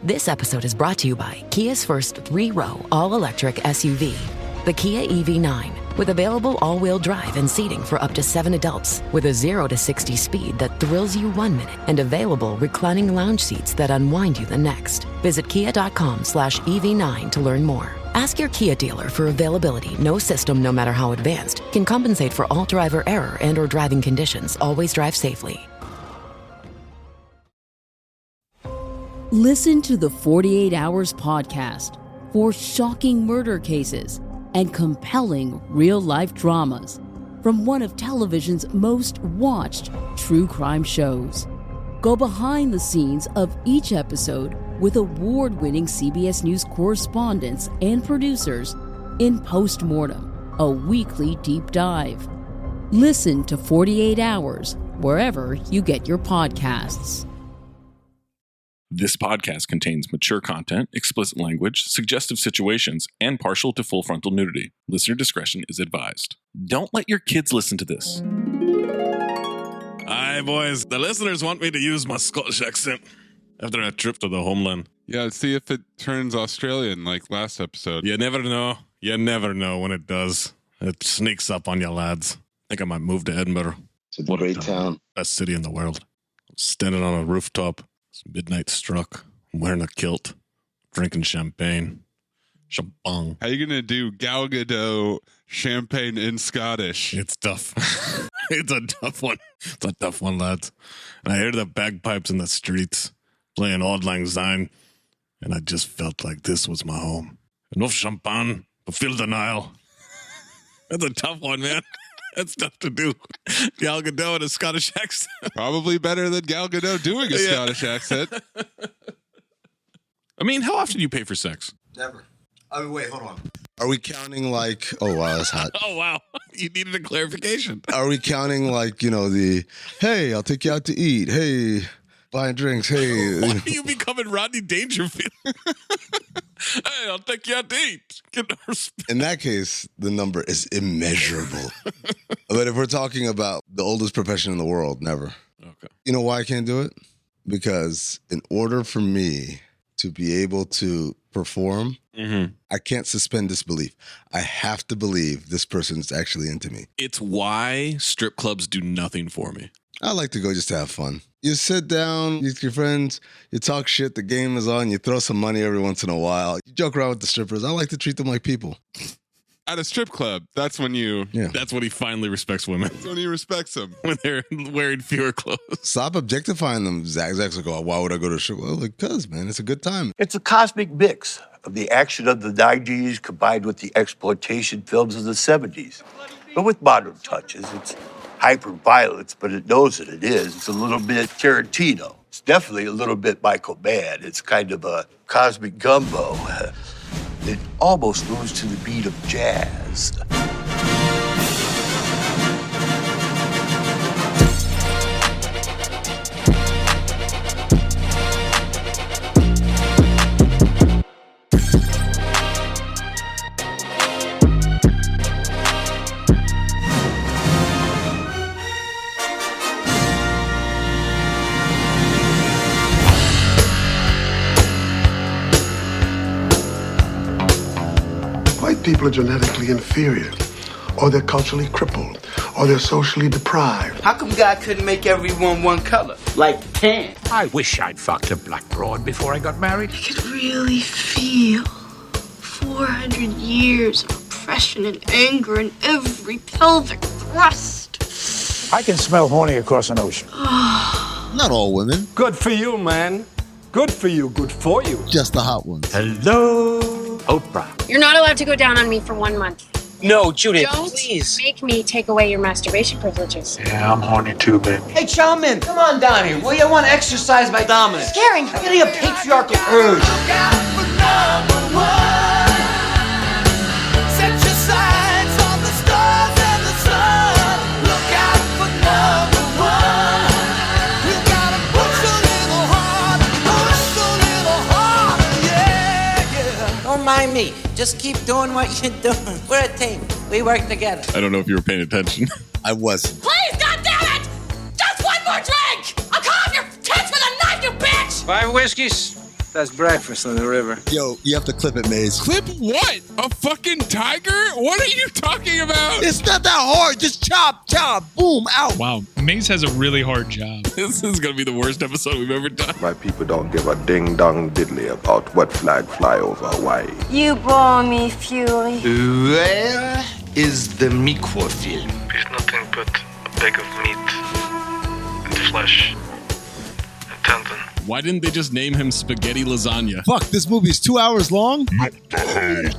This episode is brought to you by Kia's first 3-row all-electric SUV, the Kia EV9, with available all-wheel drive and seating for up to 7 adults, with a 0 to 60 speed that thrills you 1 minute, and available reclining lounge seats that unwind you the next. Visit kia.com/EV9 to learn more. Ask your Kia dealer for availability. No system, no matter how advanced, can compensate for all driver error and or driving conditions. Always drive safely. Listen to the 48 Hours podcast for shocking murder cases and compelling real-life dramas from one of television's most watched true crime shows. Go behind the scenes of each episode with award-winning CBS News correspondents and producers in Postmortem, a weekly deep dive. Listen to 48 Hours wherever you get your podcasts. This podcast contains mature content, explicit language, suggestive situations, and partial to full frontal nudity. Listener discretion is advised. Don't let your kids listen to this. Aye, boys. The listeners want me to use my Scottish accent after a trip to the homeland. Yeah, see if it turns Australian like last episode. You never know. You never know when it does. It sneaks up on you, lads. I think I might move to Edinburgh. It's a great town. Best city in the world. I'm standing on a rooftop. It's midnight struck. I'm wearing a kilt. Drinking champagne. Champagne. How you going to do Gal Gadot champagne in Scottish? It's tough. It's a tough one. It's a tough one, lads. And I hear the bagpipes in the streets playing Auld Lang Syne, and I just felt like this was my home. Enough champagne, but fill the Nile. That's a tough one, man. That's tough to do. Gal Gadot in a Scottish accent. Probably better than Gal Gadot doing a Scottish accent. I mean, how often do you pay for sex? Never. I mean, wait, hold on. Are we counting like, oh, wow, that's hot. Oh, wow. You needed a clarification. Are we counting like, hey, I'll take you out to eat. Hey, buying drinks. Hey. Why are you becoming Rodney Dangerfield? Hey, I'll take you out to eat. In that case, the number is immeasurable. But if we're talking about the oldest profession in the world, never. Okay. You know why I can't do it? Because in order for me to be able to perform, I can't suspend disbelief. I have to believe this person's actually into me. It's why strip clubs do nothing for me. I like to go just to have fun. You sit down with your friends, you talk shit, the game is on, you throw some money every once in a while. You joke around with the strippers. I like to treat them like people. At a strip club, that's when That's when he finally respects women. That's when he respects them. When they're wearing fewer clothes. Stop objectifying them. Zach's like, oh, why would I go to a strip club? Like, cuz, man, it's a good time. It's a cosmic mix of the action of the 90s combined with the exploitation films of the 70s. But with modern touches, it's hyper-violence, but it knows that it is. It's a little bit Tarantino. It's definitely a little bit Michael Mann. It's kind of a cosmic gumbo. It almost moves to the beat of jazz. People are genetically inferior, or they're culturally crippled, or they're socially deprived. How come God couldn't make everyone one color, like tan? I wish I'd fucked a black broad before I got married. I could really feel 400 years of oppression and anger in every pelvic thrust. I can smell horny across an ocean. Not all women. Good for you, man. Good for you, good for you. Just the hot ones. Hello, Oprah. You're not allowed to go down on me for 1 month. No, Judith, Don't please. make me take away your masturbation privileges. Yeah, I'm horny too, baby. Hey, Chowman, come on down here. Will you? I want to exercise my dominance. Scaring. I'm getting a patriarchal urge. Don't mind me. Just keep doing what you're doing. We're a team. We work together. I don't know if you were paying attention. I wasn't. Please, goddammit! Just one more drink! I'll cut off your tits with a knife, you bitch! 5 whiskeys, That's breakfast on the river. Yo, you have to clip it, Maze. Clip what? A fucking tiger? What are you talking about? It's not that hard. Just chop, boom, out. Wow, Maze has a really hard job. This is going to be the worst episode we've ever done. My people don't give a ding-dong diddly about what flag fly over Hawaii. You bore me, Fury. Where is the microfilm? It's nothing but a bag of meat and flesh and tendon. Why didn't they just name him Spaghetti Lasagna? Fuck, this movie is 2 hours long? Not the whole thing.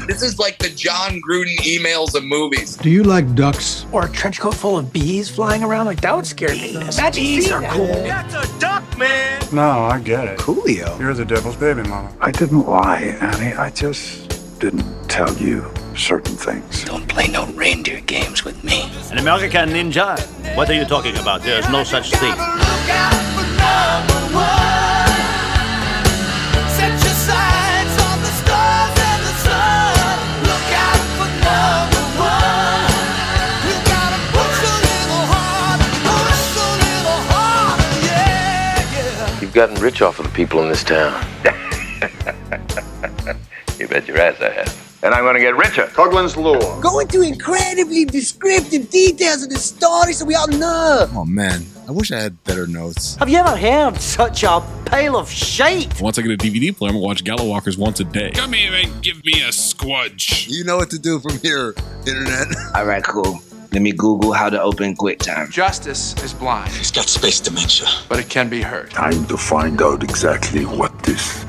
This is like the John Gruden emails of movies. Do you like ducks? Or a trench coat full of bees flying around? Like, that would scare me. Bees are cool. That's a duck, man. No, I get it. Coolio. You're the devil's baby, Mama. I didn't lie, Annie. I just didn't tell you certain things. Don't play no reindeer games with me. An American ninja? What are you talking about? There's no such thing. You've gotten rich off of the people in this town. You bet your ass I have. And I'm going to get richer. Coughlin's Law. Go into incredibly descriptive details of the story so we all know. Oh, man. I wish I had better notes. Have you ever heard such a pail of shite? Once I get a DVD player, I'm going to watch Gala Walkers once a day. Come here and give me a squudge. You know what to do from here, Internet. All right, cool. Let me Google how to open QuickTime. Justice is blind. He's got space dementia. But it can be heard. Time to find out exactly what this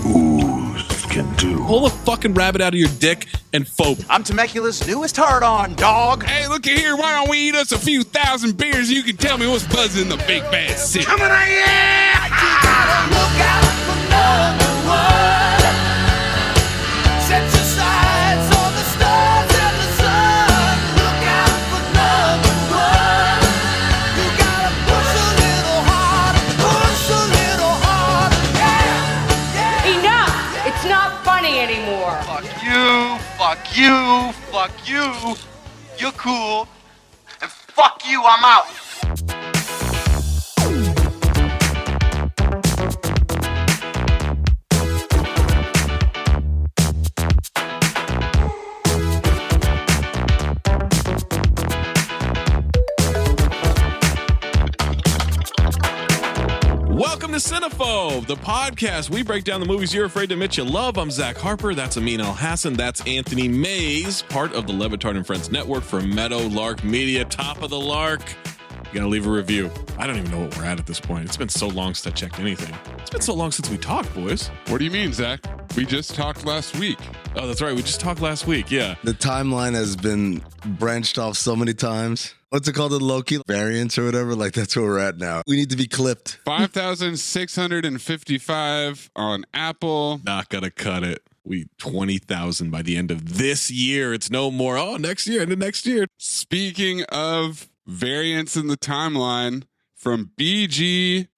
ooze can do. Pull a fucking rabbit out of your dick and phobe. I'm Temecula's newest hard-on, dog. Hey, look at here. Why don't we eat us a few thousand beers? You can tell me what's buzzing in the big bad city. Coming on, yeah! Look out for number one. Set your sights on the stars and the sun. Look out for number one. You gotta push a little harder, push a little harder. Yeah. Enough! It's not funny anymore. Fuck you, fuck you, fuck you. You're cool. And fuck you, I'm out. Welcome to Cinephobe, the podcast. We break down the movies you're afraid to admit you love. I'm Zach Harper. That's Amin Al-Hassan. That's Anthony Mayes, part of the Levitard and Friends Network for Meadowlark Media. Top of the Lark. You gotta leave a review. I don't even know what we're at this point. It's been so long since I checked anything. It's been so long since we talked, boys. What do you mean, Zach? We just talked last week. Oh, that's right. We just talked last week. Yeah. The timeline has been branched off so many times. What's it called? The Loki variants or whatever? Like, that's where we're at now. We need to be clipped. 5,655 on Apple. Not gonna cut it. We 20,000 by the end of this year. It's no more. Oh, next year and the next year. Speaking of variants in the timeline, from BGTHA1.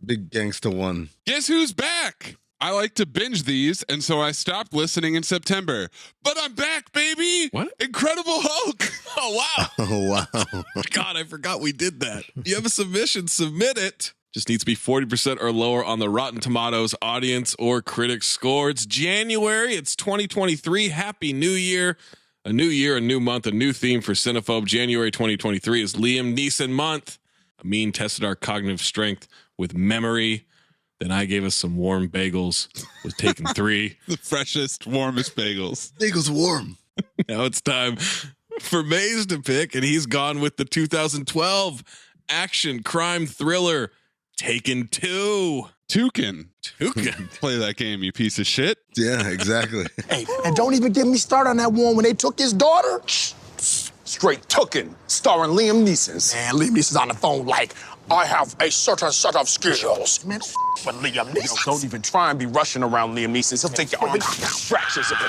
Big Gangsta 1. Guess who's back? I like to binge these, and so I stopped listening in September. But I'm back, baby! What? Incredible Hulk! Oh, wow. Oh, wow. God, I forgot we did that. You have a submission, submit it. Just needs to be 40% or lower on the Rotten Tomatoes audience or critic score. It's January. It's 2023. Happy New Year. A new year, a new month, a new theme for Cinephobe. January 2023 is Liam Neeson month. Amin tested our cognitive strength with memory. Then I gave us some warm bagels. Was taking 3. The freshest, warmest bagels. Bagels warm. Now it's time for Maze to pick, and he's gone with the 2012 action crime thriller Taken 2. Toucan. Toucan. Play that game, you piece of shit. Yeah, exactly. Hey, and don't even get me started on that one when they took his daughter. Straight Toucan, starring Liam Neeson. Man, Liam Neeson's on the phone like, I have a certain set of skills. Man, for Liam Neeson. Don't even try and be rushing around Liam Neeson. He'll take your arm out, fractures of the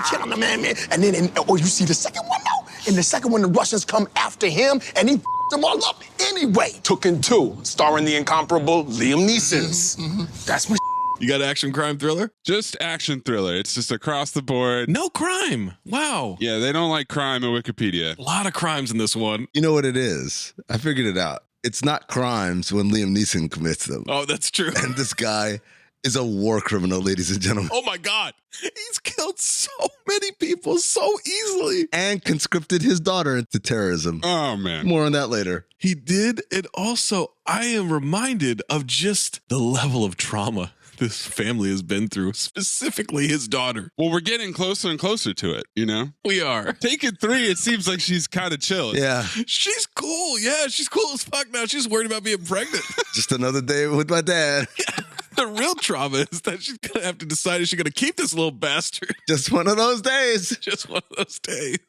shit on the man. And then, you see the second one, though? In the second one, the Russians come after him, and he them all up anyway. Toucan 2, starring the incomparable Liam Neeson. That's my You got action crime thriller? Just action thriller. It's just across the board. No crime. Wow. Yeah, they don't like crime in Wikipedia. A lot of crimes in this one. You know what it is? I figured it out. it's not crimes when Liam Neeson commits them. Oh, that's true. And this guy is a war criminal, ladies and gentlemen. Oh my God. He's killed so many people so easily. And conscripted his daughter into terrorism. Oh, man. More on that later. He did. And also, I am reminded of just the level of trauma this family has been through, specifically his daughter. Well, we're getting closer and closer to it, you know? We are. Taken 3, it seems like she's kind of chill. Yeah. She's cool. Yeah, she's cool as fuck now. She's worried about being pregnant. Just another day with my dad. The real trauma is that she's going to have to decide if she's going to keep this little bastard. Just one of those days. Just one of those days.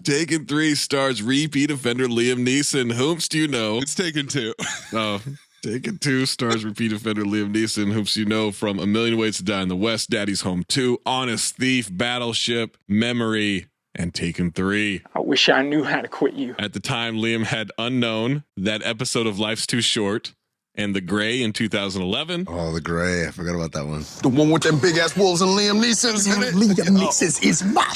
Taken 3 stars repeat offender Liam Neeson. Whomst you know? It's Taken 2. Oh, Taken 2 stars repeat offender Liam Neeson. Whomst you know from A Million Ways to Die in the West, Daddy's Home 2, Honest Thief, Battleship, Memory, and Taken 3. I wish I knew how to quit you. At the time, Liam had Unknown, that episode of Life's Too Short, and The Gray in 2011. Oh, The Gray. I forgot about that one. The one with them big ass wolves and Liam Neeson's in it. Liam Neeson is my.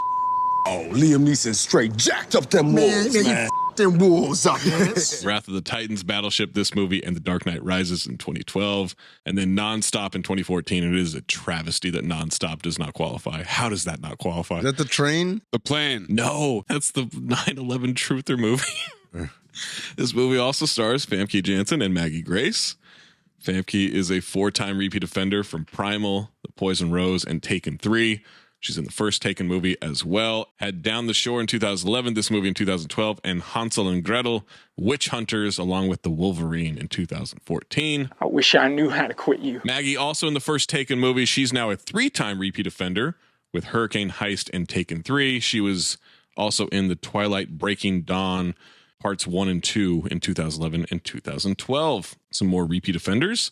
Oh, Liam Neeson straight jacked up them wolves, man. Them wolves up, man. Wrath of the Titans, Battleship, this movie, and The Dark Knight Rises in 2012. And then Nonstop in 2014. It is a travesty that Nonstop does not qualify. How does that not qualify? Is that the train? The plane. No, that's the 9/11 Truther movie. This movie also stars Famke Janssen and Maggie Grace. Famke is a 4-time repeat offender from Primal, The Poison Rose, and Taken 3. She's in the first Taken movie as well. Had Down the Shore in 2011, this movie in 2012, and Hansel and Gretel, Witch Hunters, along with The Wolverine in 2014. I wish I knew how to quit you. Maggie also in the first Taken movie. She's now a 3-time repeat offender with Hurricane Heist and Taken 3. She was also in The Twilight Breaking Dawn, parts 1 and 2 in 2011 and 2012. Some more repeat offenders.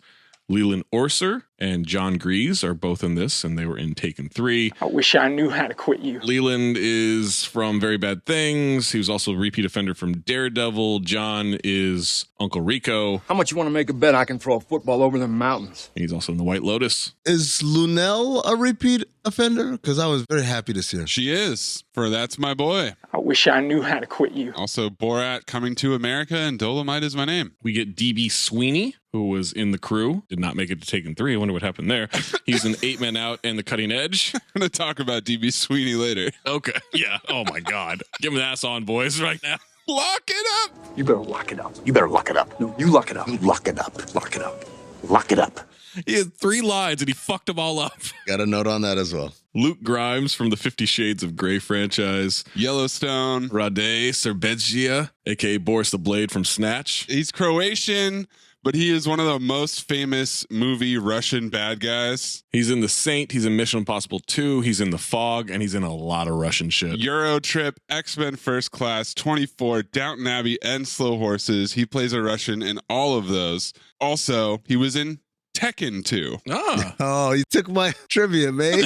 Leland Orser and John Grease are both in this, and they were in Taken 3. I wish I knew how to quit you. Leland is from Very Bad Things. He was also a repeat offender from Daredevil. John is Uncle Rico. How much you want to make a bet I can throw a football over the mountains? He's also in The White Lotus. Is Lunel a repeat offender? Because I was very happy to see her. She is, for That's My Boy. I wish I knew how to quit you. Also, Borat, Coming to America, and Dolomite Is My Name. We get D.B. Sweeney, who was in The Crew. Did not make it to Taken 3. I wonder what happened there. He's in 8 Men Out and The Cutting Edge. I'm going to talk about D.B. Sweeney later. Okay. Yeah. Oh, my God. Give him the ass on, boys, right now. Lock it up. You better lock it up. You better lock it up. No, you lock it up. Lock it up. Lock it up. Lock it up. He had 3 lines and he fucked them all up. Got a note on that as well. Luke Grimes from the 50 Shades of Grey franchise. Yellowstone. Rade Serbedzija, a.k.a. Boris the Blade from Snatch. He's Croatian, but he is one of the most famous movie Russian bad guys. He's in The Saint. He's in Mission Impossible 2. He's in The Fog, and he's in a lot of Russian shit. Euro Trip, X-Men First Class, 24, Downton Abbey, and Slow Horses. He plays a Russian in all of those. Also, he was in Tekken 2. Ah. Oh, you took my trivia, mate.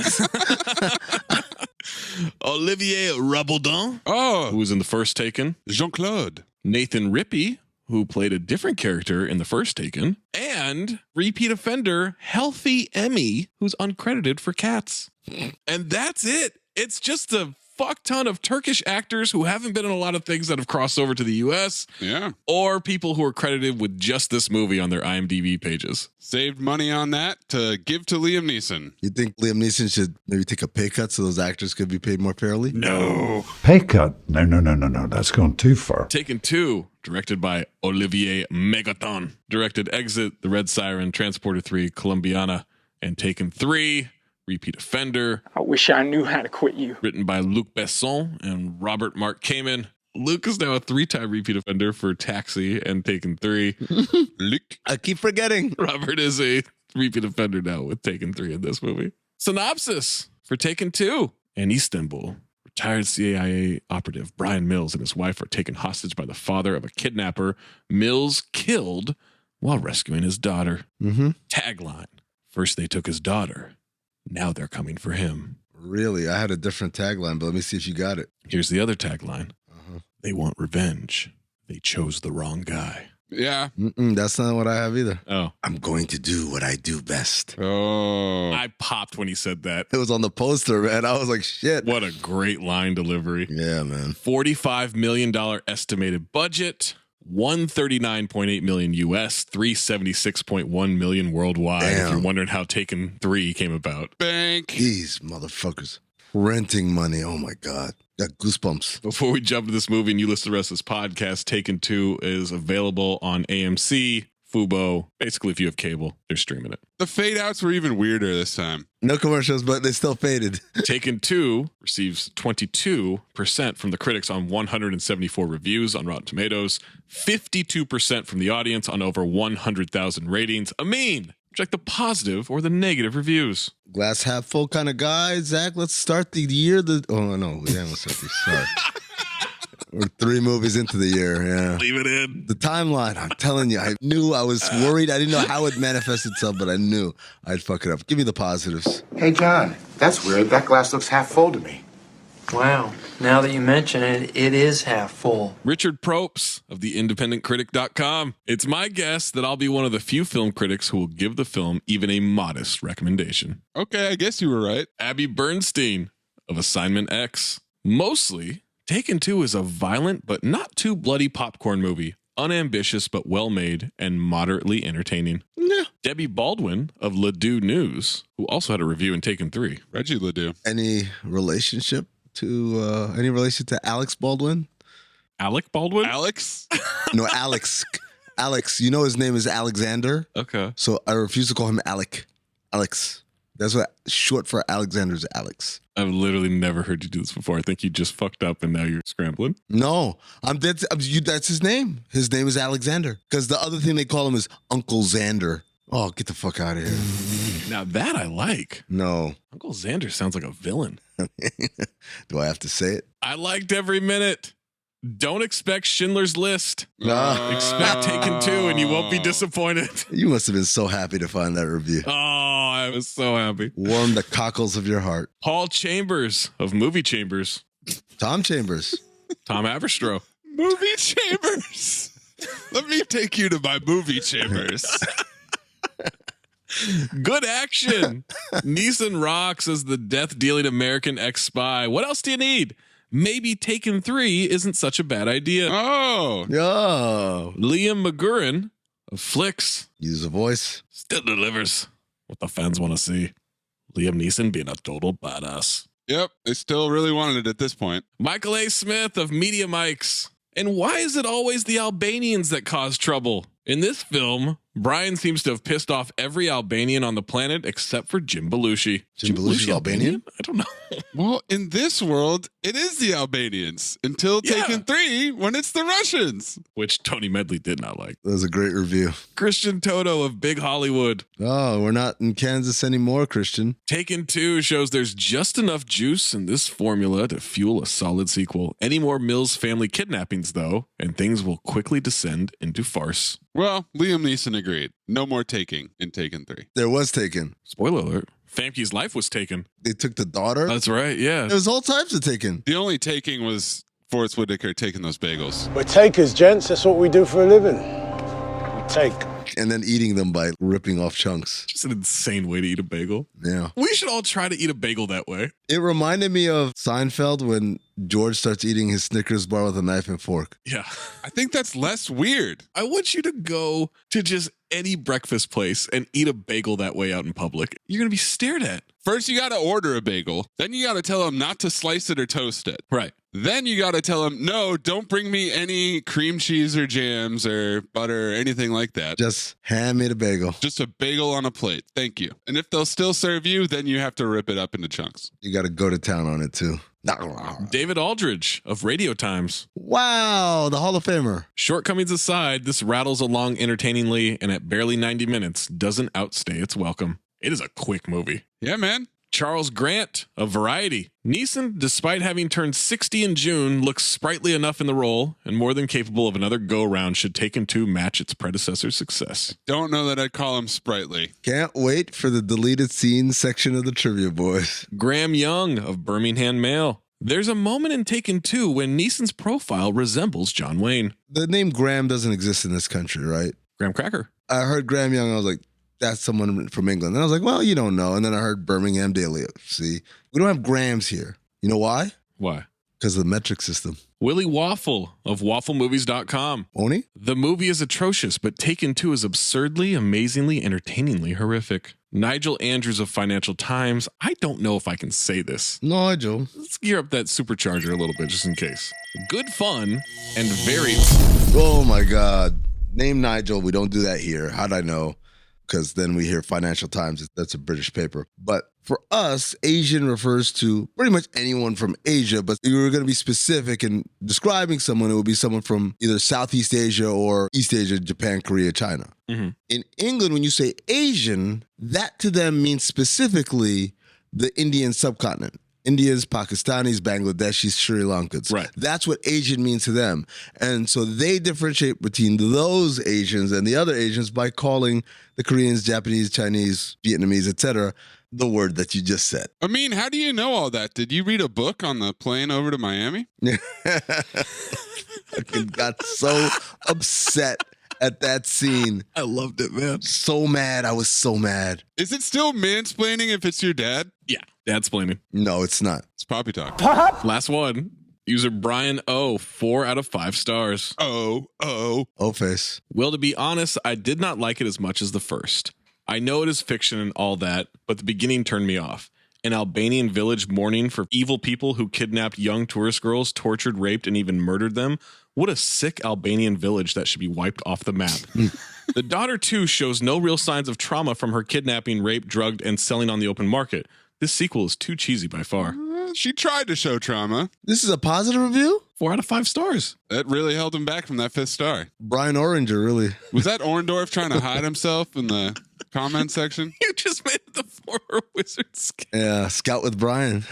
Olivier Rabaldon, who was in the first Taken. Jean-Claude. Nathan Rippey, who played a different character in the first Taken. And repeat offender Healthy Emmy, who's uncredited for Cats. And that's it. It's just a fuck ton of Turkish actors who haven't been in a lot of things that have crossed over to the US. Yeah. Or people who are credited with just this movie on their IMDb pages. Saved money on that to give to Liam Neeson. You think Liam Neeson should maybe take a pay cut so those actors could be paid more fairly? No. Pay cut? No. That's gone too far. Taken 2, directed by Olivier Megaton. Directed Exit, The Red Siren, Transporter 3, Columbiana, and Taken 3. Repeat offender. I wish I knew how to quit you. Written by Luc Besson and Robert Mark Kamen. Luke is now a 3-time repeat offender for Taxi and Taken 3. Luke. I keep forgetting. Robert is a repeat offender now with Taken 3 in this movie. Synopsis for Taken 2. In Istanbul, retired CIA operative Brian Mills and his wife are taken hostage by the father of a kidnapper. Mills killed while rescuing his daughter. Tagline. First they took his daughter. Now they're coming for him. Really? I had a different tagline, but let me see if you got it. Here's the other tagline. They want revenge. They chose the wrong guy. Yeah. That's not what I have either. Oh. I'm going to do what I do best. Oh. I popped when he said that. It was on the poster, man. I was like, shit. What a great line delivery. Yeah, man. $45 million estimated budget. $139.8 million US, $376.1 million worldwide. Damn. If you're wondering how Taken 3 came about. Bank. These motherfuckers. Renting money. Oh my God. Got goosebumps. Before we jump to this movie and you listen to the rest of this podcast, Taken 2 is available on AMC, Fubo. Basically, if you have cable, they're streaming it. The fade outs were even weirder this time. No commercials, but they still faded. Taken 2 receives 22% from the critics on 174 reviews on Rotten Tomatoes, 52% from the audience on over 100,000 ratings. Amin, check the positive or the negative reviews. Glass half full kind of guy. Zach, let's start the year. Oh, no. We haven't started. Sorry. We're 3 movies into the year, yeah. Leave it in. The timeline, I'm telling you, I knew I was worried. I didn't know how it manifest itself, but I knew I'd fuck it up. Give me the positives. Hey, John, that's weird. That glass looks half full to me. Wow. Now that you mention it, it is half full. Richard Propes of theindependentcritic.com. It's my guess that I'll be one of the few film critics who will give the film even a modest recommendation. Okay, I guess you were right. Abby Bernstein of Assignment X. Mostly, Taken 2 is a violent but not too bloody popcorn movie. Unambitious but well-made and moderately entertaining. Yeah. Debbie Baldwin of Ledoux News, who also had a review in Taken 3. Reggie Ledoux. Any relation to Alex Baldwin? Alec Baldwin? Alex? No, Alex. Alex. You know his name is Alexander? Okay. So I refuse to call him Alec. Alex. That's what short for Alexander's Alex. I've literally never heard you do this before. I think you just fucked up and now you're scrambling. No, that's his name. His name is Alexander. Because the other thing they call him is Uncle Xander. Oh, get the fuck out of here. Now that I like. No. Uncle Xander sounds like a villain. Do I have to say it? I liked every minute. Don't expect Schindler's List. No. Expect Taken 2 and you won't be disappointed. You must have been so happy to find that review. Oh, I was so happy. Warm the cockles of your heart. Paul Chambers of Movie Chambers. Tom Chambers. Tom Haverstroh. Movie Chambers. Let me take you to my movie chambers. Good action. Neeson rocks as the death-dealing American ex-spy. What else do you need? Maybe Taken 3 isn't such a bad idea. Oh. Yo. Liam McGurran of Flicks. Use a voice. Still delivers what the fans want to see. Liam Neeson being a total badass. Yep, they still really wanted it at this point. Michael A. Smith of Media Mics. And why is it always the Albanians that cause trouble? In this film, Brian seems to have pissed off every Albanian on the planet except for Jim Belushi. Jim Belushi's Albanian? I don't know. Well, in this world, it is the Albanians until Taken 3 when it's the Russians. Which Tony Medley did not like. That was a great review. Christian Toto of Big Hollywood. Oh, we're not in Kansas anymore, Christian. Taken 2 shows there's just enough juice in this formula to fuel a solid sequel. Any more Mills family kidnappings, though, and things will quickly descend into farce. Well, Liam Neeson agreed. No more taking in Taken 3. There was Taken. Spoiler alert. Famke's life was taken. They took the daughter? That's right, yeah. There was all types of Taken. The only taking was Forrest Whitaker taking those bagels. We're takers, gents. That's what we do for a living. We take. And then eating them by ripping off chunks. Just an insane way to eat a bagel. Yeah. We should all try to eat a bagel that way. It reminded me of Seinfeld when George starts eating his Snickers bar with a knife and fork. Yeah. I think that's less weird. I want you to go to just any breakfast place and eat a bagel that way out in public. You're going to be stared at. First, you got to order a bagel. Then you got to tell them not to slice it or toast it. Right. Then you got to tell them, no, don't bring me any cream cheese or jams or butter or anything like that. Just hand me the bagel. Just a bagel on a plate. Thank you. And if they'll still serve you, then you have to rip it up into chunks. You got to go to town on it, too. David Aldridge of Radio Times. Wow, the Hall of Famer. Shortcomings aside, this rattles along entertainingly and at barely 90 minutes doesn't outstay its welcome. It is a quick movie. Yeah, man. Charles Grant of Variety. Neeson, despite having turned 60 in June, looks sprightly enough in the role and more than capable of another go-around should Taken 2 match its predecessor's success. Don't know that I'd call him sprightly. Can't wait for the deleted scenes section of the trivia, boys. Graham Young of Birmingham Mail. There's a moment in Taken 2 when Neeson's profile resembles John Wayne. The name Graham doesn't exist in this country, right? Graham Cracker. I heard Graham Young, I was like, that's someone from England. And I was like, well, you don't know. And then I heard Birmingham Daily. See, we don't have Grahams here. You know why? Why? Because of the metric system. Willy Waffle of wafflemovies.com. Oni? The movie is atrocious, but Taken 2 is absurdly, amazingly, entertainingly horrific. Nigel Andrews of Financial Times. I don't know if I can say this. Nigel. Let's gear up that supercharger a little bit just in case. Good fun and very... Oh my God. Name Nigel. We don't do that here. How'd I know? Because then we hear Financial Times. That's a British paper. But for us, Asian refers to pretty much anyone from Asia. But if you were going to be specific in describing someone, it would be someone from either Southeast Asia or East Asia, Japan, Korea, China. Mm-hmm. In England, when you say Asian, that to them means specifically the Indian subcontinent. Indians, Pakistanis, Bangladeshis, Sri Lankans. Right. That's what Asian means to them. And so they differentiate between those Asians and the other Asians by calling the Koreans, Japanese, Chinese, Vietnamese, etc., the word that you just said. I mean, how do you know all that? Did you read a book on the plane over to Miami? I got so upset at that scene. I loved it, man. So mad. I was so mad. Is it still mansplaining if it's your dad? Yeah, dadsplaining. No, it's not. It's poppy talk. Last one. User Brian O, 4 out of 5 stars. Oh face. Well, to be honest, I did not like it as much as the first. I know it is fiction and all that, but the beginning turned me off. An Albanian village mourning for evil people who kidnapped young tourist girls, tortured, raped, and even murdered them. What a sick Albanian village that should be wiped off the map. The daughter, too, shows no real signs of trauma from her kidnapping, rape, drugged, and selling on the open market. This sequel is too cheesy by far. She tried to show trauma. This is a positive review? 4 out of 5 stars. That really held him back from that 5th star. Brian Oranger, really. Was that Orndorff trying to hide himself in the comment section? You just made it the former Wizards. Yeah, Scout with Brian.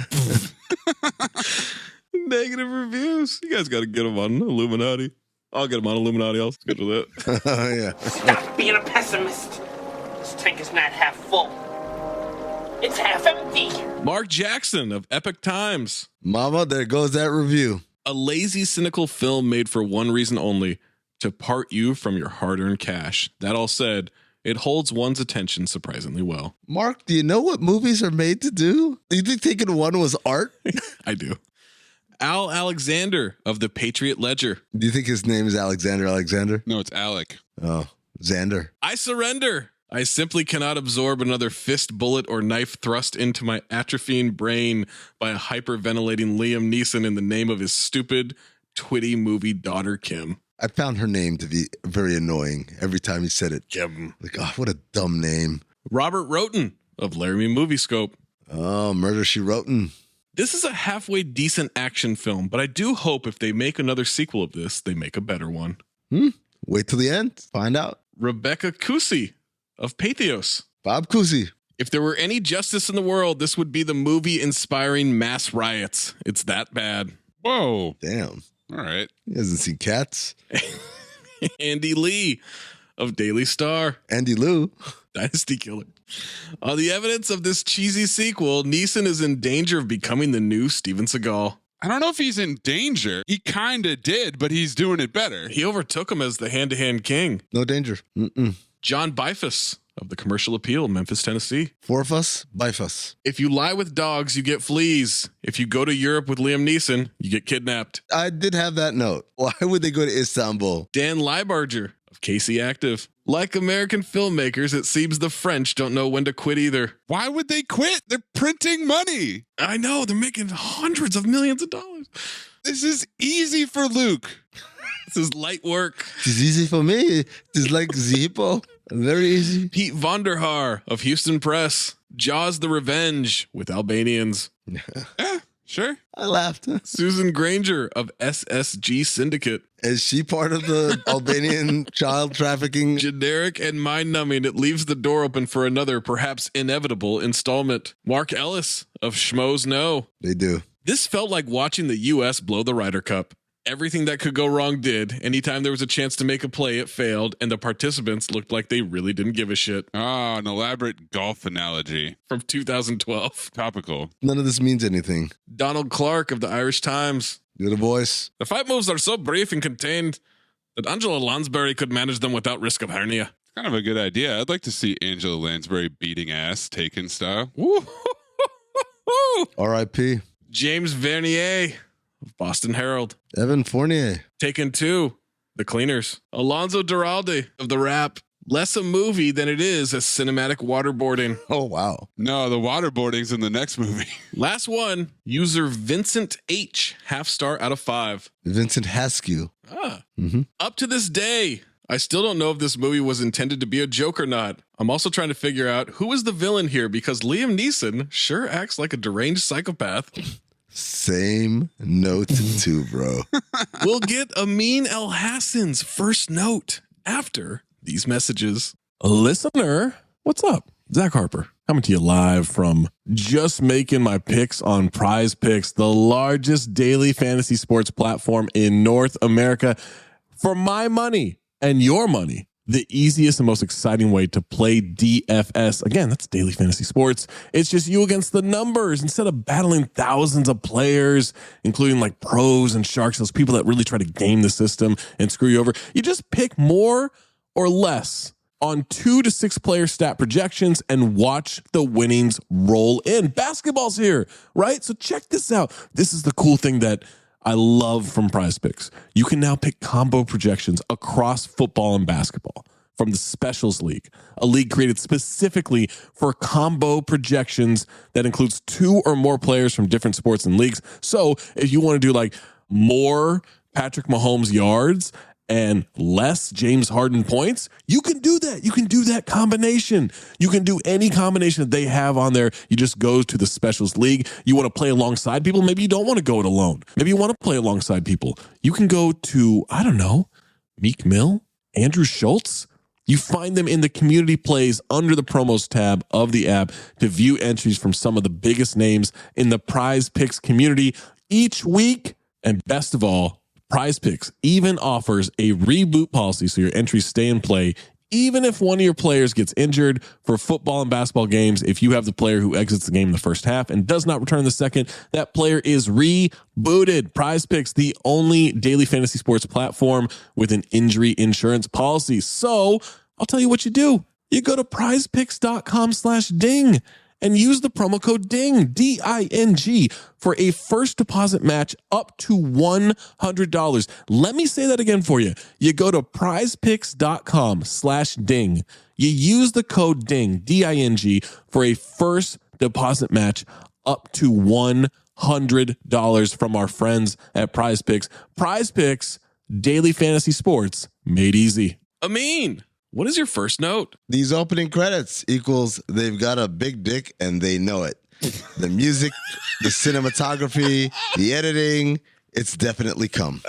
Negative reviews. You guys got to get them on Illuminati. I'll get them on Illuminati. I'll schedule that. Yeah. Stop being a pessimist. This tank is not half full. It's half empty. Mark Jackson of Epic Times. Mama, there goes that review. A lazy, cynical film made for one reason only, to part you from your hard-earned cash. That all said, it holds one's attention surprisingly well. Mark, do you know what movies are made to do? Do you think Taken 1 was art? I do. Al Alexander of the Patriot Ledger. Do you think his name is Alexander? No, it's Alec. Oh, Xander. I surrender. I simply cannot absorb another fist bullet or knife thrust into my atrophying brain by a hyperventilating Liam Neeson in the name of his stupid, twitty movie daughter, Kim. I found her name to be very annoying every time he said it. Kim. Like, oh, what a dumb name. Robert Roten of Laramie Moviescope. Oh, Murder, She Wrote. This is a halfway decent action film, but I do hope if they make another sequel of this, they make a better one. Wait till the end. Find out. Rebecca Kusi of Pathos. Bob Cousy. If there were any justice in the world, this would be the movie inspiring mass riots. It's that bad. Whoa. Damn. All right. He hasn't seen Cats. Andy Lee of Daily Star. Andy Lou. Dynasty Killer. On the evidence of this cheesy sequel, Neeson is in danger of becoming the new Steven Seagal. I don't know if he's in danger. He kind of did, but he's doing it better. He overtook him as the hand-to-hand king. No danger. John Bifus of the Commercial Appeal, Memphis, Tennessee. Forfus, Bifus. If you lie with dogs, you get fleas. If you go to Europe with Liam Neeson, you get kidnapped. I did have that note. Why would they go to Istanbul? Dan Leibarger of KC Active. Like American filmmakers, it seems the French don't know when to quit either. Why would they quit? They're printing money. I know. They're making hundreds of millions of dollars. This is easy for Luke. This is light work. It's easy for me. It's like Zippo. Very easy. Pete Vonderhaar of Houston Press. Jaws the Revenge with Albanians. Yeah, sure. I laughed. Susan Granger of SSG Syndicate. Is she part of the Albanian child trafficking? Generic and mind-numbing, it leaves the door open for another, perhaps inevitable, installment. Mark Ellis of Schmoes Know. They do. This felt like watching the U.S. blow the Ryder Cup. Everything that could go wrong did. Anytime there was a chance to make a play, it failed, and the participants looked like they really didn't give a shit. Ah, an elaborate golf analogy. From 2012. Topical. None of this means anything. Donald Clark of the Irish Times. You're the voice. The fight moves are so brief and contained that Angela Lansbury could manage them without risk of hernia. Kind of a good idea. I'd like to see Angela Lansbury beating ass, Taken style. R.I.P. James Vernier of Boston Herald. Evan Fournier. Taken 2, The Cleaners. Alonso Duralde of The Rap. Less a movie than it is a cinematic waterboarding. Oh, wow. No, the waterboarding's in the next movie. Last one, user Vincent H, 0.5 star out of 5. Vincent Haskew. Up to this day, I still don't know if this movie was intended to be a joke or not. I'm also trying to figure out who is the villain here because Liam Neeson sure acts like a deranged psychopath. Same note too, bro. We'll get Amin El Hassan's first note after these messages. Listener, what's up? Zach Harper, coming to you live from just making my picks on Prize Picks, the largest daily fantasy sports platform in North America. For my money and your money, the easiest and most exciting way to play DFS. Again, that's daily fantasy sports. It's just you against the numbers instead of battling thousands of players, including like pros and sharks, those people that really try to game the system and screw you over. You just pick more or less on 2 to 6 player stat projections and watch the winnings roll in. Basketball's here, right? So check this out. This is the cool thing that I love from Prize Picks. You can now pick combo projections across football and basketball from the Specials League, a league created specifically for combo projections that includes 2 or more players from different sports and leagues. So if you want to do like more Patrick Mahomes yards and less James Harden points, you can do that. You can do that combination. You can do any combination that they have on there. You just go to the Specials League. You want to play alongside people. Maybe you don't want to go it alone. Maybe you want to play alongside people. You can go to, I don't know, Meek Mill, Andrew Schultz. You find them in the community plays under the promos tab of the app to view entries from some of the biggest names in the Prize Picks community each week. And best of all, Prize Picks even offers a reboot policy so your entries stay in play even if one of your players gets injured. For football and basketball games, if you have the player who exits the game in the first half and does not return in the second, that player is rebooted. Prize Picks, the only daily fantasy sports platform with an injury insurance policy. So I'll tell you what you do. You go to prizepicks.com/ding and use the promo code DING, D-I-N-G, for a first deposit match up to $100. Let me say that again for you. You go to prizepicks.com/ding. You use the code DING, D-I-N-G, for a first deposit match up to $100 from our friends at Prize Picks. Prize Picks, daily fantasy sports made easy. Amin, what is your first note? These opening credits equals they've got a big dick and they know it. The music, the cinematography, the editing, it's definitely come.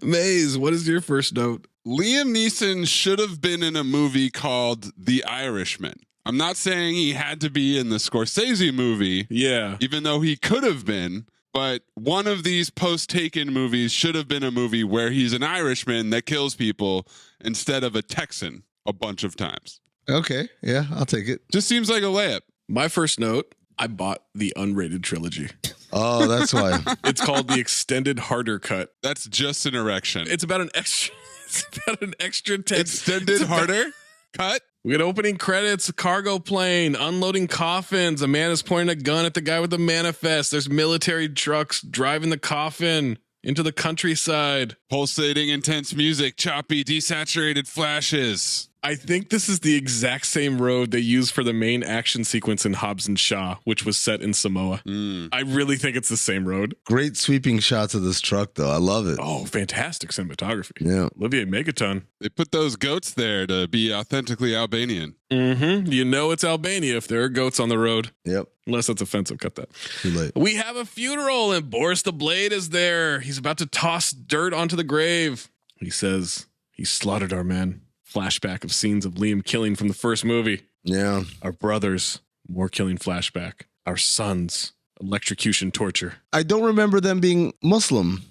Maze, what is your first note? Liam Neeson should have been in a movie called The Irishman. I'm not saying he had to be in the Scorsese movie. Yeah. Even though he could have been. But one of these post-Taken movies should have been a movie where he's an Irishman that kills people instead of a Texan a bunch of times. Okay, yeah, I'll take it. Just seems like a layup. My first note, I bought the unrated trilogy. Oh, that's why. It's called the Extended Harder Cut. That's just an erection. It's about an extra. It's about an extra text. Extended Harder Cut? We got opening credits, a cargo plane, unloading coffins. A man is pointing a gun at the guy with the manifest. There's military trucks driving the coffin into the countryside. Pulsating intense music, choppy, desaturated flashes. I think this is the exact same road they used for the main action sequence in Hobbs and Shaw, which was set in Samoa. I really think it's the same road. Great sweeping shots of this truck, though. I love it. Oh, fantastic cinematography. Yeah. Olivier Megaton. They put those goats there to be authentically Albanian. Mm-hmm. You know it's Albania if there are goats on the road. Yep. Unless that's offensive. Cut that. Too late. We have a funeral and Boris the Blade is there. He's about to toss dirt onto the grave. He says, he slaughtered our men. Flashback of scenes of Liam killing from the first movie. Yeah. Our brothers, more killing flashback. Our sons, electrocution torture. I don't remember them being Muslim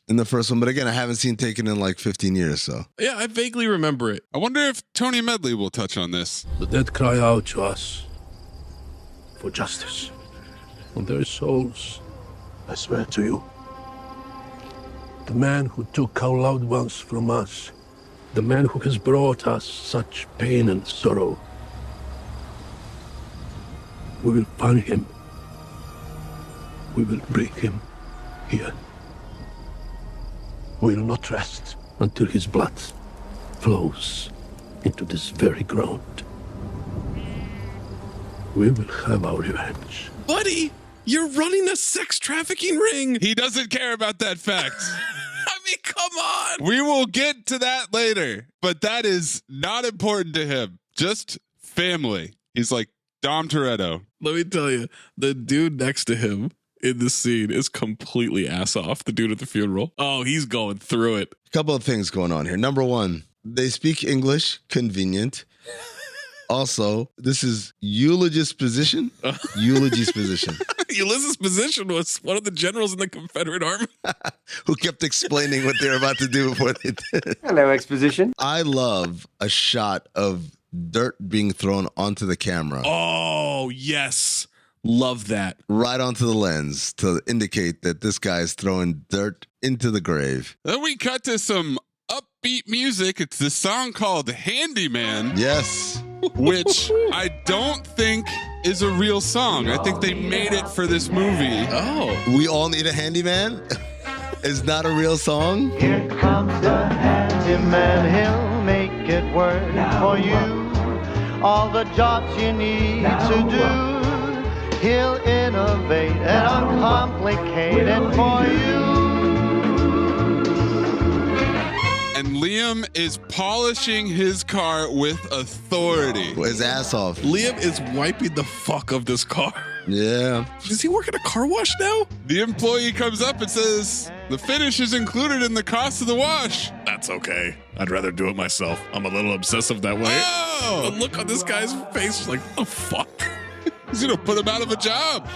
in the first one, but again, I haven't seen Taken in like 15 years, so. Yeah, I vaguely remember it. I wonder if Tony Medley will touch on this. The dead cry out to us for justice. On their souls, I swear to you. The man who took our loved ones from us, the man who has brought us such pain and sorrow. We will find him. We will bring him here. will not rest until his blood flows into this very ground. We will have our revenge. Buddy, you're running a sex trafficking ring. He doesn't care about that fact. I mean, come on. We will get to that later, but that is not important to him. Just family. He's like Dom Toretto. Let me tell you, the dude next to him in the scene is completely ass off. The dude at the funeral. Oh, he's going through it. A couple of things going on here. Number one, they speak English, convenient. Also, this is Eulogy's position. Eulogy's position. Ulysses' position was one of the generals in the Confederate Army. Who kept explaining what they were about to do before they did it. Hello, exposition. I love a shot of dirt being thrown onto the camera. Oh, yes. Love that. Right onto the lens to indicate that this guy is throwing dirt into the grave. Then we cut to some upbeat music. It's this song called Handyman. Yes. Which I don't think is a real song. I think they made it for this movie. Oh. We All Need a Handyman is not a real song. Here comes the handyman, he'll make it work for you. All the jobs you need to do, he'll innovate and uncomplicate it for you. And Liam is polishing his car with authority. His ass off. Liam is wiping the fuck of this car. Yeah. Does he work at a car wash now? The employee comes up and says, the finish is included in the cost of the wash. That's okay. I'd rather do it myself. I'm a little obsessive that way. Oh! The look on this guy's face was like, oh, fuck. He's going to put him out of a job.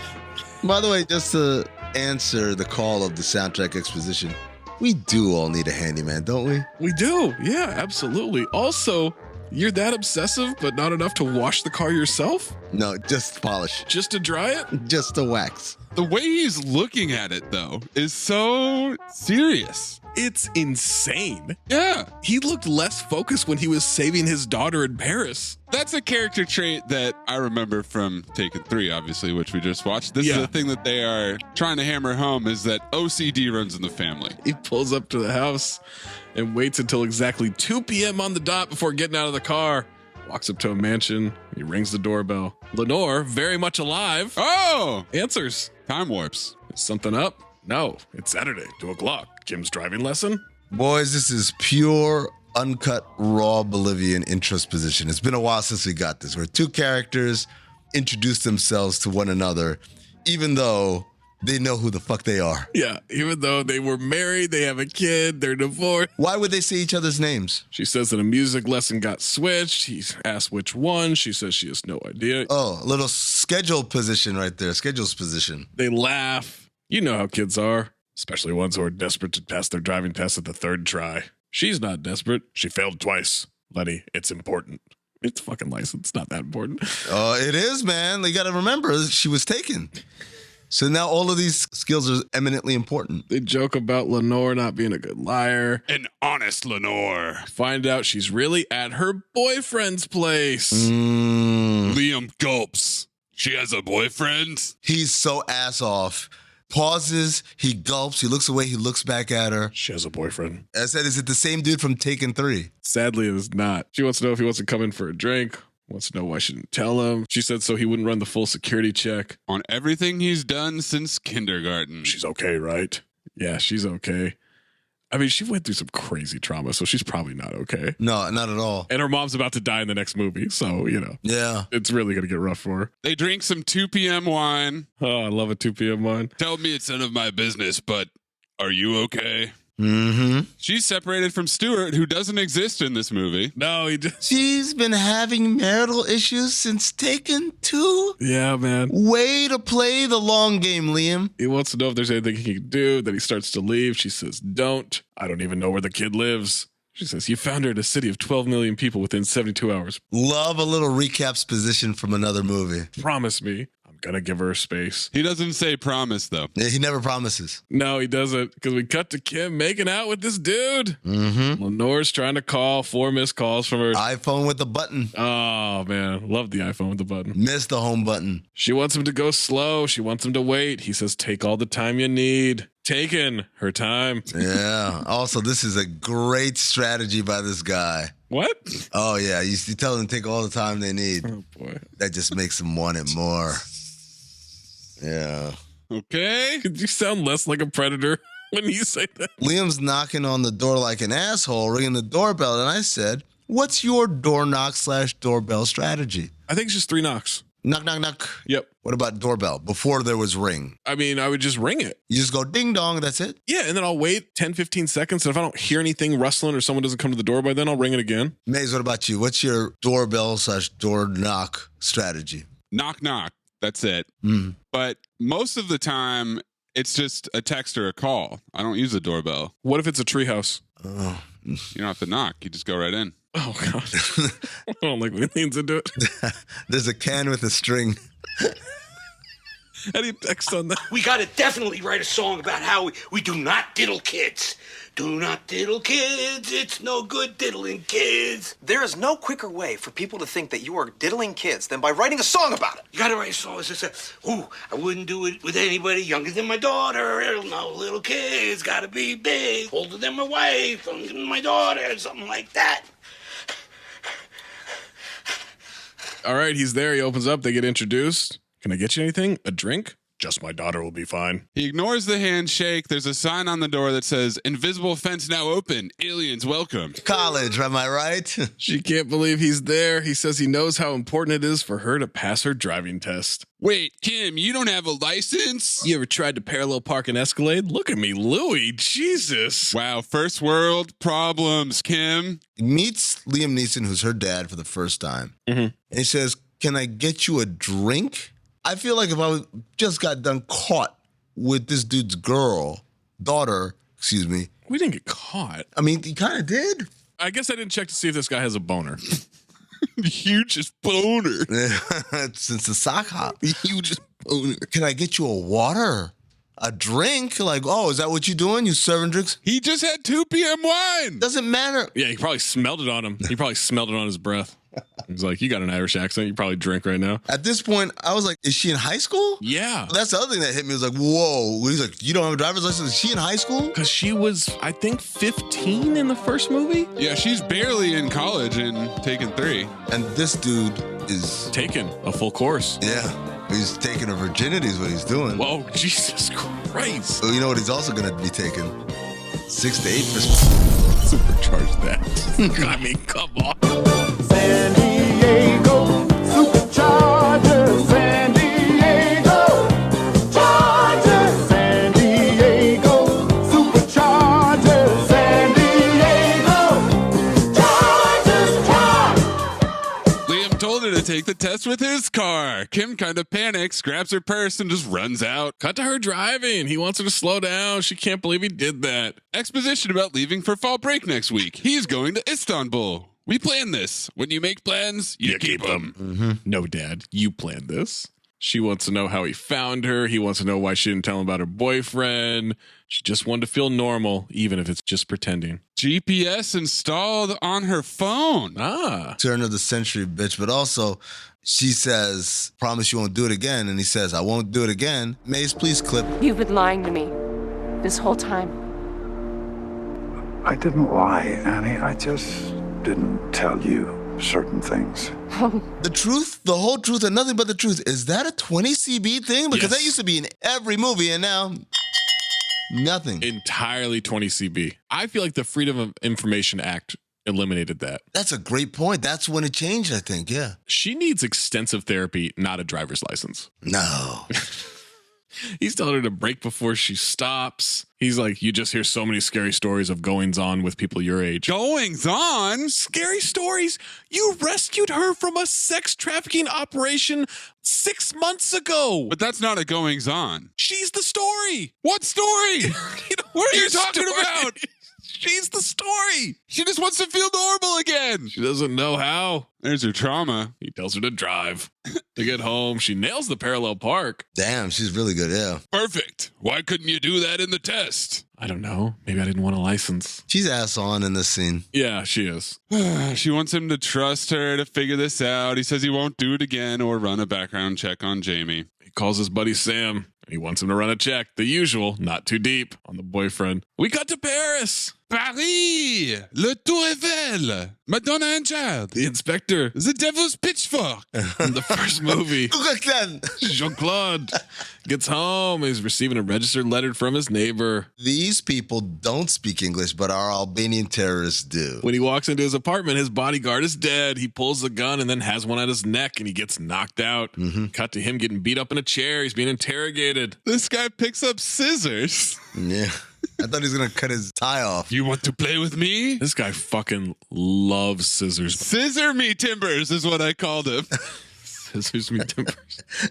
By the way, just to answer the call of the soundtrack exposition, we do all need a handyman, don't we? We do. Yeah, absolutely. Also, you're that obsessive, but not enough to wash the car yourself? No, just polish. Just to dry it? Just to wax. The way he's looking at it, though, is so serious. It's insane. Yeah. He looked less focused when he was saving his daughter in Paris. That's a character trait that I remember from Taken 3, obviously, which we just watched. This is the thing that they are trying to hammer home is that OCD runs in the family. He pulls up to the house and waits until exactly 2 p.m. on the dot before getting out of the car. Walks up to a mansion. He rings the doorbell. Lenore, very much alive. Oh! Answers. Time warps. Is something up? No. It's Saturday, 2 o'clock. Jim's driving lesson? Boys, this is pure, uncut, raw Bolivian introsposition. It's been a while since we got this, where two characters introduce themselves to one another, even though they know who the fuck they are. Yeah, even though they were married, they have a kid, they're divorced. Why would they say each other's names? She says that a music lesson got switched. He's asked which one. She says she has no idea. Oh, a little schedule position right there. Schedules position. They laugh. You know how kids are, especially ones who are desperate to pass their driving test at the 3rd try. She's not desperate. She failed twice. Letty, it's important. It's fucking license. Not that important. Oh, it is, man. You got to remember, she was taken. So now all of these skills are eminently important. They joke about Lenore not being a good liar. An honest Lenore. Find out she's really at her boyfriend's place. Liam gulps. She has a boyfriend? He's so ass off. Pauses, he gulps, he looks away, he looks back at her. She has a boyfriend. I said, is it the same dude from Taken 3? Sadly, it is not. She wants to know if he wants to come in for a drink. Wants to know why she didn't tell him. She said so he wouldn't run the full security check. On everything he's done since kindergarten. She's okay, right? Yeah, she's okay. I mean, she went through some crazy trauma, so she's probably not okay. No, not at all. And her mom's about to die in the next movie, so, you know. Yeah. It's really going to get rough for her. They drink some 2 p.m. wine. Oh, I love a 2 p.m. wine. Tell me it's none of my business, but are you okay? Mm-hmm. She's separated from Stuart, who doesn't exist in this movie. No, he just... She's been having marital issues since Taken 2? Yeah, man. Way to play the long game, Liam. He wants to know if there's anything he can do. Then he starts to leave. She says, don't. I don't even know where the kid lives. She says, you found her in a city of 12 million people within 72 hours. Love a little recap's position from another movie. Promise me. Gonna give her space. He doesn't say promise, though. Yeah, he never promises. No, he doesn't, because we cut to Kim making out with this dude. Mm-hmm. Lenore's trying to call, 4 missed calls from her. iPhone with the button. Oh, man. Love the iPhone with the button. Missed the home button. She wants him to go slow. She wants him to wait. He says, take all the time you need. Taken her time. Yeah. Also, this is a great strategy by this guy. What? Oh, yeah. You tell them to take all the time they need. Oh, boy. That just makes them want it more. Yeah. Okay. Could you sound less like a predator when you say that? Liam's knocking on the door like an asshole, ringing the doorbell, and I said, what's your door knock / doorbell strategy? I think it's just 3 knocks. Knock, knock, knock. Yep. What about doorbell? Before there was ring. I mean, I would just ring it. You just go ding dong, that's it? Yeah, and then I'll wait 10, 15 seconds. And if I don't hear anything rustling or someone doesn't come to the door by then, I'll ring it again. Maze, what about you? What's your doorbell / door knock strategy? Knock, knock. That's it. But most of the time, it's just a text or a call. I don't use the doorbell. What if it's a treehouse? Oh. You don't have to knock. You just go right in. Oh, God. I don't like when he leans into it. There's a can with a string. How do you text on that? We gotta definitely write a song about how we do not diddle kids. Do not diddle kids. It's no good diddling kids. There is no quicker way for people to think that you are diddling kids than by writing a song about it. You gotta write a song that says, ooh, I wouldn't do it with anybody younger than my daughter. No little kids, gotta be big, older than my wife, younger than my daughter, something like that. All right, he's there. He opens up. They get introduced. Can I get you anything? A drink? Just my daughter will be fine. He ignores the handshake. There's a sign on the door that says, invisible fence now open. Aliens welcome. College, am I right? She can't believe he's there. He says he knows how important it is for her to pass her driving test. Wait, Kim, you don't have a license? You ever tried to parallel park an Escalade? Look at me, Louie. Jesus. Wow, first world problems, Kim. He meets Liam Neeson, who's her dad, for the first time. And he says, can I get you a drink? I feel like if I just got done caught with this dude's daughter, We didn't get caught. I mean, he kind of did. I guess I didn't check to see if this guy has a boner. Hugest boner. Since the sock hop. Hugest boner. Can I get you a water? A drink? Like, oh, is that what you doing? You serving drinks? He just had 2 p.m. wine. Doesn't matter. Yeah, he probably smelled it on him. He probably smelled it on his breath. He's like, you got an Irish accent. You probably drink right now. At this point, I was like, is she in high school? Yeah. That's the other thing that hit me. Was like, whoa. He's like, you don't have a driver's license? Is she in high school? Because she was, I think, 15 in the first movie. Yeah, she's barely in college in Taken 3. And this dude is... taking a full course. Yeah. He's taking her virginity is what he's doing. Whoa, Jesus Christ. Well, you know what he's also going to be taking? 6 to 8%. Supercharge that. I mean, come on. San Diego Superchargers, San Diego Chargers, San Diego Superchargers, San Diego Chargers. Liam told her to take the test with his car. Kim kind of panics, grabs her purse, and just runs out. Cut to her driving. He wants her to slow down. She can't believe he did that. Exposition about leaving for fall break next week. He's going to Istanbul. We planned this. When you make plans, you keep them. No, Dad, you planned this. She wants to know how he found her. He wants to know why she didn't tell him about her boyfriend. She just wanted to feel normal, even if it's just pretending. GPS installed on her phone. Turn of the century, bitch. But also, she says, promise you won't do it again. And he says, I won't do it again. Maze, please clip. You've been lying to me this whole time. I didn't lie, Annie. I just didn't tell you certain things. The truth, the whole truth, and nothing but the truth. Is that a 20 CB thing? Because that used to be in every movie, and now nothing. Entirely 20 CB. I feel like the Freedom of Information Act eliminated that. That's a great point. That's when it changed, I think, yeah. She needs extensive therapy, not a driver's license. No. He's telling her to brake before she stops. He's like, you just hear so many scary stories of goings on with people your age. Goings on? Scary stories? You rescued her from a sex trafficking operation 6 months ago. But that's not a goings on. She's the story. What story? What are you talking about? She's the story. She just wants to feel normal again. She doesn't know how. There's your trauma. He tells her to drive. To get home, she nails the parallel park. Damn, she's really good, yeah. Perfect. Why couldn't you do that in the test? I don't know. Maybe I didn't want a license. She's ass on in this scene. Yeah, she is. She wants him to trust her to figure this out. He says he won't do it again or run a background check on Jamie. He calls his buddy Sam. He wants him to run a check, the usual, not too deep, on the boyfriend. We cut to Paris. Paris, le Tour Eiffel, Madonna and Child, The inspector. the Devil's Pitchfork. In the first movie, Jean-Claude gets home. He's receiving a registered letter from his neighbor. These people don't speak English, but our Albanian terrorists do. When he walks into his apartment, his bodyguard is dead. He pulls the gun and then has one at his neck, and he gets knocked out. Cut to him getting beat up in a chair. He's being interrogated. This guy picks up scissors. Yeah. I thought he was going to cut his tie off. You want to play with me? This guy fucking loves scissors. Scissor me timbers is what I called him. Scissors me timbers.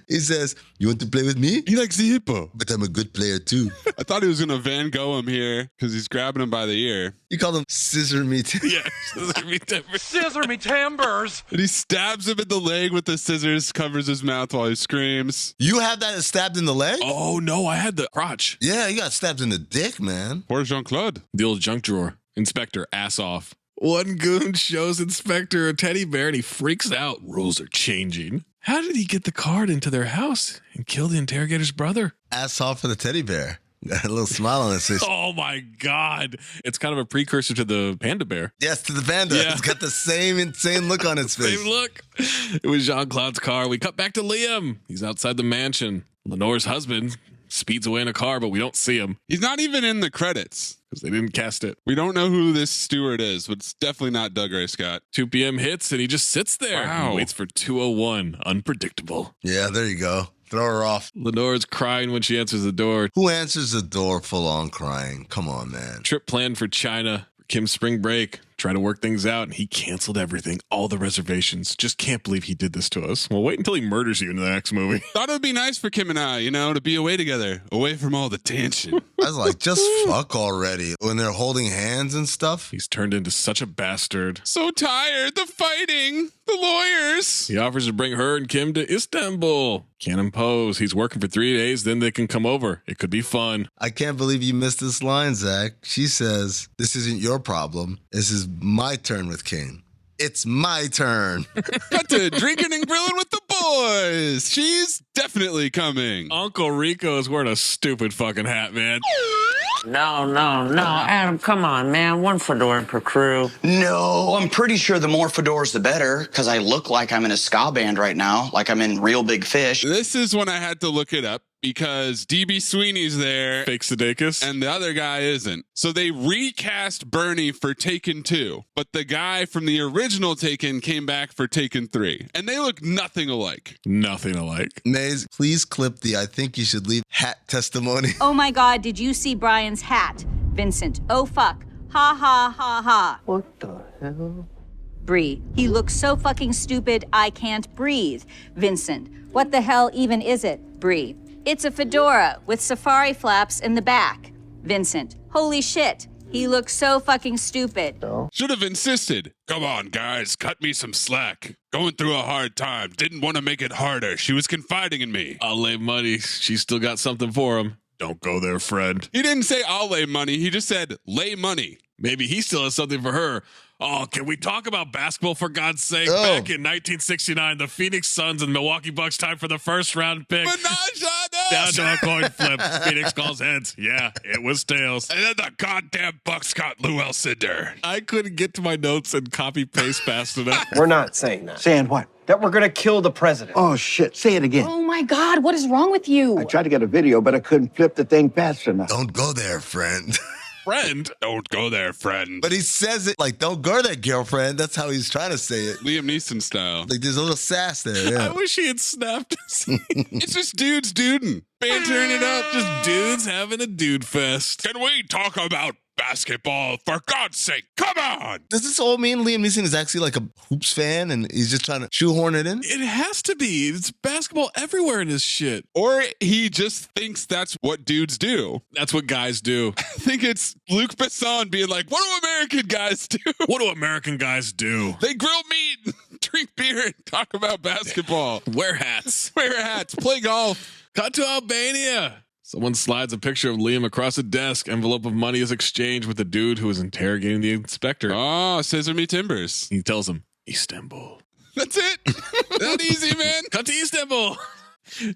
He says, you want to play with me? He likes the hippo. But I'm a good player too. I thought he was going to Van Gogh him here because he's grabbing him by the ear. You called him scissor me timbers. Yeah, scissor me timbers. Scissor me timbers. And he stabs him in the leg with the scissors, covers his mouth while he screams. You have that stabbed in the leg? Oh, no, I had the crotch. Yeah, you got stabbed in the dick, man. Poor Jean-Claude. The old junk drawer. Inspector, ass off. One goon shows Inspector a teddy bear and he freaks out. Rules are changing. How did he get the card into their house and kill the interrogator's brother? Ass off for the teddy bear. Got a little smile on his face. Oh my God. It's kind of a precursor to the panda bear. Yes, to the panda. Yeah. It's got the same insane look on its face. Same look. It was Jean-Claude's car. We cut back to Liam. He's outside the mansion. Lenore's husband speeds away in a car, but we don't see him. He's not even in the credits. Because they didn't cast it. We don't know who this steward is, but it's definitely not Doug Ray Scott. 2 p.m. hits and he just sits there. Wow. And waits for 2:01. Unpredictable. Yeah, there you go. Throw her off. Lenore's crying when she answers the door. Who answers the door full on crying? Come on, man. Trip planned for China for Kim's spring break. Try to work things out, and he canceled everything, all the reservations. Just can't believe he did this to us. Well, wait until he murders you in the next movie. Thought it would be nice for Kim and I, to be away together, away from all the tension. I was like, just fuck already. When they're holding hands and stuff. He's turned into such a bastard. So tired. The fighting. The lawyers. He offers to bring her and Kim to Istanbul. Can't impose. He's working for 3 days, then they can come over. It could be fun. I can't believe you missed this line, Zach. She says, this isn't your problem. This is my turn with King. It's my turn. Cut to drinking and grilling with the boys. She's definitely coming. Uncle Rico is wearing a stupid fucking hat, man. No, Adam, come on, man. One fedora per crew. No, I'm pretty sure the more fedoras, the better, because I look like I'm in a ska band right now, like I'm in Real Big Fish. This is when I had to look it up because DB Sweeney's there. Fake Sudeikis. And the other guy isn't. So they recast Bernie for Taken 2, but the guy from the original Taken came back for Taken 3. And they look nothing alike. Nothing alike. Maze, please clip the I think you should leave hat testimony. Oh my God, did you see Brian's hat? Vincent, oh fuck. Ha ha ha ha. What the hell? Bree, he looks so fucking stupid, I can't breathe. Vincent, what the hell even is it? Bree, it's a fedora with safari flaps in the back. Vincent, holy shit. He looks so fucking stupid. Should have insisted. Come on, guys, cut me some slack. Going through a hard time. Didn't want to make it harder. She was confiding in me. I'll lay money. She's still got something for him. Don't go there, friend. He didn't say I'll lay money. He just said lay money. Maybe he still has something for her. Oh, can we talk about basketball for God's sake? Oh. Back in 1969, the Phoenix Suns and Milwaukee Bucks tied for the first round pick. Down to a coin flip. Phoenix calls heads. Yeah, it was tails. And then the goddamn Bucks got Lou Alcindor. I couldn't get to my notes and copy paste fast enough. We're not saying that. Saying what? That we're gonna kill the president. Oh, shit. Say it again. Oh my God, what is wrong with you? I tried to get a video, but I couldn't flip the thing fast enough. Don't go there, friend. Friend? Don't go there, friend. But he says it like, don't go there, girlfriend. That's how he's trying to say it. Liam Neeson style. Like there's a little sass there. Yeah. I wish he had snapped. It's just dudes duding. Bantering it up. Just dudes having a dude fest. Can we talk about basketball, for God's sake? Come on! Does this all mean Liam Neeson is actually like a hoops fan and he's just trying to shoehorn it in? It has to be. It's basketball everywhere in his shit. Or he just thinks that's what dudes do. That's what guys do. I think it's Luc Besson being like, what do American guys do? What do American guys do? They grill meat, drink beer and talk about basketball. Wear hats. Wear hats. Play golf. Cut to Albania. Someone slides a picture of Liam across a desk. Envelope of money is exchanged with the dude who is interrogating the inspector. Oh, Scissor Me Timbers. He tells him, Istanbul. That's it. That easy, man. Cut to Istanbul.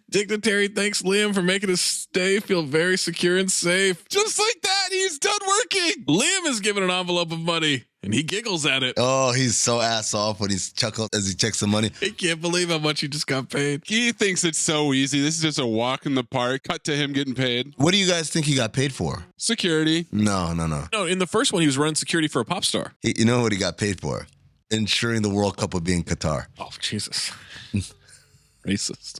Dignitary thanks Liam for making his stay feel very secure and safe. Just like that, he's done working. Liam is given an envelope of money, and he giggles at it. Oh, he's so ass off when he's chuckled as he checks the money. He can't believe how much he just got paid. He thinks it's so easy. This is just a walk in the park. Cut to him getting paid. What do you guys think he got paid for? Security. No. No, in the first one, he was running security for a pop star. You know what he got paid for? Ensuring the World Cup would be in Qatar. Oh, Jesus. Racist.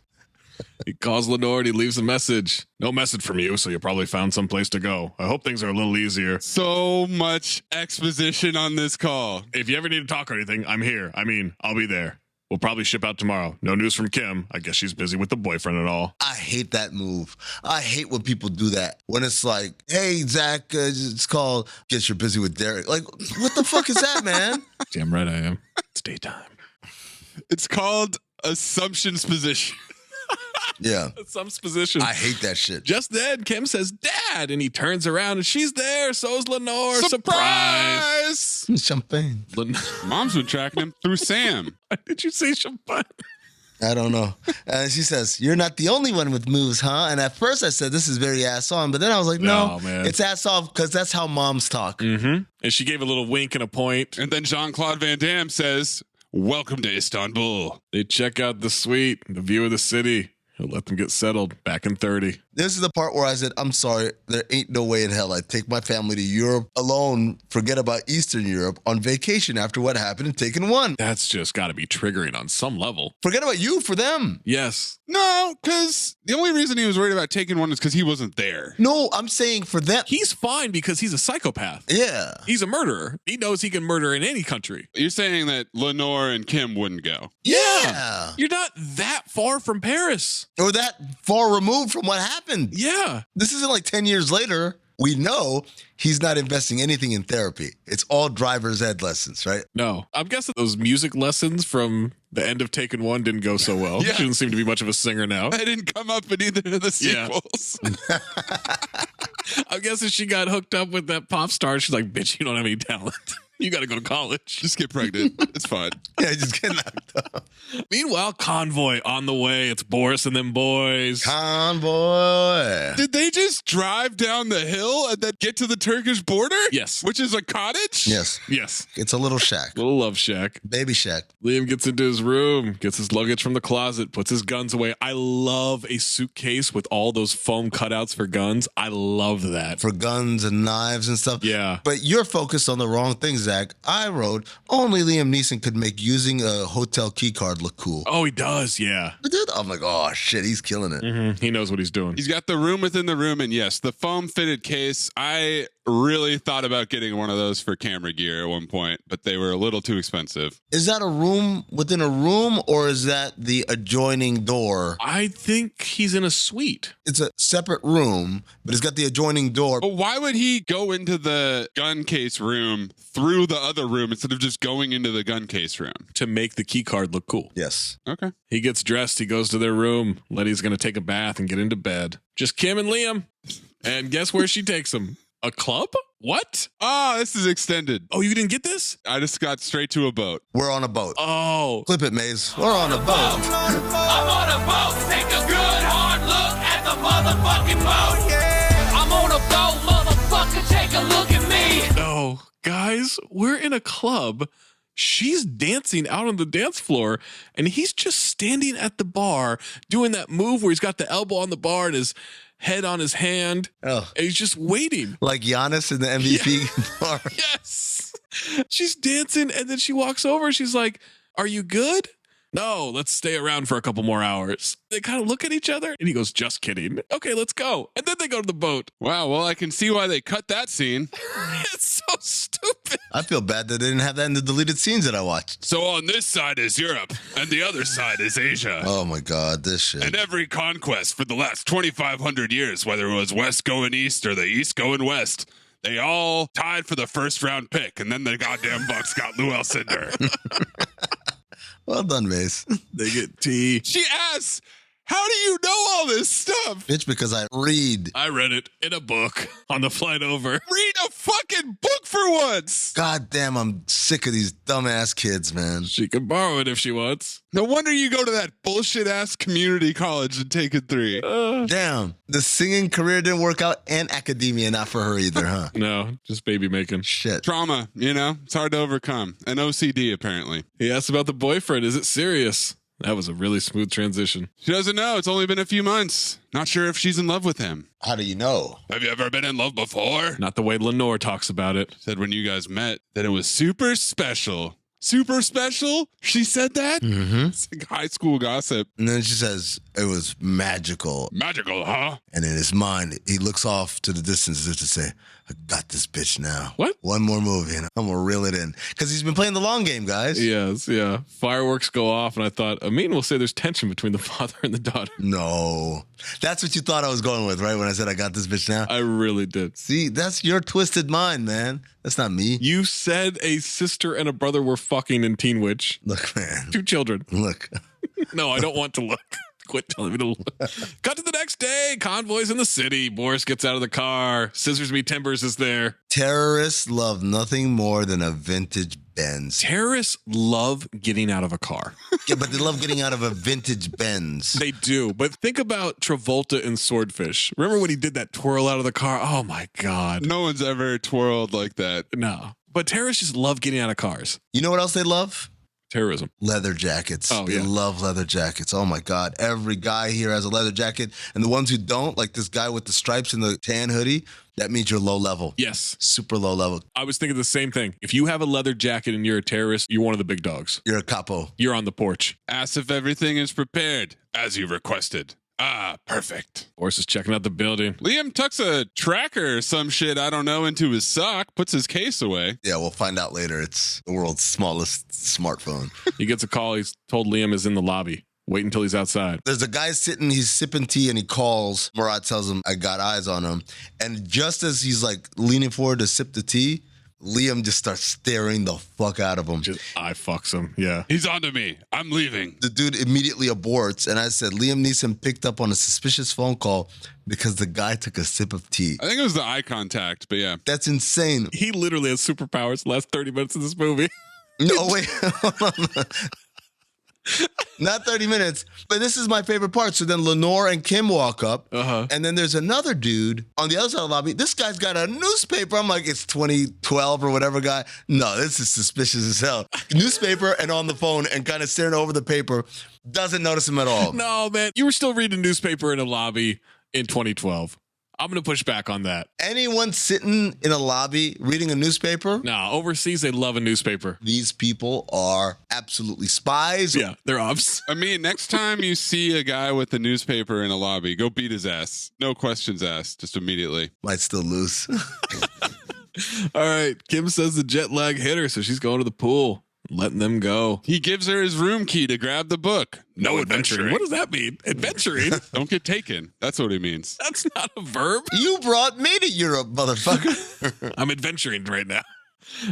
He calls Lenore and he leaves a message. No message from you, so you probably found some place to go. I hope things are a little easier. So much exposition on this call. If you ever need to talk or anything, I'm here. I mean, I'll be there. We'll probably ship out tomorrow. No news from Kim. I guess she's busy with the boyfriend and all. I hate that move. I hate when people do that. When it's like, hey, Zach, it's called, guess you're busy with Derek. Like, what the fuck is that, man? Damn right I am. It's daytime. It's called assumptions position. Yeah. Some position. I hate that shit. Just then, Kim says, Dad, and he turns around and she's there. So's Lenore. Surprise! Champagne. Mom's been tracking him through Sam. Why did you say champagne? I don't know. And she says, you're not the only one with moves, huh? And at first I said, this is very ass on. But then I was like, no, man. It's ass off because that's how moms talk. Mm-hmm. And she gave a little wink and a point. And then Jean-Claude Van Damme says, welcome to Istanbul. They check out the suite, the view of the city. He'll let them get settled back in 30. This is the part where I said, I'm sorry, there ain't no way in hell I'd take my family to Europe alone, forget about Eastern Europe, on vacation after what happened in Taken 1. That's just got to be triggering on some level. Forget about you for them. Yes. No, because the only reason he was worried about Taken 1 is because he wasn't there. No, I'm saying for them. He's fine because he's a psychopath. Yeah. He's a murderer. He knows he can murder in any country. You're saying that Lenore and Kim wouldn't go? Yeah. You're not that far from Paris. Or that far removed from what happened. Yeah. This isn't like 10 years later. We know he's not investing anything in therapy. It's all driver's ed lessons, right? No. I'm guessing those music lessons from the end of Taken 1 didn't go so well. Yeah. She doesn't seem to be much of a singer now. I didn't come up in either of the sequels. Yeah. I'm guessing she got hooked up with that pop star. She's like, bitch, you don't have any talent. You got to go to college. Just get pregnant. It's fine. Yeah, just get knocked up. Meanwhile, convoy on the way. It's Boris and them boys. Convoy. Did they just drive down the hill and then get to the Turkish border? Yes. Which is a cottage? Yes. Yes. It's a little shack. Little love shack. Baby shack. Liam gets into his room, gets his luggage from the closet, puts his guns away. I love a suitcase with all those foam cutouts for guns. I love that. For guns and knives and stuff. Yeah. But you're focused on the wrong thing, Zach. I wrote, only Liam Neeson could make using a hotel key card look cool. Oh, he does, yeah. I'm like, oh, shit, he's killing it. Mm-hmm. He knows what he's doing. He's got the room within the room, and yes, the foam fitted case. I really thought about getting one of those for camera gear at one point, but they were a little too expensive. Is that a room within a room, or is that the adjoining door? I think he's in a suite. It's a separate room, but it's got the adjoining door. But why would he go into the gun case room through the other room instead of just going into the gun case room? To make the key card look cool. Yes. Okay. He gets dressed. He goes to their room. Letty's going to take a bath and get into bed. Just Kim and Liam. And guess where she takes him? A club? What? Oh, this is extended. Oh, you didn't get this? I just got straight to a boat. We're on a boat. Oh. Clip it, Maze. We're on a boat. I'm on a boat. Take a good hard look at the motherfucking boat. Yeah. I'm on a boat, motherfucker. Take a look at me. No, guys, we're in a club. She's dancing out on the dance floor, and he's just standing at the bar doing that move where he's got the elbow on the bar and his head on his hand. Oh. And he's just waiting. Like Giannis in the MVP bar. Yes. She's dancing, and then she walks over. She's like, are you good? No, let's stay around for a couple more hours. They kind of look at each other, and he goes, just kidding. Okay, let's go. And then they go to the boat. Wow, well, I can see why they cut that scene. It's so stupid. I feel bad that they didn't have that in the deleted scenes that I watched. So on this side is Europe, and the other side is Asia. Oh my God, this shit. And every conquest for the last 2,500 years, whether it was West going East or the East going West, they all tied for the first round pick, and then the goddamn Bucks got Lou Alcindor. Well done, Mace. They get tea. She asks, how do you know all this stuff? Bitch, because I read. I read it in a book on the flight over. Read a fucking book for once. God damn, I'm sick of these dumbass kids, man. She can borrow it if she wants. No wonder you go to that bullshit ass community college and take it 3. Damn, the singing career didn't work out, and academia not for her either, huh? No, just baby making. Shit. Trauma, it's hard to overcome. And OCD, apparently. He asked about the boyfriend. Is it serious? That was a really smooth transition. She doesn't know. It's only been a few months. Not sure if she's in love with him. How do you know? Have you ever been in love before? Not the way Lenore talks about it. Said when you guys met that it was super special. Super special? She said that? Mm-hmm. It's like high school gossip. And then she says it was magical. Magical, huh? And in his mind, he looks off to the distance as if to say, I got this bitch now. What? One more movie and I'm going to reel it in. Because he's been playing the long game, guys. Yes, yeah. Fireworks go off, and I thought, Amin will say there's tension between the father and the daughter. No. That's what you thought I was going with, right? When I said I got this bitch now? I really did. See, that's your twisted mind, man. That's not me. You said a sister and a brother were fucking in Teen Witch. Look, man. 2 children. Look. No, I don't want to look. Quit telling me to look. Cut to the next day. Convoys in the city. Boris gets out of the car. Scissors Me Timbers is there. Terrorists love nothing more than a vintage Benz. Terrorists love getting out of a car. Yeah, but they love getting out of a vintage Benz. They do. But think about Travolta in Swordfish. Remember when he did that twirl out of the car? Oh, my God. No one's ever twirled like that. No. But terrorists just love getting out of cars. You know what else they love? Terrorism. Leather jackets. Oh, They yeah. love leather jackets. Oh, my God. Every guy here has a leather jacket. And the ones who don't, like this guy with the stripes and the tan hoodie, that means you're low level. Yes. Super low level. I was thinking the same thing. If you have a leather jacket and you're a terrorist, you're one of the big dogs. You're a capo. You're on the porch. Ask if everything is prepared, as you requested. Ah, perfect. Boris is checking out the building. Liam tucks a tracker or some shit, I don't know, into his sock, puts his case away. Yeah, we'll find out later. It's the world's smallest smartphone. He gets a call. He's told Liam is in the lobby. Wait until he's outside. There's a guy sitting, he's sipping tea, and he calls. Murat tells him, I got eyes on him. And just as he's like leaning forward to sip the tea, Liam just starts staring the fuck out of him. Just eye fucks him. Yeah. He's onto me. I'm leaving. The dude immediately aborts. And I said, Liam Neeson picked up on a suspicious phone call because the guy took a sip of tea. I think it was the eye contact, but yeah. That's insane. He literally has superpowers the last 30 minutes of this movie. No, wait. Hold on. Not 30 minutes, but this is my favorite part. So then Lenore and Kim walk up, and then there's another dude on the other side of the lobby. This guy's got a newspaper. I'm like, it's 2012 or whatever guy. No, this is suspicious as hell. Newspaper and on the phone and kind of staring over the paper. Doesn't notice him at all. No, man. You were still reading newspaper in a lobby in 2012. I'm going to push back on that. Anyone sitting in a lobby reading a newspaper? No, overseas, they love a newspaper. These people are absolutely spies. Yeah, they're ops. I mean, next time you see a guy with a newspaper in a lobby, go beat his ass. No questions asked, just immediately. Might still lose. All right. Kim says the jet lag hit her, so she's going to the pool. Letting them go. He gives her his room key to grab the book. No adventuring. What does that mean? Adventuring? Don't get taken. That's what he means. That's not a verb. You brought me to Europe, motherfucker. I'm adventuring right now.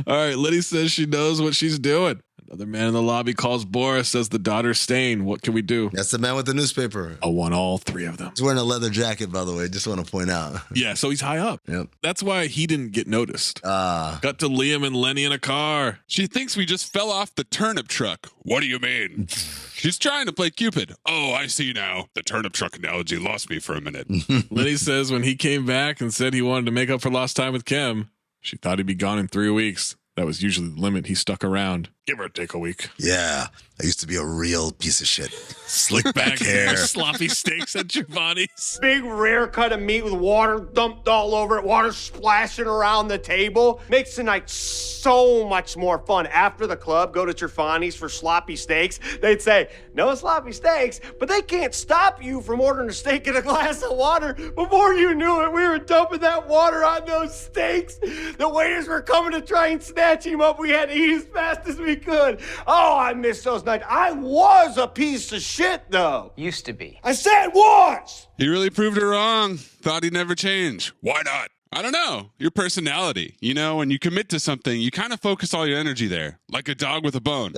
All right. Liddy says she knows what she's doing. Another man in the lobby calls Boris, says the daughter's staying. What can we do? That's the man with the newspaper. I want all 3 of them. He's wearing a leather jacket, by the way. Just want to point out. Yeah, so he's high up. Yep. That's why he didn't get noticed. Got to Liam and Lenny in a car. She thinks we just fell off the turnip truck. What do you mean? She's trying to play Cupid. Oh, I see now. The turnip truck analogy lost me for a minute. Lenny says when he came back and said he wanted to make up for lost time with Kim, she thought he'd be gone in 3 weeks. That was usually the limit. He stuck around. Give or take a week. Yeah. I used to be a real piece of shit. Slick back hair. Sloppy steaks at Giovanni's. Big rare cut of meat with water dumped all over it, water splashing around the table. Makes the night so much more fun. After the club, go to Giovanni's for sloppy steaks. They'd say, no sloppy steaks, but they can't stop you from ordering a steak and a glass of water. Before you knew it, we were dumping that water on those steaks. The waiters were coming to try and snatch him up. We had to eat as fast as we could. Oh, I miss those nights. I was a piece of shit, though. Used to be. I said was. He really proved her wrong. Thought he'd never change. Why not? I don't know. Your personality. You know, when you commit to something, you kind of focus all your energy there. Like a dog with a bone.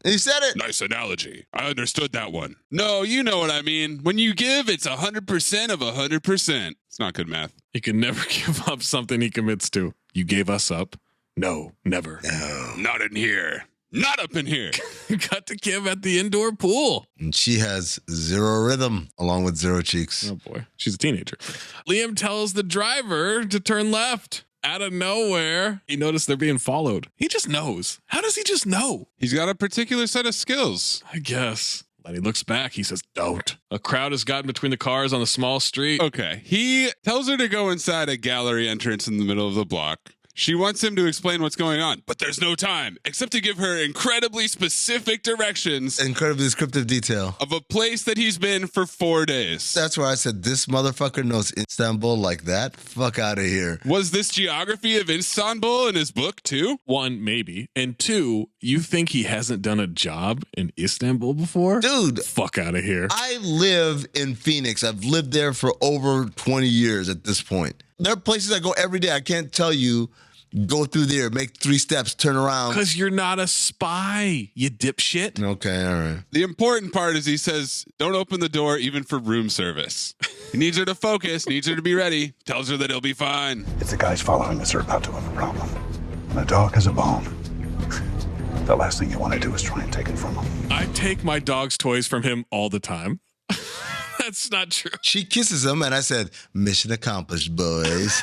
He said it. Nice analogy. I understood that one. No, you know what I mean. When you give, it's 100% of 100%. It's not good math. He can never give up something he commits to. You gave us up? No, never. No. Not in here. Not up in here. Cut to Kim at the indoor pool. And she has zero rhythm along with zero cheeks. Oh boy, she's a teenager. Liam tells the driver to turn left. Out of nowhere, he noticed they're being followed. He just knows. How does he just know? He's got a particular set of skills. I guess. Then he looks back. He says, don't. A crowd has gotten between the cars on the small street. Okay. He tells her to go inside a gallery entrance in the middle of the block. She wants him to explain what's going on, but there's no time except to give her incredibly specific directions. Incredibly descriptive detail. Of a place that he's been for 4 days. That's where I said, this motherfucker knows Istanbul like that? Fuck out of here. Was this geography of Istanbul in his book too? One, maybe. And two, you think he hasn't done a job in Istanbul before? Dude. Fuck out of here. I live in Phoenix. I've lived there for over 20 years at this point. There are places I go every day. I can't tell you, go through there, make 3 steps, turn around. Because you're not a spy, you dipshit. Okay, all right. The important part is he says, don't open the door even for room service. He needs her to focus, needs her to be ready, tells her that he'll be fine. If the guys following us are about to have a problem, and the dog has a bone, the last thing you want to do is try and take it from him. I take my dog's toys from him all the time. That's not true. She kisses him, and I said, mission accomplished, boys.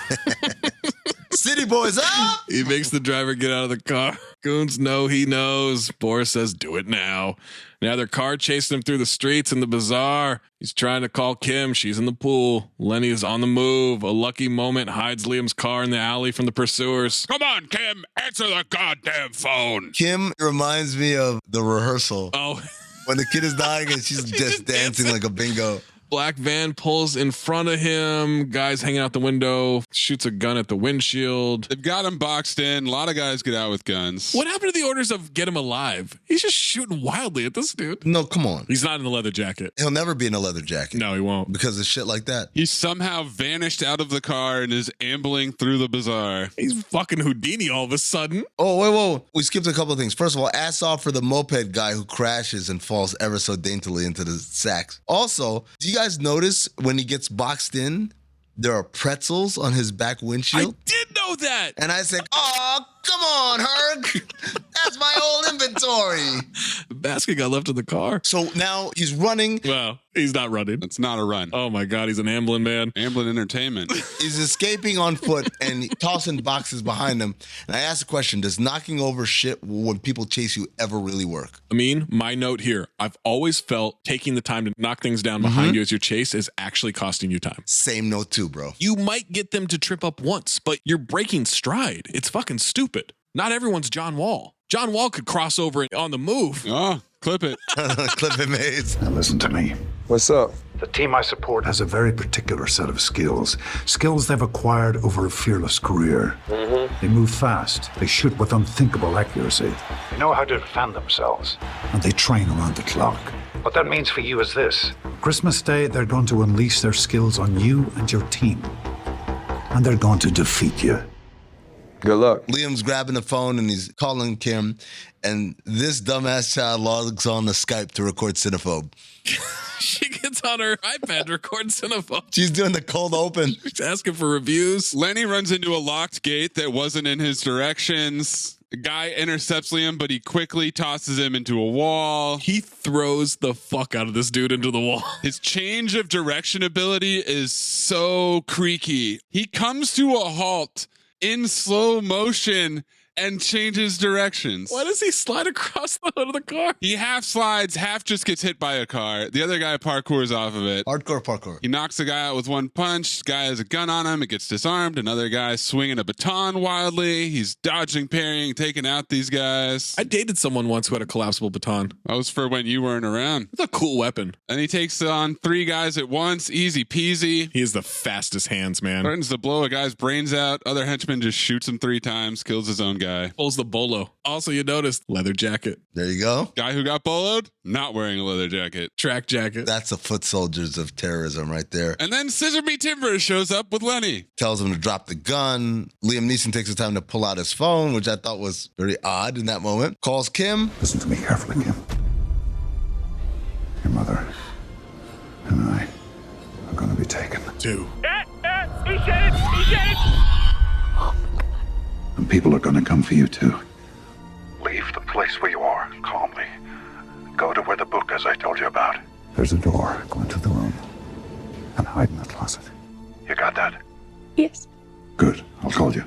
City boys up! He makes the driver get out of the car. Goons know he knows. Boris says, do it now. Now their car chasing him through the streets in the bazaar. He's trying to call Kim. She's in the pool. Lenny is on the move. A lucky moment hides Liam's car in the alley from the pursuers. Come on, Kim, answer the goddamn phone. Kim reminds me of the rehearsal. Oh. When the kid is dying and she's just dancing like a bingo. Black van pulls in front of him. Guy's hanging out the window, shoots a gun at the windshield. They've got him boxed in. A lot of guys get out with guns. What happened to the orders of get him alive? He's just shooting wildly at this dude. No, come on. He's not in the leather jacket. He'll never be in a leather jacket. No, he won't. Because of shit like that. He somehow vanished out of the car and is ambling through the bazaar. He's fucking Houdini all of a sudden. Oh, wait. We skipped a couple of things. First of all, ass off for the moped guy who crashes and falls ever so daintily into the sacks. Also, do you guys notice when he gets boxed in, there are pretzels on his back windshield? I did know that. And I said, oh, come on, Herc. That's my old inventory. The basket got left in the car. So now he's running. Well, he's not running. It's not a run. Oh my God, he's an ambling man. Ambling entertainment. He's escaping on foot and tossing boxes behind him. And I asked the question, does knocking over shit when people chase you ever really work? Amin, my note here. I've always felt taking the time to knock things down behind you as your chase is actually costing you time. Same note too, bro. You might get them to trip up once, but you're breaking stride. It's fucking stupid. Not everyone's John Wall. John Wall could cross over on the move. Oh, clip it. Clip it, Mays. Now listen to me. What's up? The team I support has a very particular set of skills. Skills they've acquired over a fearless career. They move fast. They shoot with unthinkable accuracy. They know how to defend themselves. And they train around the clock. What that means for you is this. Christmas Day, they're going to unleash their skills on you and your team. And they're going to defeat you. Good luck. Liam's grabbing the phone and he's calling Kim. And this dumbass child logs on the Skype to record Cinephobe. She gets on her iPad to record Cinephobe. She's doing the cold open. She's asking for reviews. Lenny runs into a locked gate that wasn't in his directions. The guy intercepts Liam, but he quickly tosses him into a wall. He throws the fuck out of this dude into the wall. His change of direction ability is so creaky. He comes to a halt in slow motion and changes directions. Why does he slide across the hood of the car? He half slides, half just gets hit by a car. The other guy parkours off of it. Hardcore parkour. He knocks the guy out with one punch. The guy has a gun on him. It gets disarmed. Another guy swinging a baton wildly. He's dodging, parrying, taking out these guys. I dated someone once who had a collapsible baton. That was for when you weren't around. It's a cool weapon. And he takes on 3 guys at once. Easy peasy. He has the fastest hands, man. Threatens to blow a guy's brains out. Other henchman just shoots him 3 times, kills his own guy. Pulls the bolo. Also, you noticed leather jacket. There you go. Guy who got boloed, not wearing a leather jacket. Track jacket. That's the foot soldiers of terrorism right there. And then Scissor Me Timbers shows up with Lenny. Tells him to drop the gun. Liam Neeson takes the time to pull out his phone, which I thought was very odd in that moment. Calls Kim. Listen to me carefully, Kim. Your mother and I are going to be taken. Two. He said it! He said it! And people are going to come for you, too. Leave the place where you are calmly. Go to where the book is I told you about. There's a door. Go into the room and hide in the closet. You got that? Yes. Good. I'll call you.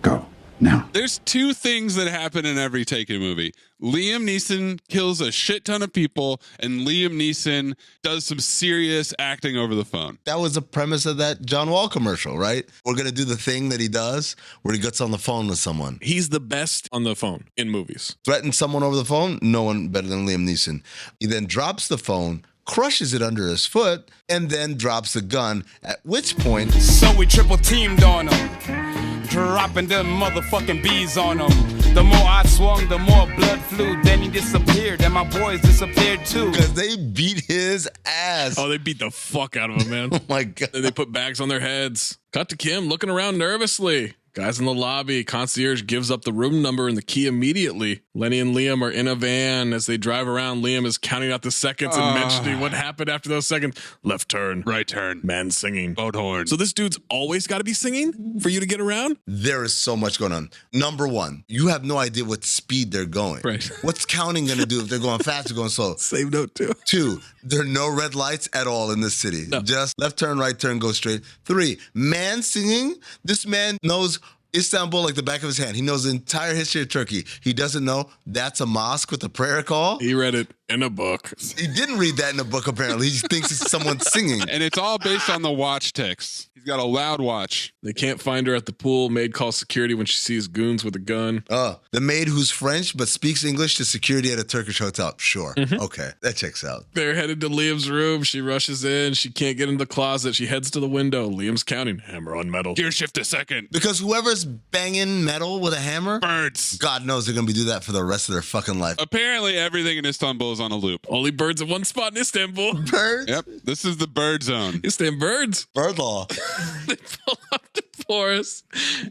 Go. Now. There's two things that happen in every Taken movie. Liam Neeson kills a shit ton of people, and Liam Neeson does some serious acting over the phone. That was the premise of that John Wall commercial, right? We're going to do the thing that he does where he gets on the phone with someone. He's the best on the phone in movies. Threatens someone over the phone? No one better than Liam Neeson. He then drops the phone, crushes it under his foot, and then drops the gun, at which point... So we triple teamed on him, dropping them motherfucking bees on him. The more I swung, the more blood flew. Then he disappeared, and my boys disappeared too. Because they beat his ass. Oh, they beat the fuck out of him, man. Oh my God. They put bags on their heads. Cut to Kim looking around nervously. Guys in the lobby. Concierge gives up the room number and the key immediately. Lenny and Liam are in a van. As they drive around, Liam is counting out the seconds and mentioning what happened after those seconds. Left turn. Right turn. Man singing. Boat horn. So this dude's always got to be singing for you to get around? There is so much going on. Number one, you have no idea what speed they're going. Right. What's counting going to do if they're going fast or going slow? Same note too. Two, there are no red lights at all in this city. No. Just left turn, right turn, go straight. Three, man singing. This man knows Istanbul like the back of his hand. He knows the entire history of Turkey. He doesn't know that's a mosque with a prayer call. He read it in a book. He didn't read that in a book, apparently. He thinks it's someone singing. And it's all based on the watch text. He's got a loud watch. They can't find her at the pool. Maid calls security when she sees goons with a gun. Oh, the maid who's French but speaks English to security at a Turkish hotel. Sure. Okay, that checks out. They're headed to Liam's room. She rushes in. She can't get in the closet. She heads to the window. Liam's counting. Hammer on metal. Gear shift a second. Because whoever's banging metal with a hammer, Birds. God knows they're going to be do that for the rest of their fucking life. Apparently everything in Istanbul is on a loop. Only birds at one spot in Istanbul. Birds? Yep. This is the bird zone. Istanbul birds. Bird law. They pull up to Forrest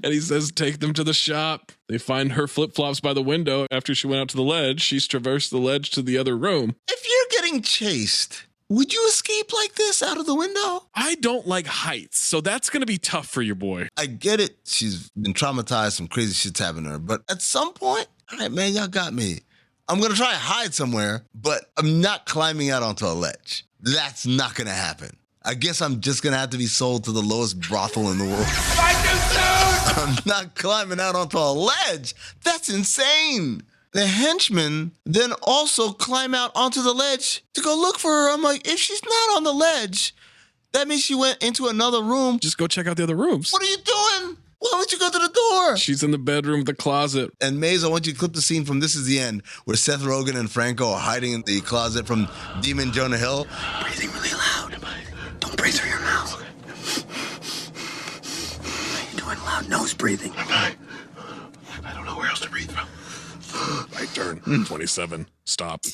and he says, take them to the shop. They find her flip-flops by the window. After she went out to the ledge, she's traversed the ledge to the other room. If you're getting chased, would you escape like this out of the window? I don't like heights, so that's going to be tough for your boy. I get it. She's been traumatized. Some crazy shit's happened to her. But at some point, all right, man, y'all got me. I'm going to try to hide somewhere, but I'm not climbing out onto a ledge. That's not going to happen. I guess I'm just going to have to be sold to the lowest brothel in the world. I'm not climbing out onto a ledge. That's insane. The henchmen then also climb out onto the ledge to go look for her. I'm like, if she's not on the ledge, that means she went into another room. Just go check out the other rooms. What are you doing? Why don't you go to the door? She's in the bedroom with the closet. And Mayes, I want you to clip the scene from This Is the End, where Seth Rogen and Franco are hiding in the closet from Demon Jonah Hill. Breathing really loud. Don't breathe through your mouth. You're doing loud nose breathing. I don't know where else to breathe from. Right turn. 27. Stop.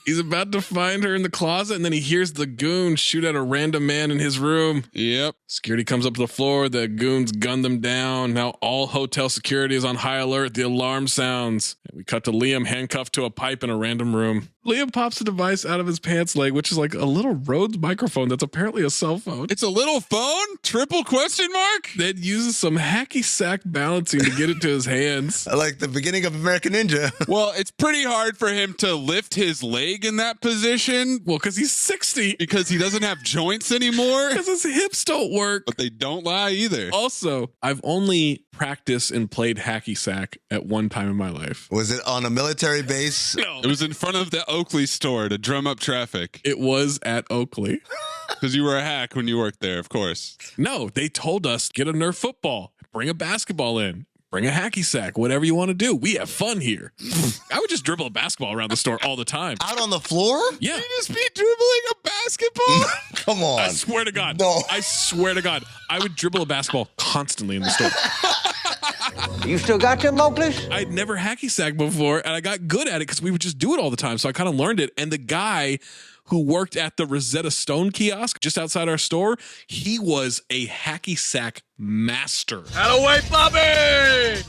He's about to find her in the closet, and then he hears the goon shoot at a random man in his room. Yep. Security comes up to the floor. The goons gun them down. Now all hotel security is on high alert. The alarm sounds. We cut to Liam handcuffed to a pipe in a random room. Liam pops a device out of his pants leg, which is like a little Rhodes microphone that's apparently a cell phone. It's a little phone? Triple question mark? Then uses some hacky sack balancing to get it to his hands. I like the beginning of American Ninja. Well, it's pretty hard for him to lift his leg in that position. Well, because he's 60. Because he doesn't have joints anymore. Because his hips don't work. But they don't lie either. Also, I've only practiced and played hacky sack at one time in my life. Was it on a military base? No. It was in front of the Oakley store to drum up traffic. It was at Oakley. Because you were a hack when you worked there, of course. No, they told us, get a Nerf football, bring a basketball in, bring a hacky sack, whatever you want to do. We have fun here. I would just dribble a basketball around the store all the time. Out on the floor? Yeah. You just be dribbling a basketball? Come on. I swear to God. No. I swear to God. I would dribble a basketball constantly in the store. You still got them, Mowgli's? I'd never hacky sack before, and I got good at it because we would just do it all the time. So I kind of learned it. And the guy who worked at the Rosetta Stone kiosk just outside our store, he was a hacky sack master. Out of way, Bobby!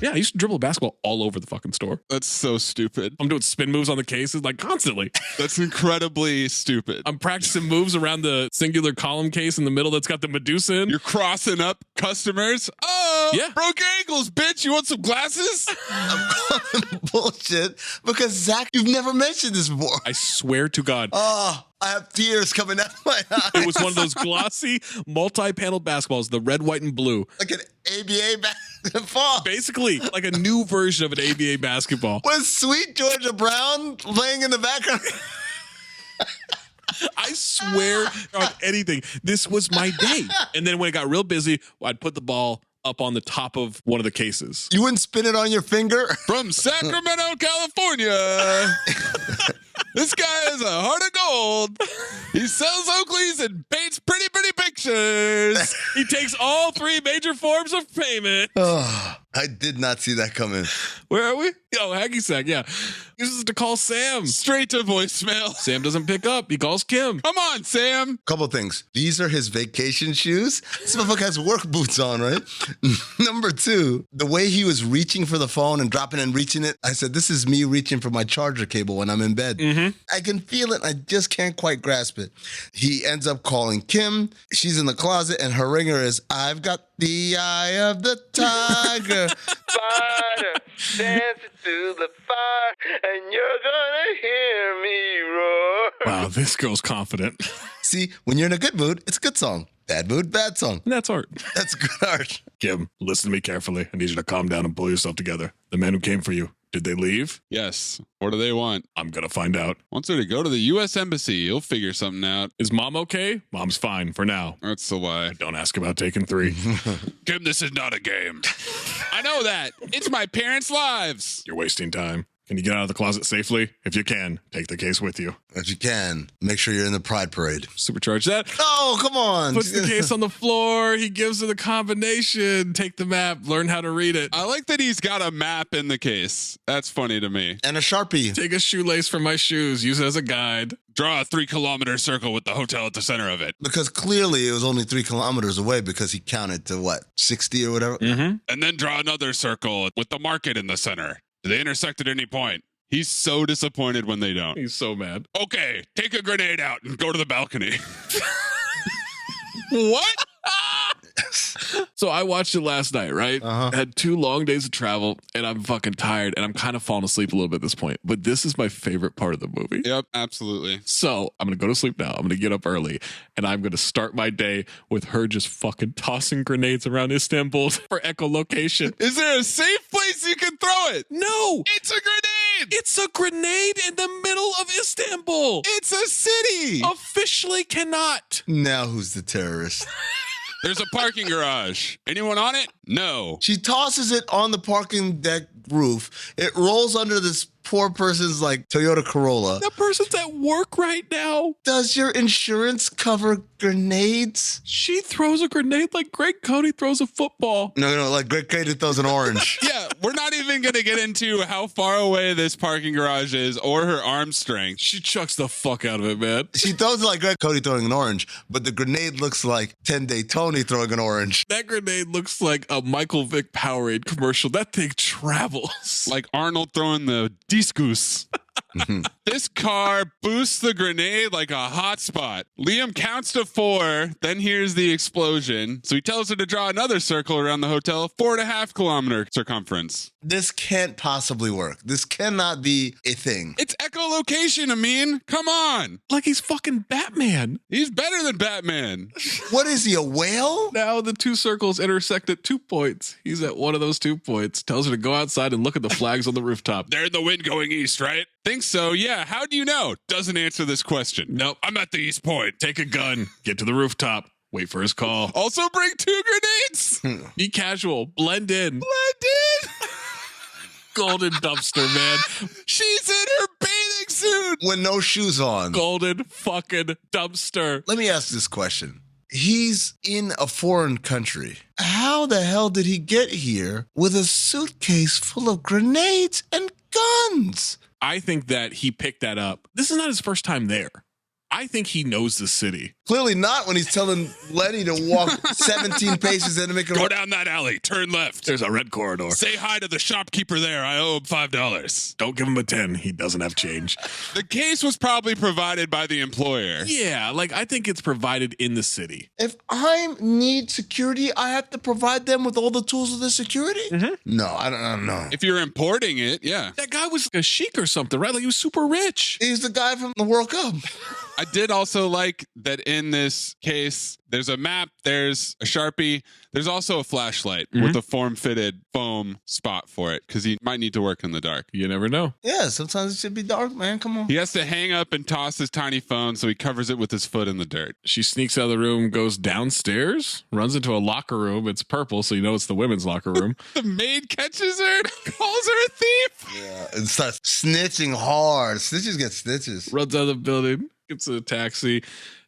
Yeah, I used to dribble a basketball all over the fucking store. That's so stupid. I'm doing spin moves on the cases like constantly. That's incredibly stupid. I'm practicing moves around the singular column case in the middle that's got the Medusa in. You're crossing up customers. Oh, yeah. Broke your ankles, bitch. You want some glasses? I'm calling bullshit because Zach, you've never mentioned this before. I swear to God. Oh, I have tears coming out of my eyes. It was one of those glossy, multi-paneled basketballs, the red, white, and blue. Like an ABA basketball. Basically, like a new version of an ABA basketball. Was Sweet Georgia Brown playing in the background? I swear on anything, this was my day. And then when it got real busy, I'd put the ball up on the top of one of the cases. You wouldn't spin it on your finger? From Sacramento, California. This guy is a heart of gold. He sells Oakleys and paints pretty pictures. He takes all three major forms of payment. Oh, I did not see that coming. Where are we? Oh, hacky sack, yeah. Uses to call Sam. Straight to voicemail. Sam doesn't pick up. He calls Kim. Come on, Sam. Couple things. These are his vacation shoes. This motherfucker has work boots on, right? Number two, the way he was reaching for the phone and dropping and reaching it, I said, this is me reaching for my charger cable when I'm in bed. Mm-hmm. I can feel it. I just can't quite grasp it. He ends up calling Kim. She's in the closet and her ringer is, I've got the eye of the tiger. Spider dancing through the fire, and you're gonna hear me roar. Wow, this girl's confident. See, when you're in a good mood, it's a good song. Bad mood, bad song. And that's art. That's good art. Kim, listen to me carefully. I need you to calm down and pull yourself together. The men who came for you, did they leave? Yes. What do they want? I'm going to find out. Wants her to go to the U.S. Embassy. He'll figure something out. Is Mom okay? Mom's fine for now. That's the lie. Don't ask about taking 3. Kim, this is not a game. I know that. It's my parents' lives. You're wasting time. Can you get out of the closet safely? If you can, take the case with you. If you can, make sure you're in the Pride Parade. Supercharge that. Oh, come on. Puts the case on the floor. He gives her the combination. Take the map. Learn how to read it. I like that he's got a map in the case. That's funny to me. And a Sharpie. Take a shoelace from my shoes. Use it as a guide. Draw a 3-kilometer circle with the hotel at the center of it. Because clearly it was only 3 kilometers away because he counted to what, 60 or whatever? Mm-hmm. And then draw another circle with the market in the center. Do they intersect at any point? He's so disappointed when they don't. He's so mad. Okay, take a grenade out and go to the balcony. What? So I watched it last night, right? Uh-huh. Had 2 long days of travel, and I'm fucking tired, and I'm kind of falling asleep a little bit at this point. But this is my favorite part of the movie. Yep, absolutely. So I'm going to go to sleep now. I'm going to get up early, and I'm going to start my day with her just fucking tossing grenades around Istanbul for echolocation. Is there a safe place you can throw it? No! It's a grenade! It's a grenade in the middle of Istanbul! It's a city! Officially cannot. Now who's the terrorist? There's a parking garage. Anyone on it? No. She tosses it on the parking deck roof. It rolls under this poor person's like Toyota Corolla. That person's at work right now. Does your insurance cover grenades? She throws a grenade like Greg Cody throws a football. No, like Greg Cody throws an orange. Yeah, we're not even going to get into how far away this parking garage is or her arm strength. She chucks the fuck out of it, man. She throws it like Greg Cody throwing an orange, but the grenade looks like 10-Day Tony throwing an orange. That grenade looks like a Michael Vick Powerade commercial. That thing travels. Like Arnold throwing the discus. This car boosts the grenade like a hot spot. Liam counts to 4, then hears the explosion. So he tells her to draw another circle around the hotel, 4.5 kilometer circumference. This can't possibly work. This cannot be a thing. It's echolocation, Amin. Come on. Like he's fucking Batman. He's better than Batman. What is he, a whale? Now the 2 circles intersect at 2 points. He's at one of those 2 points. Tells her to go outside and look at the flags on the rooftop. They're the wind going east, right? Think so, yeah. How do you know? Doesn't answer this question. Nope. I'm at the east point. Take a gun. Get to the rooftop. Wait for his call. Also bring 2 grenades. Be casual. Blend in. Golden dumpster, man. She's in her bathing suit. With no shoes on. Golden fucking dumpster. Let me ask this question. He's in a foreign country. How the hell did he get here with a suitcase full of grenades and guns? I think that he picked that up. This is not his first time there. I think he knows the city. Clearly not when he's telling Lenny to walk 17 paces and to make a... Go down that alley. Turn left. There's a red corridor. Say hi to the shopkeeper there. I owe him $5. Don't give him a 10. He doesn't have change. The case was probably provided by the employer. Yeah, like I think it's provided in the city. If I need security, I have to provide them with all the tools of the security? No, I don't know. If you're importing it, yeah. That guy was a sheik or something, right? Like he was super rich. He's the guy from the World Cup. I did also like that in this case, there's a map, there's a Sharpie, there's also a flashlight with a form-fitted foam spot for it because he might need to work in the dark. You never know. Yeah, sometimes it should be dark, man. Come on. He has to hang up and toss his tiny phone, so he covers it with his foot in the dirt. She sneaks out of the room, goes downstairs, runs into a locker room. It's purple, so you know it's the women's locker room. The maid catches her, calls her a thief. Yeah, and starts snitching hard. Snitches get stitches. Runs out of the building, gets in a taxi.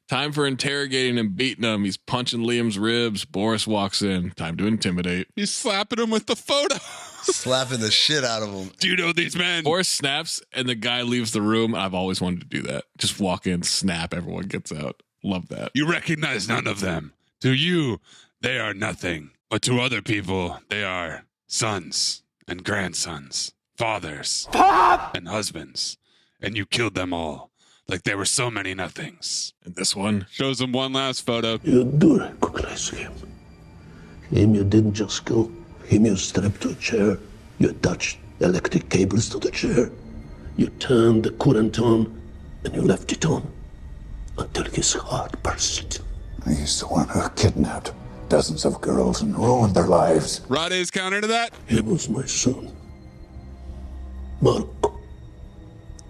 Time for interrogating and beating him. He's punching Liam's ribs. Boris walks in. Time to intimidate. He's slapping him with the photo. Slapping the shit out of him. Do you know these men? Boris snaps and the guy leaves the room. I've always wanted to do that. Just walk in, snap, everyone gets out. Love that. You recognize none of them. To you, they are nothing. But to other people, they are sons and grandsons, fathers and husbands. And you killed them all. Like there were so many nothings. And this one shows him one last photo. You do recognize him. Him you didn't just kill. Him you strapped to a chair. You attached electric cables to the chair. You turned the current on and you left it on until his heart burst. He's the one who kidnapped dozens of girls and ruined their lives. Rade's counter to that? He was my son, Marco,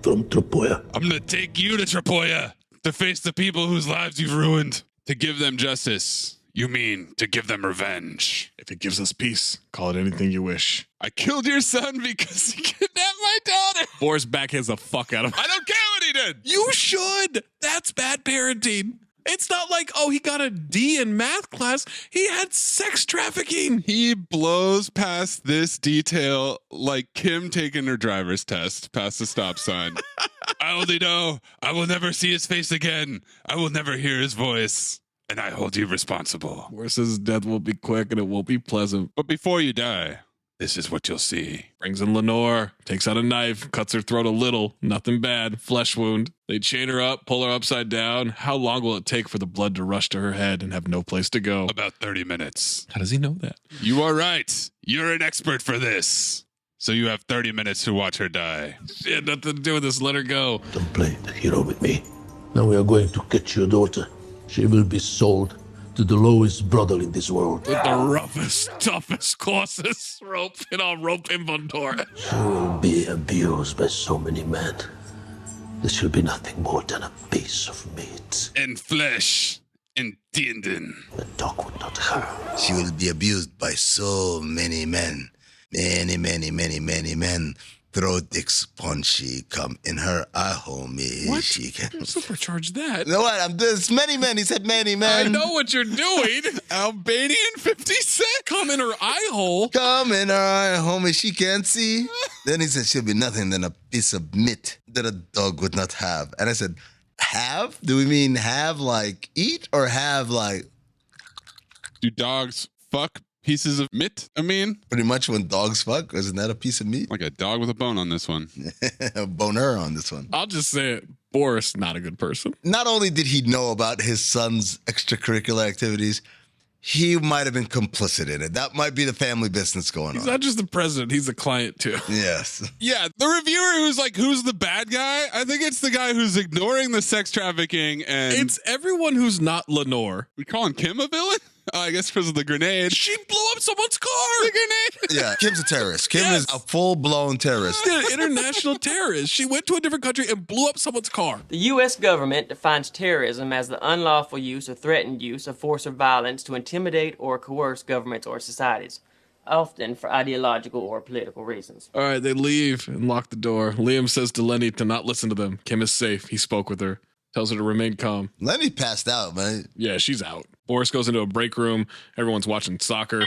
from Tropojë. I'm gonna take you to Tropojë to face the people whose lives you've ruined. To give them justice. You mean to give them revenge. If it gives us peace, call it anything you wish. I killed your son because he kidnapped my daughter. Boris backhands the fuck out of him. I don't care what he did. You should. That's bad parenting. It's not like, oh, he got a D in math class. He had sex trafficking. He blows past this detail like Kim taking her driver's test past the stop sign. I only know I will never see his face again. I will never hear his voice. And I hold you responsible. Boris's death will be quick and it won't be pleasant. But before you die, this is what you'll see. Brings in Lenore, takes out a knife, cuts her throat a little. Nothing bad. Flesh wound. They chain her up, pull her upside down. How long will it take for the blood to rush to her head and have no place to go? About 30 minutes. How does he know that? You are right. You're an expert for this. So you have 30 minutes to watch her die. She had nothing to do with this. Let her go. Don't play the hero with me. Now we are going to catch your daughter. She will be sold to the lowest brother in this world. With the roughest, toughest, coarsest rope in our rope inventory. She will be abused by so many men. This will be nothing more than a piece of meat. And flesh. Entienden. The dog would not hurt. She will be abused by so many men. Many men. Throat expunchy come in her eye hole me. What? She can Supercharge that. You know what? I'm this many men. He said many men. I know what you're doing. Albanian 50 Cent. Come in her eye hole. Come in her eye hole me. She can't see. Then he said she'll be nothing than a piece of meat that a dog would not have. And I said, have? Do we mean have like eat or have like? Do dogs fuck pieces of meat? I mean, pretty much when dogs fuck, isn't that a piece of meat? Like a dog with a bone on this one. A boner on this one. I'll just say it. Boris, not a good person. Not only did he know about his son's extracurricular activities, he might have been complicit in it. That might be the family business going on. He's not just the president, he's the client too. Yes. Yeah, the reviewer who's like, who's the bad guy? I think it's the guy who's ignoring the sex trafficking and... It's everyone who's not Lenore. We calling Kim a villain? I guess because of the grenade. She blew up someone's car. The grenade. Yeah, Kim's a terrorist. Kim is a full-blown terrorist. An international terrorist. She went to a different country and blew up someone's car. The U.S. government defines terrorism as the unlawful use or threatened use of force or violence to intimidate or coerce governments or societies, often for ideological or political reasons. All right, they leave and lock the door. Liam says to Lenny to not listen to them. Kim is safe. He spoke with her. Tells her to remain calm. Lenny passed out, man. Yeah, she's out. Boris goes into a break room. Everyone's watching soccer.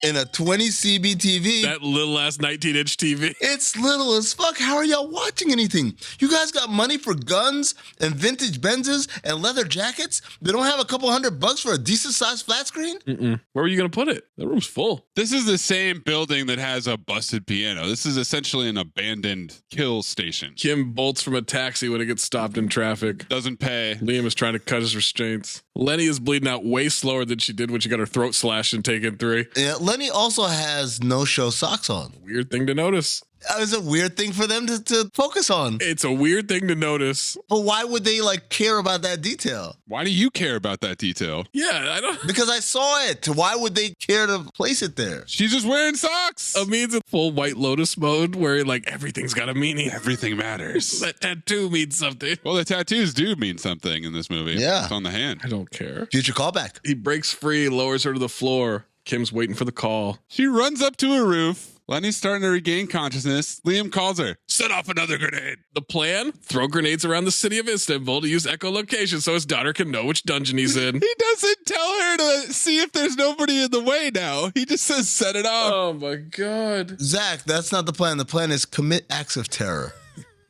In a 20 CB TV. That little ass 19-inch TV. It's little as fuck. How are y'all watching anything? You guys got money for guns and vintage Benzes and leather jackets? They don't have a couple $100 for a decent sized flat screen? Mm-mm. Where are you going to put it? The room's full. This is the same building that has a busted piano. This is essentially an abandoned kill station. Kim bolts from a taxi when it gets stopped in traffic. Doesn't pay. Liam is trying to cut his restraints. Lenny is bleeding out way slower than she did when she got her throat slashed in Taken 3. Yeah, Lenny also has no-show socks on. Weird thing to notice. It's a weird thing for them to focus on. It's a weird thing to notice. But why would they care about that detail? Why do you care about that detail? Yeah, I don't. Because I saw it. Why would they care to place it there? She's just wearing socks. Amin's in full White Lotus mode where everything's got a meaning. Everything matters. That tattoo means something. Well, the tattoos do mean something in this movie. Yeah. It's on the hand. I don't care. Future callback. He breaks free, lowers her to the floor. Kim's waiting for the call. She runs up to a roof. Lenny's starting to regain consciousness. Liam calls her. Set off another grenade. The plan? Throw grenades around the city of Istanbul to use echolocation so his daughter can know which dungeon he's in. He doesn't tell her to see if there's nobody in the way now. He just says set it off. Oh my God. Zach, that's not the plan. The plan is commit acts of terror.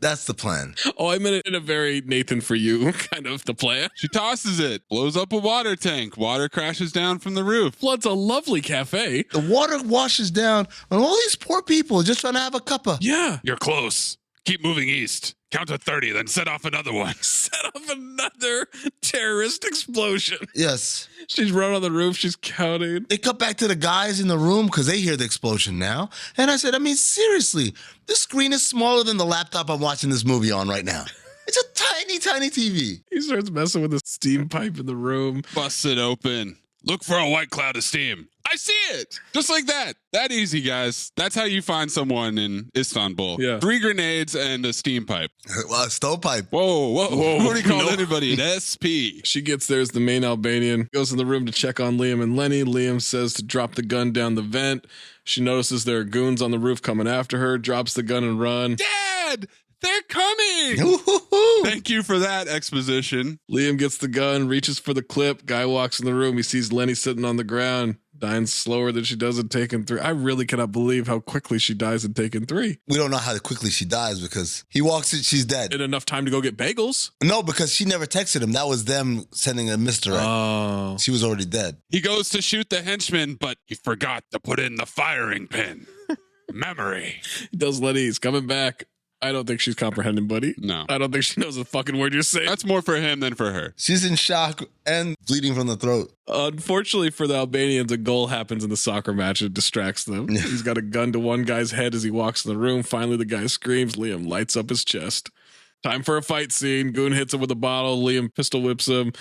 That's the plan. Oh, I meant it in a very Nathan for you kind of the plan. She tosses it, blows up a water tank. Water crashes down from the roof. Floods a lovely cafe. The water washes down on all these poor people just trying to have a cuppa. Yeah. You're close. Keep moving east. Count to 30, then set off another one. Set off another terrorist explosion. Yes. She's running on the roof. She's counting. They cut back to the guys in the room because they hear the explosion now. And I said, seriously, this screen is smaller than the laptop I'm watching this movie on right now. It's a tiny, tiny TV. He starts messing with the steam pipe in the room. Busts it open. Look for a white cloud of steam. I see it. Just like that. That easy, guys. That's how you find someone in Istanbul. Yeah. 3 grenades and a steam pipe. Well, a stovepipe. Whoa. Nobody called anybody an SP. She gets there as the main Albanian. Goes in the room to check on Liam and Lenny. Liam says to drop the gun down the vent. She notices there are goons on the roof coming after her. Drops the gun and run. Dad! They're coming! Ooh-hoo-hoo. Thank you for that exposition. Liam gets the gun, reaches for the clip. Guy walks in the room. He sees Lenny sitting on the ground, dying slower than she does in Taken 3. I really cannot believe how quickly she dies in Taken 3. We don't know how quickly she dies because he walks in, she's dead. In enough time to go get bagels? No, because she never texted him. That was them sending a misdirect. Oh. She was already dead. He goes to shoot the henchman, but he forgot to put in the firing pin. Memory. He tells Lenny he's coming back. I don't think she's comprehending, buddy. No. I don't think she knows the fucking word you're saying. That's more for him than for her. She's in shock and bleeding from the throat. Unfortunately for the Albanians, a goal happens in the soccer match. It distracts them. He's got a gun to one guy's head as he walks in the room. Finally, the guy screams. Liam lights up his chest. Time for a fight scene. Goon hits him with a bottle. Liam pistol whips him.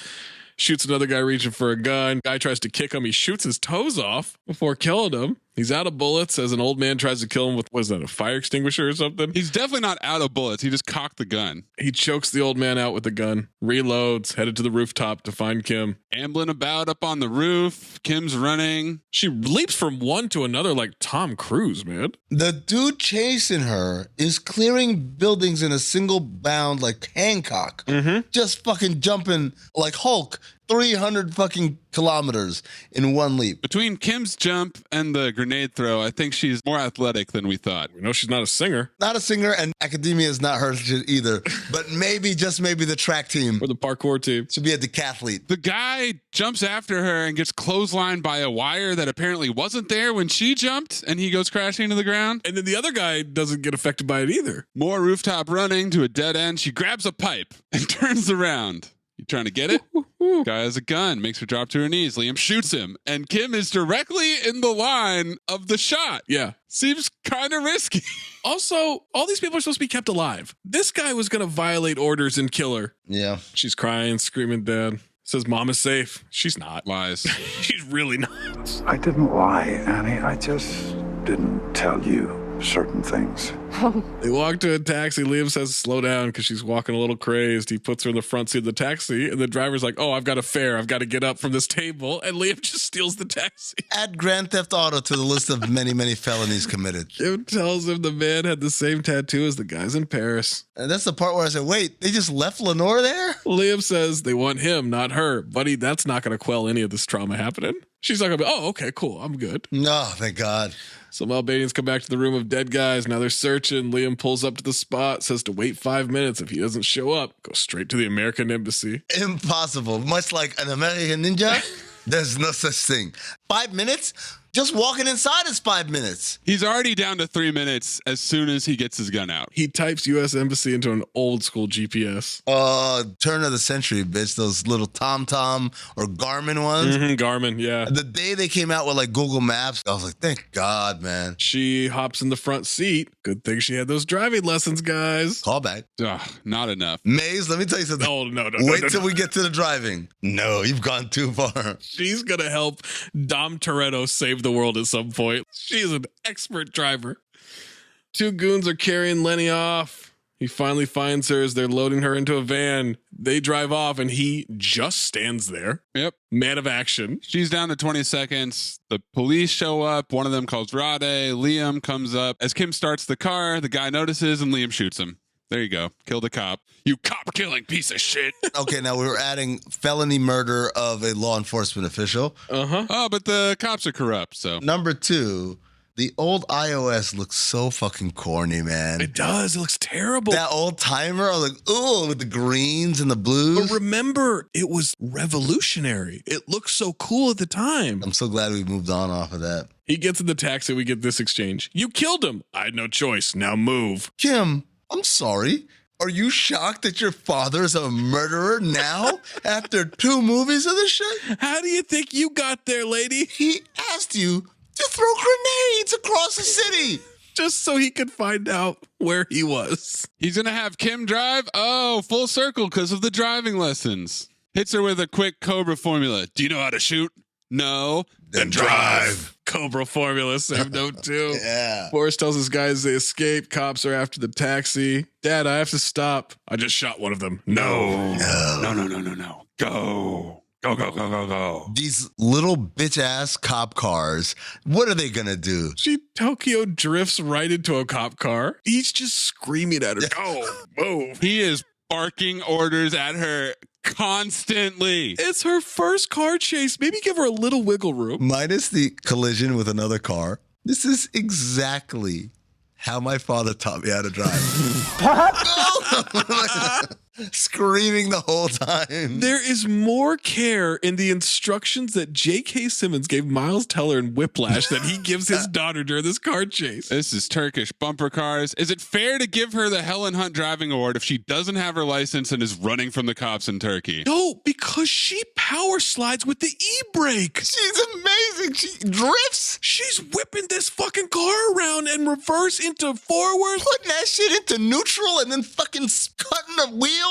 Shoots another guy reaching for a gun. Guy tries to kick him. He shoots his toes off before killing him. He's out of bullets as an old man tries to kill him with, what is that, a fire extinguisher or something? He's definitely not out of bullets. He just cocked the gun. He chokes the old man out with the gun. Reloads, headed to the rooftop to find Kim. Ambling about up on the roof. Kim's running. She leaps from one to another like Tom Cruise, man. The dude chasing her is clearing buildings in a single bound like Hancock. Mm-hmm. Just fucking jumping like Hulk 300 fucking kilometers in one leap. Between Kim's jump and the grenade throw, I think she's more athletic than we thought. We know she's not a singer. Not a singer, and academia is not her shit either. But maybe, just maybe, the track team. Or the parkour team. Should be a decathlete. The guy jumps after her and gets clotheslined by a wire that apparently wasn't there when she jumped, and he goes crashing to the ground. And then the other guy doesn't get affected by it either. More rooftop running to a dead end. She grabs a pipe and turns around. You trying to get it? Guy has a gun, makes her drop to her knees. Liam shoots him, and Kim is directly in the line of the shot. Yeah. Seems kind of risky. Also, all these people are supposed to be kept alive. This guy was going to violate orders and kill her. Yeah. She's crying, screaming, Dad. Says mom is safe. She's not. Lies. She's really not. I didn't lie, Annie. I just didn't tell you certain things. They walk to a taxi. Liam says, slow down, because she's walking a little crazed. He puts her in the front seat of the taxi, and the driver's like, oh, I've got a fare. I've got to get up from this table. And Liam just steals the taxi. Add Grand Theft Auto to the list of many, many felonies committed. Kim tells him the man had the same tattoo as the guys in Paris. And that's the part where I said, wait, they just left Lenore there? Liam says they want him, not her. Buddy, that's not going to quell any of this trauma happening. She's not going to be, oh, okay, cool, I'm good. No, thank God. Some Albanians come back to the room of dead guys. Now they're searching. Liam pulls up to the spot, says to wait 5 minutes. If he doesn't show up, go straight to the American embassy. Impossible. Much like an American ninja, there's no such thing. 5 minutes? Just walking inside is 5 minutes. He's already down to 3 minutes as soon as he gets his gun out. He types U.S. Embassy into an old school GPS. Turn of the century, bitch. Those little TomTom or Garmin ones. Garmin, yeah. The day they came out with like Google Maps, I was like, thank God, man. She hops in the front seat. Good thing she had those driving lessons, guys. Call back. Ugh, not enough. Maze, let me tell you something. No. Wait till we get to the driving. No, you've gone too far. She's going to help Dom Toretto save the world at some point. She's an expert driver. Two goons are carrying Lenny off. He finally finds her as they're loading her into a van. They drive off and he just stands there. Yep. Man of action. She's down to 20 seconds. The police show up. One of them calls Rade. Liam comes up. As Kim starts the car, the guy notices and Liam shoots him. There you go. Kill the cop. You cop-killing piece of shit. Okay, now we were adding felony murder of a law enforcement official. Oh, but the cops are corrupt, so. Number 2, the old iOS looks so fucking corny, man. It does. It looks terrible. That old timer, I was like, ooh, with the greens and the blues. But remember, it was revolutionary. It looked so cool at the time. I'm so glad we moved on off of that. He gets in the taxi. We get this exchange. You killed him. I had no choice. Now move. Kim, I'm sorry. Are you shocked that your father is a murderer now after 2 movies of this shit? How do you think you got there, lady? He asked you to throw grenades across the city. Just so he could find out where he was. He's going to have Kim drive? Oh, full circle because of the driving lessons. Hits her with a quick Cobra formula. Do you know how to shoot? No. Then drive. Cobra formula, same note too. Yeah. Boris tells his guys they escape. Cops are after the taxi. Dad, I have to stop. I just shot one of them. No. Go. These little bitch ass cop cars, what are they gonna do? She Tokyo drifts right into a cop car. He's just screaming at her. Go, move. He is barking orders at her constantly. It's her first car chase. Maybe give her a little wiggle room. Minus the collision with another car. This is exactly how my father taught me how to drive. Screaming the whole time. There is more care in the instructions that J.K. Simmons gave Miles Teller in Whiplash that he gives his daughter during this car chase. This is Turkish bumper cars. Is it fair to give her the Helen Hunt driving award if she doesn't have her license and is running from the cops in Turkey? No, because she power slides with the e-brake. She's amazing. She drifts. She's whipping this fucking car around and reverse into forward. Putting that shit into neutral and then fucking cutting the wheel.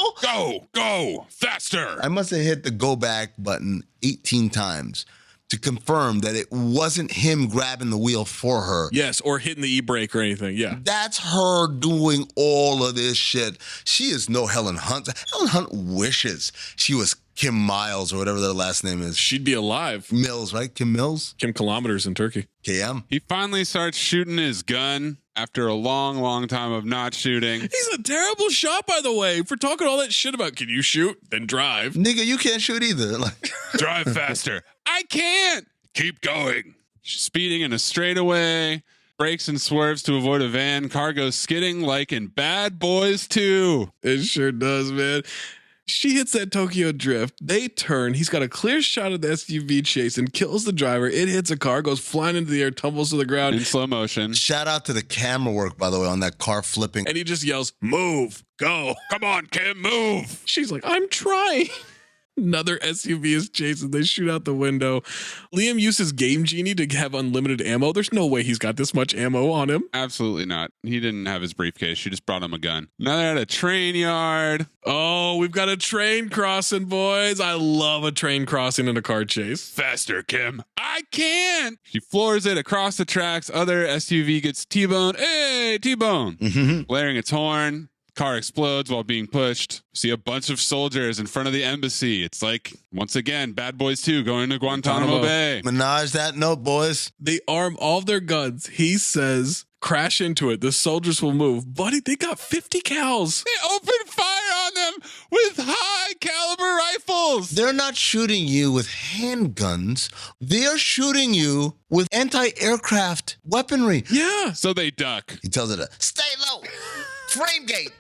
Go, faster. I must have hit the go back button 18 times to confirm that it wasn't him grabbing the wheel for her. Yes, or hitting the e-brake or anything, yeah. That's her doing all of this shit. She is no Helen Hunt. Helen Hunt wishes she was Kim Miles or whatever their last name is. She'd be alive. Mills, right? Kim Mills? Kim Kilometers in Turkey. KM. He finally starts shooting his gun after a long time of not shooting. He's a terrible shot, by the way, for talking all that shit about, can you shoot? Then drive. Nigga, you can't shoot either. Drive faster. I can't. Keep going. She's speeding in a straightaway, brakes and swerves to avoid a van. Car goes skidding like in Bad Boys 2. It sure does, man. She hits that Tokyo drift. They turn. He's got a clear shot of the SUV chase and kills the driver. It hits a car, goes flying into the air, tumbles to the ground. In slow motion. Shout out to the camera work, by the way, on that car flipping. And he just yells, move, go. Come on, Kim, move. She's like, I'm trying. Another SUV is chasing. They shoot out the window. Liam uses Game Genie to have unlimited ammo. There's no way he's got this much ammo on him. Absolutely not. He didn't have his briefcase. She just brought him a gun. Now they're at a train yard. Oh, we've got a train crossing, boys. I love a train crossing in a car chase. Faster, Kim. I can't. She floors it across the tracks. Other SUV gets T-boned. Hey, T-bone. Blaring its horn. Car explodes while being pushed. See a bunch of soldiers in front of the embassy. It's like, once again, Bad Boys 2 going to Guantanamo Bay. Menage that note, boys. They arm all of their guns. He says, crash into it. The soldiers will move. Buddy, they got 50 cals. They open fire on them with high caliber rifles. They're not shooting you with handguns. They're shooting you with anti-aircraft weaponry. Yeah. So they duck. He tells her to stay low. Frame gate.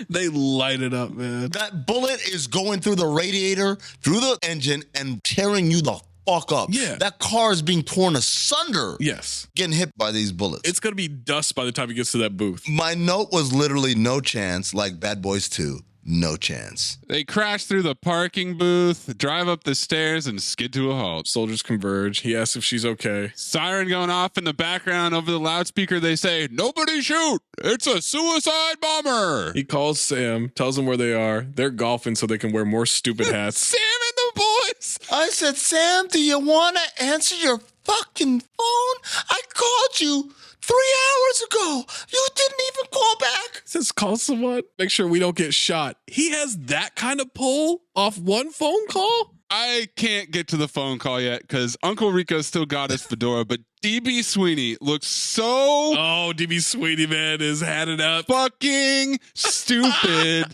They light it up, man. That bullet is going through the radiator, through the engine, and tearing you the fuck up. Yeah. That car is being torn asunder. Yes. Getting hit by these bullets. It's going to be dust by the time he gets to that booth. My note was literally no chance, like Bad Boys 2. No chance. They crash through the parking booth, drive up the stairs, and skid to a halt. Soldiers converge. He asks if she's okay. Siren going off in the background. Over the loudspeaker, they say, "Nobody shoot! It's a suicide bomber!" He calls Sam, tells them where they are. They're golfing so they can wear more stupid hats. Sam and the boys! I said, Sam, do you want to answer your fucking phone? I called you 3 hours ago. You didn't even call back. Says call someone. Make sure we don't get shot. He has that kind of pull off one phone call? I can't get to the phone call yet because Uncle Rico still got his fedora, but DB Sweeney looks so... Oh, DB Sweeney, man, is had it up. Fucking stupid.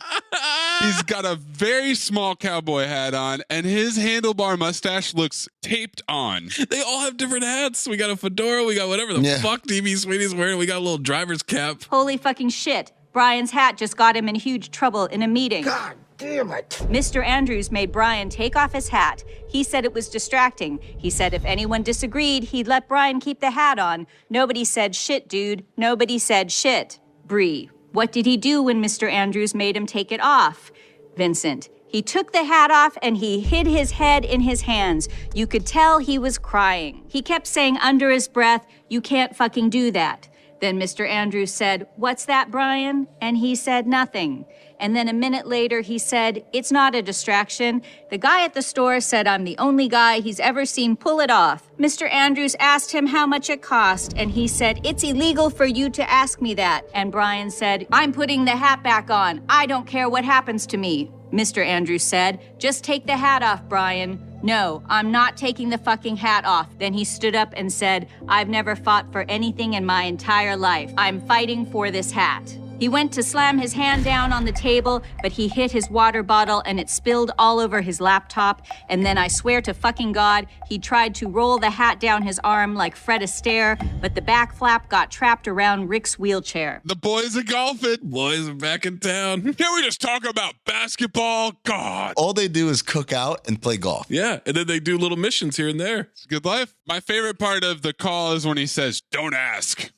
He's got a very small cowboy hat on, and his handlebar mustache looks taped on. They all have different hats. We got a fedora. We got whatever the fuck DB Sweeney's wearing. We got a little driver's cap. Holy fucking shit. Brian's hat just got him in huge trouble in a meeting. God damn it. Mr. Andrews made Brian take off his hat. He said it was distracting. He said if anyone disagreed, he'd let Brian keep the hat on. Nobody said shit, dude. Nobody said shit. Bree, what did he do when Mr. Andrews made him take it off? Vincent, he took the hat off and he hid his head in his hands. You could tell he was crying. He kept saying under his breath, "You can't fucking do that." Then Mr. Andrews said, "What's that, Brian?" And he said nothing. And then a minute later, he said, "It's not a distraction." The guy at the store said I'm the only guy he's ever seen pull it off. Mr. Andrews asked him how much it cost, and he said, "It's illegal for you to ask me that." And Brian said, "I'm putting the hat back on. I don't care what happens to me." Mr. Andrews said, "Just take the hat off, Brian." "No, I'm not taking the fucking hat off." Then he stood up and said, "I've never fought for anything in my entire life. I'm fighting for this hat." He went to slam his hand down on the table, but he hit his water bottle and it spilled all over his laptop. And then I swear to fucking God, he tried to roll the hat down his arm like Fred Astaire, but the back flap got trapped around Rick's wheelchair. The boys are golfing. Boys are back in town. Can we just talk about basketball? God. All they do is cook out and play golf. Yeah, and then they do little missions here and there. It's a good life. My favorite part of the call is when he says, "Don't ask."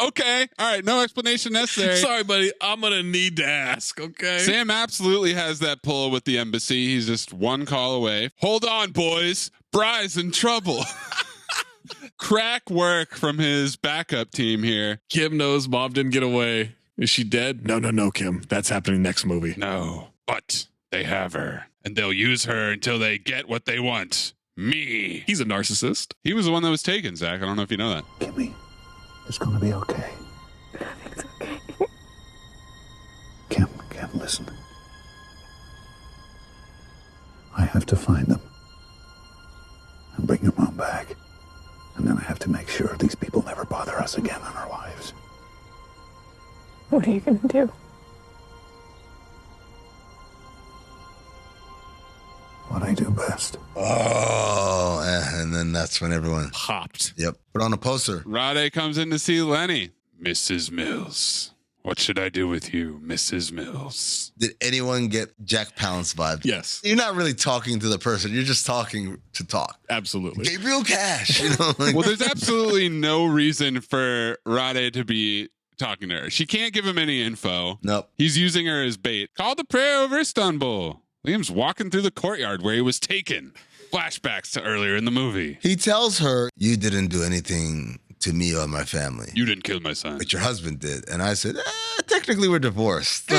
Okay. All right. No explanation necessary. Sorry, buddy. I'm going to need to ask, okay? Sam absolutely has that pull with the embassy. He's just one call away. Hold on, boys. Bry's in trouble. Crack work from his backup team here. Kim knows Mom didn't get away. Is she dead? No, Kim. That's happening next movie. No, but they have her, and they'll use her until they get what they want. Me. He's a narcissist. He was the one that was taken, Zach. I don't know if you know that. Kimmy, it's gonna be okay. It's okay. Kim, listen. I have to find them and bring your mom back. And then I have to make sure these people never bother us again in our lives. What are you gonna do? What I do best. Oh, and then that's when everyone popped. Yep. Put on a poster. Rade comes in to see Lenny. "Mrs. Mills. What should I do with you, Mrs. Mills?" Did anyone get Jack Palance vibe? Yes. You're not really talking to the person. You're just talking to talk. Absolutely. Gabriel Cash. You know, like, Well, there's absolutely no reason for Rade to be talking to her. She can't give him any info. Nope. He's using her as bait. Call the prayer over Istanbul. Liam's walking through the courtyard where he was taken. Flashbacks to earlier in the movie. He tells her, you didn't do anything to me or my family. You didn't kill my son. But your husband did. And I said, technically we're divorced.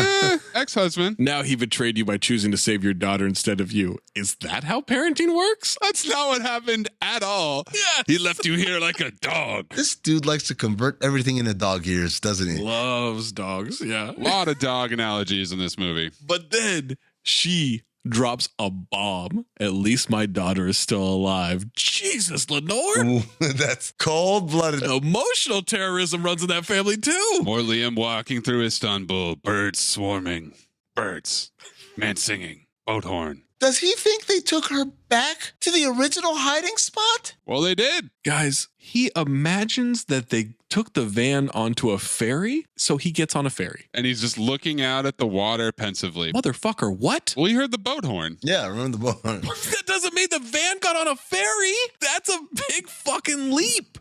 Ex-husband. Now he betrayed you by choosing to save your daughter instead of you. Is that how parenting works? That's not what happened at all. Yes. He left you here like a dog. This dude likes to convert everything into dog ears, doesn't he? Loves dogs, yeah. A lot of dog analogies in this movie. But then she drops a bomb. At least my daughter is still alive. Jesus, Lenore. Ooh, that's cold-blooded. Emotional terrorism runs in that family too. More Liam walking through Istanbul. Birds swarming. Birds. Man singing. Boat horn. Does he think they took her back to the original hiding spot? Well, they did. Guys, he imagines that they took the van onto a ferry, so he gets on a ferry. And he's just looking out at the water pensively. Motherfucker, what? Well, you heard the boat horn. Yeah, I remember the boat horn. That doesn't mean the van got on a ferry. That's a big fucking leap.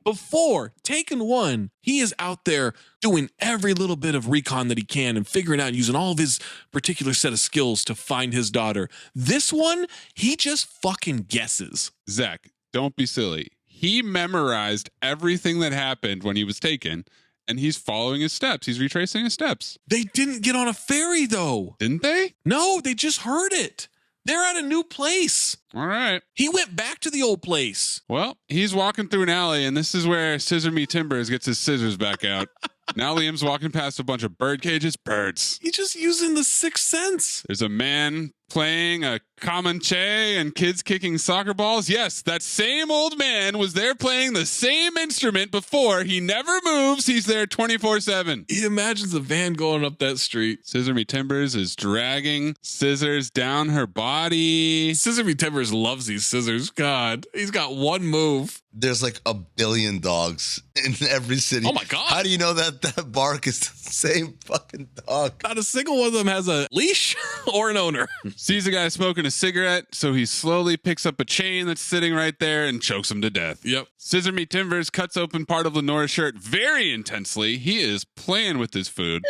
Before Taken 1, he is out there doing every little bit of recon that he can and figuring out using all of his particular set of skills to find his daughter. This one, he just fucking guesses. Zach, don't be silly. He memorized everything that happened when he was taken, and he's following his steps. He's retracing his steps. They didn't get on a ferry, though. Didn't they? No, they just heard it. They're at a new place. All right. He went back to the old place. Well, he's walking through an alley, and this is where Scissor Me Timbers gets his scissors back out. Now Liam's walking past a bunch of bird cages. Birds. He's just using the sixth sense. There's a man playing a Comanche and kids kicking soccer balls. Yes, that same old man was there playing the same instrument before. He never moves. He's there 24/7. He imagines a van going up that street. Scissor Me Timbers is dragging scissors down her body. Scissor Me Timbers loves these scissors. God, he's got one move. There's like 1 billion dogs in every city. Oh my God. How do you know that bark is the same fucking dog? Not a single one of them has a leash or an owner. Sees a guy smoking a cigarette, so he slowly picks up a chain that's sitting right there and chokes him to death. Yep. Scissor Me Timbers cuts open part of Lenore's shirt very intensely. He is playing with his food.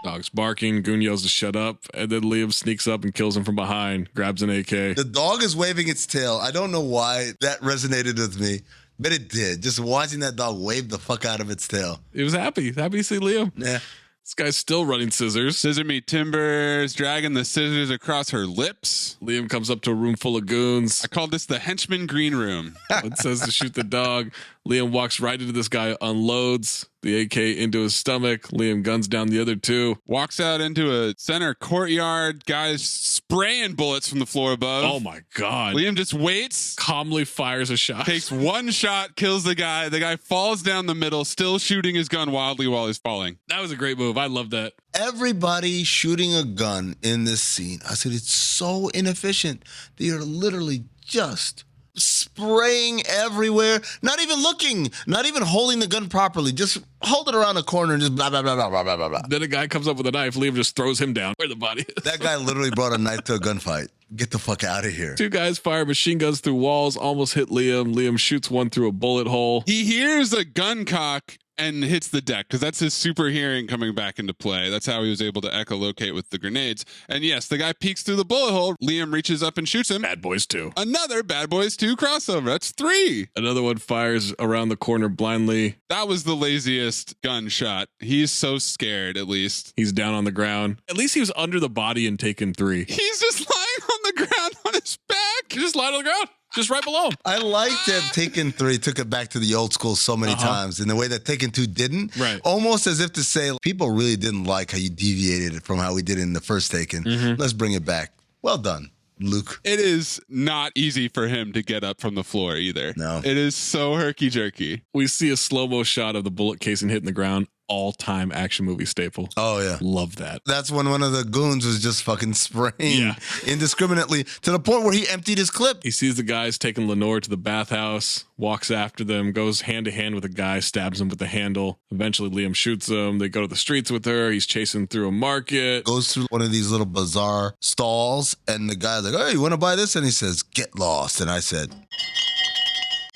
Dog's barking, Goon yells to shut up, and then Liam sneaks up and kills him from behind, grabs an AK. The dog is waving its tail. I don't know why that resonated with me, but it did. Just watching that dog wave the fuck out of its tail. It was happy to see Liam. Yeah. This guy's still running scissors. Scissor Me Timbers dragging the scissors across her lips. Liam comes up to a room full of goons. I call this the henchman green room. It says to shoot the dog. Liam walks right into this guy, unloads the AK into his stomach. Liam guns down the other two. Walks out into a center courtyard. Guys spraying bullets from the floor above. Oh my God. Liam just waits. Calmly fires a shot. Takes one shot, kills the guy. The guy falls down the middle, still shooting his gun wildly while he's falling. That was a great move. I love that. Everybody shooting a gun in this scene. I said, it's so inefficient. They are literally just spraying everywhere, not even looking, not even holding the gun properly. Just hold it around the corner and just blah, blah, blah, blah, blah, blah, blah. Then a guy comes up with a knife. Liam just throws him down where the body is. That guy literally brought a knife to a gunfight. Get the fuck out of here. Two guys fire machine guns through walls, almost hit Liam. Liam shoots one through a bullet hole. He hears a gun cock and hits the deck because that's his super hearing coming back into play. That's how he was able to echolocate with the grenades. And yes, the guy peeks through the bullet hole. Liam reaches up and shoots him. Bad Boys 2. Another Bad Boys 2 crossover. That's 3. Another one fires around the corner blindly. That was the laziest gunshot. He's so scared, at least. He's down on the ground. At least he was under the body in Taken 3. He's just lying on the ground on his back. He's just lying on the ground. Just right below him. I liked that Taken 3 took it back to the old school so many times in the way that Taken 2 didn't. Right. Almost as if to say, people really didn't like how you deviated from how we did it in the first Taken. Let's bring it back. Well done, Luke. It is not easy for him to get up from the floor either. No. It is so herky-jerky. We see a slow-mo shot of the bullet casing hitting the ground. All-time action movie staple. Oh, yeah. Love that. That's when one of the goons was just fucking spraying indiscriminately to the point where he emptied his clip. He sees the guys taking Lenore to the bathhouse, walks after them, goes hand-to-hand with a guy, stabs him with the handle. Eventually, Liam shoots him. They go to the streets with her. He's chasing through a market. Goes through one of these little bazaar stalls, and the guy's like, hey, you want to buy this? And he says, get lost. And I said,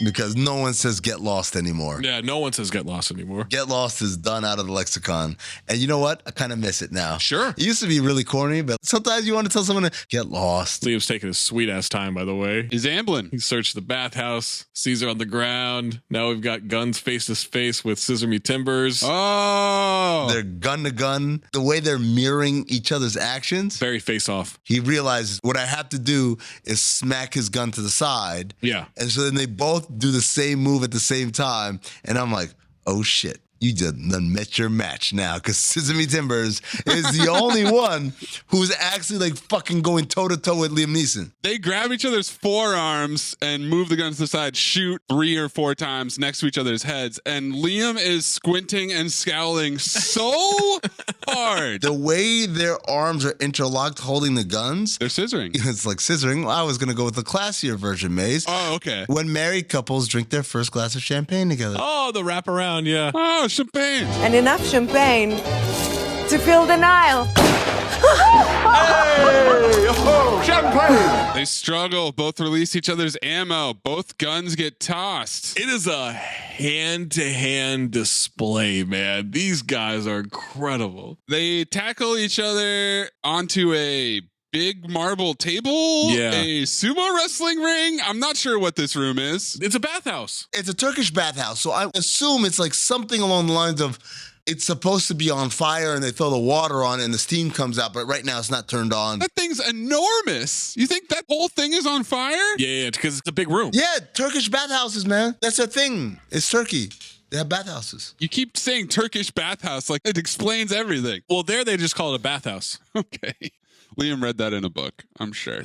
because no one says get lost anymore. Yeah, no one says get lost anymore. Get lost is done out of the lexicon. And you know what? I kind of miss it now. Sure. It used to be really corny, but sometimes you want to tell someone to get lost. Liam's taking his sweet ass time, by the way. He's ambling. He searched the bathhouse, sees her on the ground. Now we've got guns face to face with Scissor Me Timbers. Oh. They're gun to gun. The way they're mirroring each other's actions. Very face off. He realizes what I have to do is smack his gun to the side. Yeah. And so then they both do the same move at the same time. And I'm like, oh shit. You just done met your match now, because Sesame Timbers is the only one who's actually like fucking going toe to toe with Liam Neeson. They grab each other's forearms and move the guns to the side, shoot 3 or 4 times next to each other's heads. And Liam is squinting and scowling so hard. The way their arms are interlocked holding the guns. They're scissoring. It's like scissoring. Well, I was going to go with the classier version, Maze. Oh, okay. When married couples drink their first glass of champagne together. Oh, the wraparound, yeah. Oh, champagne. And enough champagne to fill the Nile. Hey! Oh, champagne! They struggle. Both release each other's ammo. Both guns get tossed. It is a hand-to-hand display, man. These guys are incredible. They tackle each other onto a big marble table, a sumo wrestling ring. I'm not sure what this room is. It's a bathhouse. It's a Turkish bathhouse. So I assume it's like something along the lines of it's supposed to be on fire and they throw the water on it and the steam comes out, but right now it's not turned on. That thing's enormous. You think that whole thing is on fire? Yeah, because it's a big room. Yeah, Turkish bathhouses, man. That's their thing. It's Turkey. They have bathhouses. You keep saying Turkish bathhouse like it explains everything. Well, there they just call it a bathhouse. Okay. Liam read that in a book, I'm sure.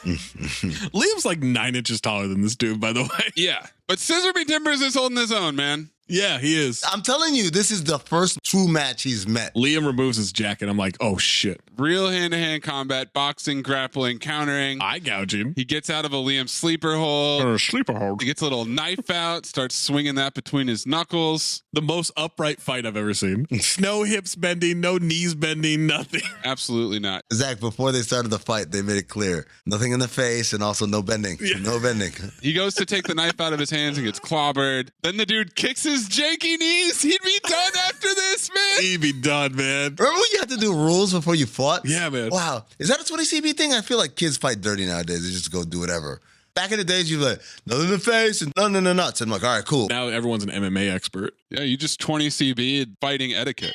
Liam's like 9 inches taller than this dude, by the way. Yeah. But Scissor Me Timbers is holding his own, man. Yeah, he is. I'm telling you, this is the first true match he's met. Liam removes his jacket. I'm like, oh, shit. Real hand-to-hand combat, boxing, grappling, countering. Eye gouging. He gets out of a Liam sleeper hold. Sleeper hold. He gets a little knife out, starts swinging that between his knuckles. The most upright fight I've ever seen. No hips bending, no knees bending, nothing. Absolutely not. Zach, before they started the fight, they made it clear. Nothing in the face and also no bending. Yeah. No bending. He goes to take the knife out of his hands and gets clobbered. Then the dude kicks his janky knees. He'd be done after this, man. He'd be done, man. Remember when you had to do rules before you fought? Yeah, man. Wow. Is that a 20CB thing? I feel like kids fight dirty nowadays. They just go do whatever. Back in the days, you'd be like, nothing in the face and nothing in the nuts. And I'm like, all right, cool. Now everyone's an MMA expert. Yeah, you just 20CB fighting etiquette.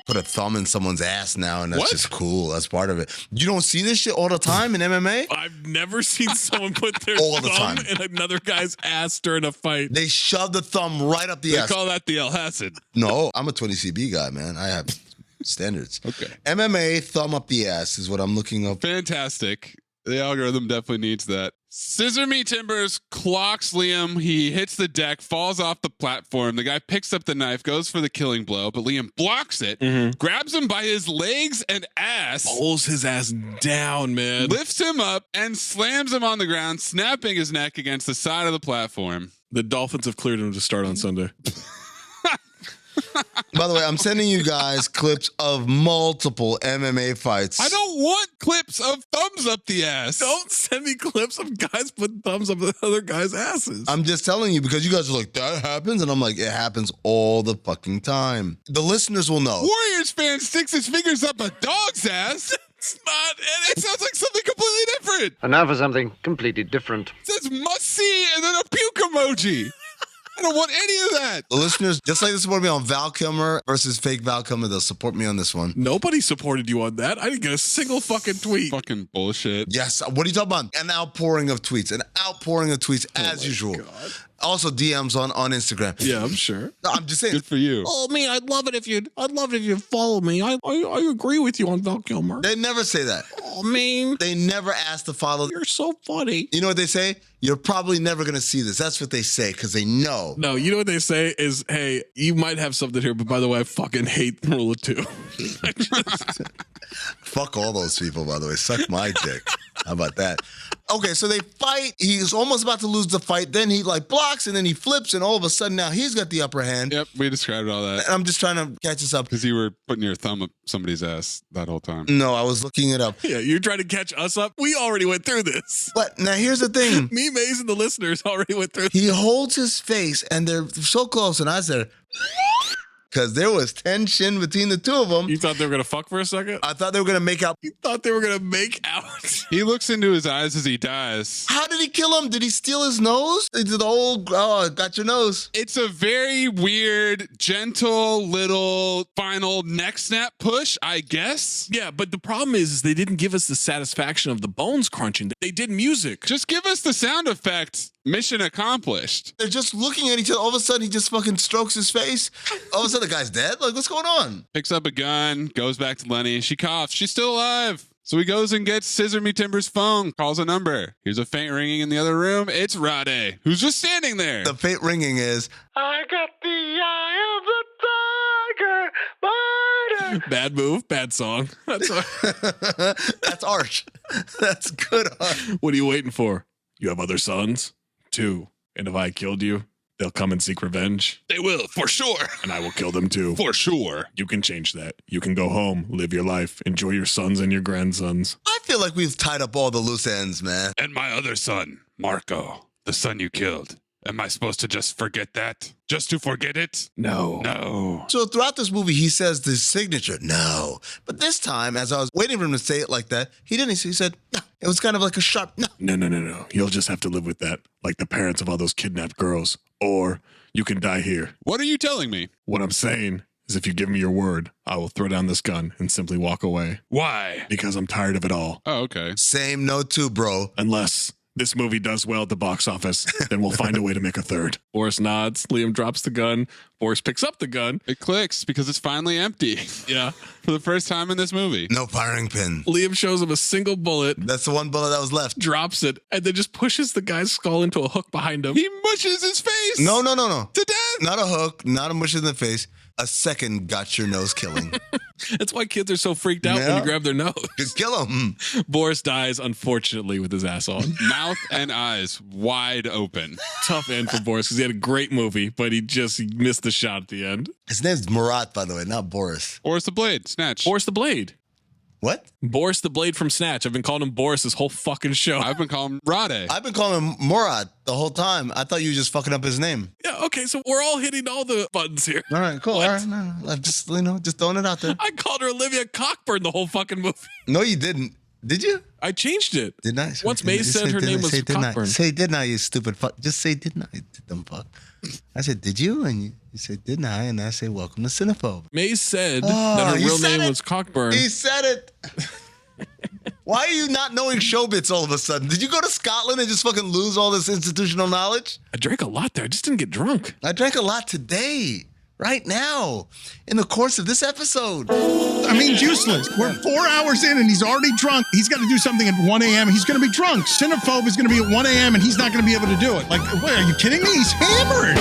Put a thumb in someone's ass now, and that's just cool. That's part of it. You don't see this shit all the time in MMA? I've never seen someone put their all the thumb time in another guy's ass during a fight. They shove the thumb right up the ass. They call that the El Hassan. No, I'm a 20CB guy, man. I have standards. Okay. MMA, thumb up the ass is what I'm looking up. Fantastic. The algorithm definitely needs that. Scissor Me Timbers clocks Liam. He hits the deck, falls off the platform. The guy picks up the knife, goes for the killing blow, but Liam blocks it, grabs him by his legs and ass, pulls his ass down, man, lifts him up, and slams him on the ground, snapping his neck against the side of the platform. The Dolphins have cleared him to start on Sunday. By the way, I'm sending you guys clips of multiple MMA fights. I don't want clips of thumbs up the ass. Don't send me clips of guys putting thumbs up the other guys' asses. I'm just telling you because you guys are like, that happens? And I'm like, it happens all the fucking time. The listeners will know. Warriors fan sticks his fingers up a dog's ass. It's not. It sounds like something completely different. And now for something completely different. It says must see and then a puke emoji. I don't want any of that. The listeners, just like they support me on Val Kilmer versus fake Val Kilmer, they'll support me on this one. Nobody supported you on that. I didn't get a single fucking tweet. Fucking bullshit. Yes. What are you talking about? An outpouring of tweets. An outpouring of tweets as usual. God. Also DMs on Instagram. Yeah, I'm sure. I'm just saying. Good for you. Oh man, I'd love it if you'd follow me. I agree with you on Val Kilmer. They never say that. Oh man. They never ask to follow. You're so funny. You know what they say? You're probably never gonna see this. That's what they say, because they know. No, you know what they say is, hey, you might have something here, but by the way, I fucking hate the rule of 2. Fuck all those people, by the way. Suck my dick. How about that? Okay, so they fight. He's almost about to lose the fight. Then he like blocks and then he flips and all of a sudden now he's got the upper hand. Yep, we described all that. And I'm just trying to catch us up. Because you were putting your thumb up somebody's ass that whole time. No, I was looking it up. Yeah, you're trying to catch us up? We already went through this. But now here's the thing. Me, Maze, and the listeners already went through He holds his face and they're so close and I said... Because there was tension between the two of them. You thought they were going to fuck for a second? I thought they were going to make out. You thought they were going to make out? He looks into his eyes as he dies. How did he kill him? Did he steal his nose? He did the whole, oh, got your nose. It's a very weird, gentle little final neck snap push, I guess. Yeah, but the problem is they didn't give us the satisfaction of the bones crunching. They did music. Just give us the sound effect. Mission accomplished. They're just looking at each other. All of a sudden, he just fucking strokes his face. All of a sudden, the guy's dead. Like, what's going on? Picks up a gun, goes back to Lenny. She coughs. She's still alive. So he goes and gets Scissor Me Timber's phone, calls a number. Here's a faint ringing in the other room. It's Rade, who's just standing there. The faint ringing is, I got the eye of the tiger, biter. Bad move, bad song. That's art. That's good art. What are you waiting for? You have other sons? 2. And if I killed you, they'll come and seek revenge. They will, for sure. And I will kill them too. For sure. You can change that. You can go home, live your life, enjoy your sons and your grandsons. I feel like we've tied up all the loose ends, man. And my other son, Marco, the son you killed. Am I supposed to just forget that? Just to forget it? No. No. So throughout this movie, he says the signature, no. But this time, as I was waiting for him to say it like that, he didn't. He said, no. It was kind of like a sharp no. No. You'll just have to live with that, like the parents of all those kidnapped girls. Or you can die here. What are you telling me? What I'm saying is if you give me your word, I will throw down this gun and simply walk away. Why? Because I'm tired of it all. Oh, okay. Same note too, bro. Unless this movie does well at the box office, then we'll find a way to make a third. Boris nods. Liam drops the gun. Boris picks up the gun. It clicks because it's finally empty. Yeah. For the first time in this movie. No firing pin. Liam shows him a single bullet. That's the one bullet that was left. Drops it, and then just pushes the guy's skull into a hook behind him. He mushes his face. No. To death. Not a hook, not a mush in the face. A second got your nose killing. That's why kids are so freaked out when you grab their nose. Just kill him. Boris dies, unfortunately, with his ass on. Mouth and eyes wide open. Tough end for Boris because he had a great movie, but he missed the shot at the end. His name's Murat, by the way, not Boris. Boris the Blade, Snatch. Boris the Blade. What? Boris the Blade from Snatch. I've been calling him Boris this whole fucking show. I've been calling him Rade. I've been calling him Murat the whole time. I thought you were just fucking up his name. Yeah, okay, so we're all hitting all the buttons here. All right, cool. All right, no. I'm just, just throwing it out there. I called her Olivia Cockburn the whole fucking movie. No, you didn't. Did you? I changed it. Didn't I? Once Maze said her name was Cockburn. Say didn't I, you stupid fuck. Just say didn't I, you dumb fuck. I said, did you? And you said, didn't I? And I said, welcome to Cinephobe. Maze said that her real name was Cockburn. He said it. Why are you not knowing showbits all of a sudden? Did you go to Scotland and just fucking lose all this institutional knowledge? I drank a lot there. I just didn't get drunk. I drank a lot today. Right now, in the course of this episode. I mean, useless. We're 4 hours in and he's already drunk. He's got to do something at 1 a.m. He's going to be drunk. Cinephobe is going to be at 1 a.m. and he's not going to be able to do it. Like, wait, are you kidding me? He's hammered.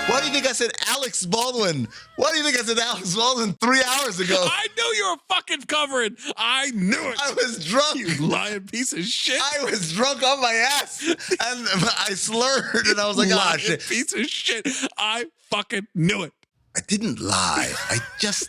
Why do you think I said Alex Baldwin? Why do you think I said Alex Baldwin 3 hours ago? I knew you were fucking covering. I knew it. I was drunk. You lying piece of shit. I was drunk on my ass. And I slurred and I was like, lying shit. Piece of shit. I fucking knew it. I didn't lie. I just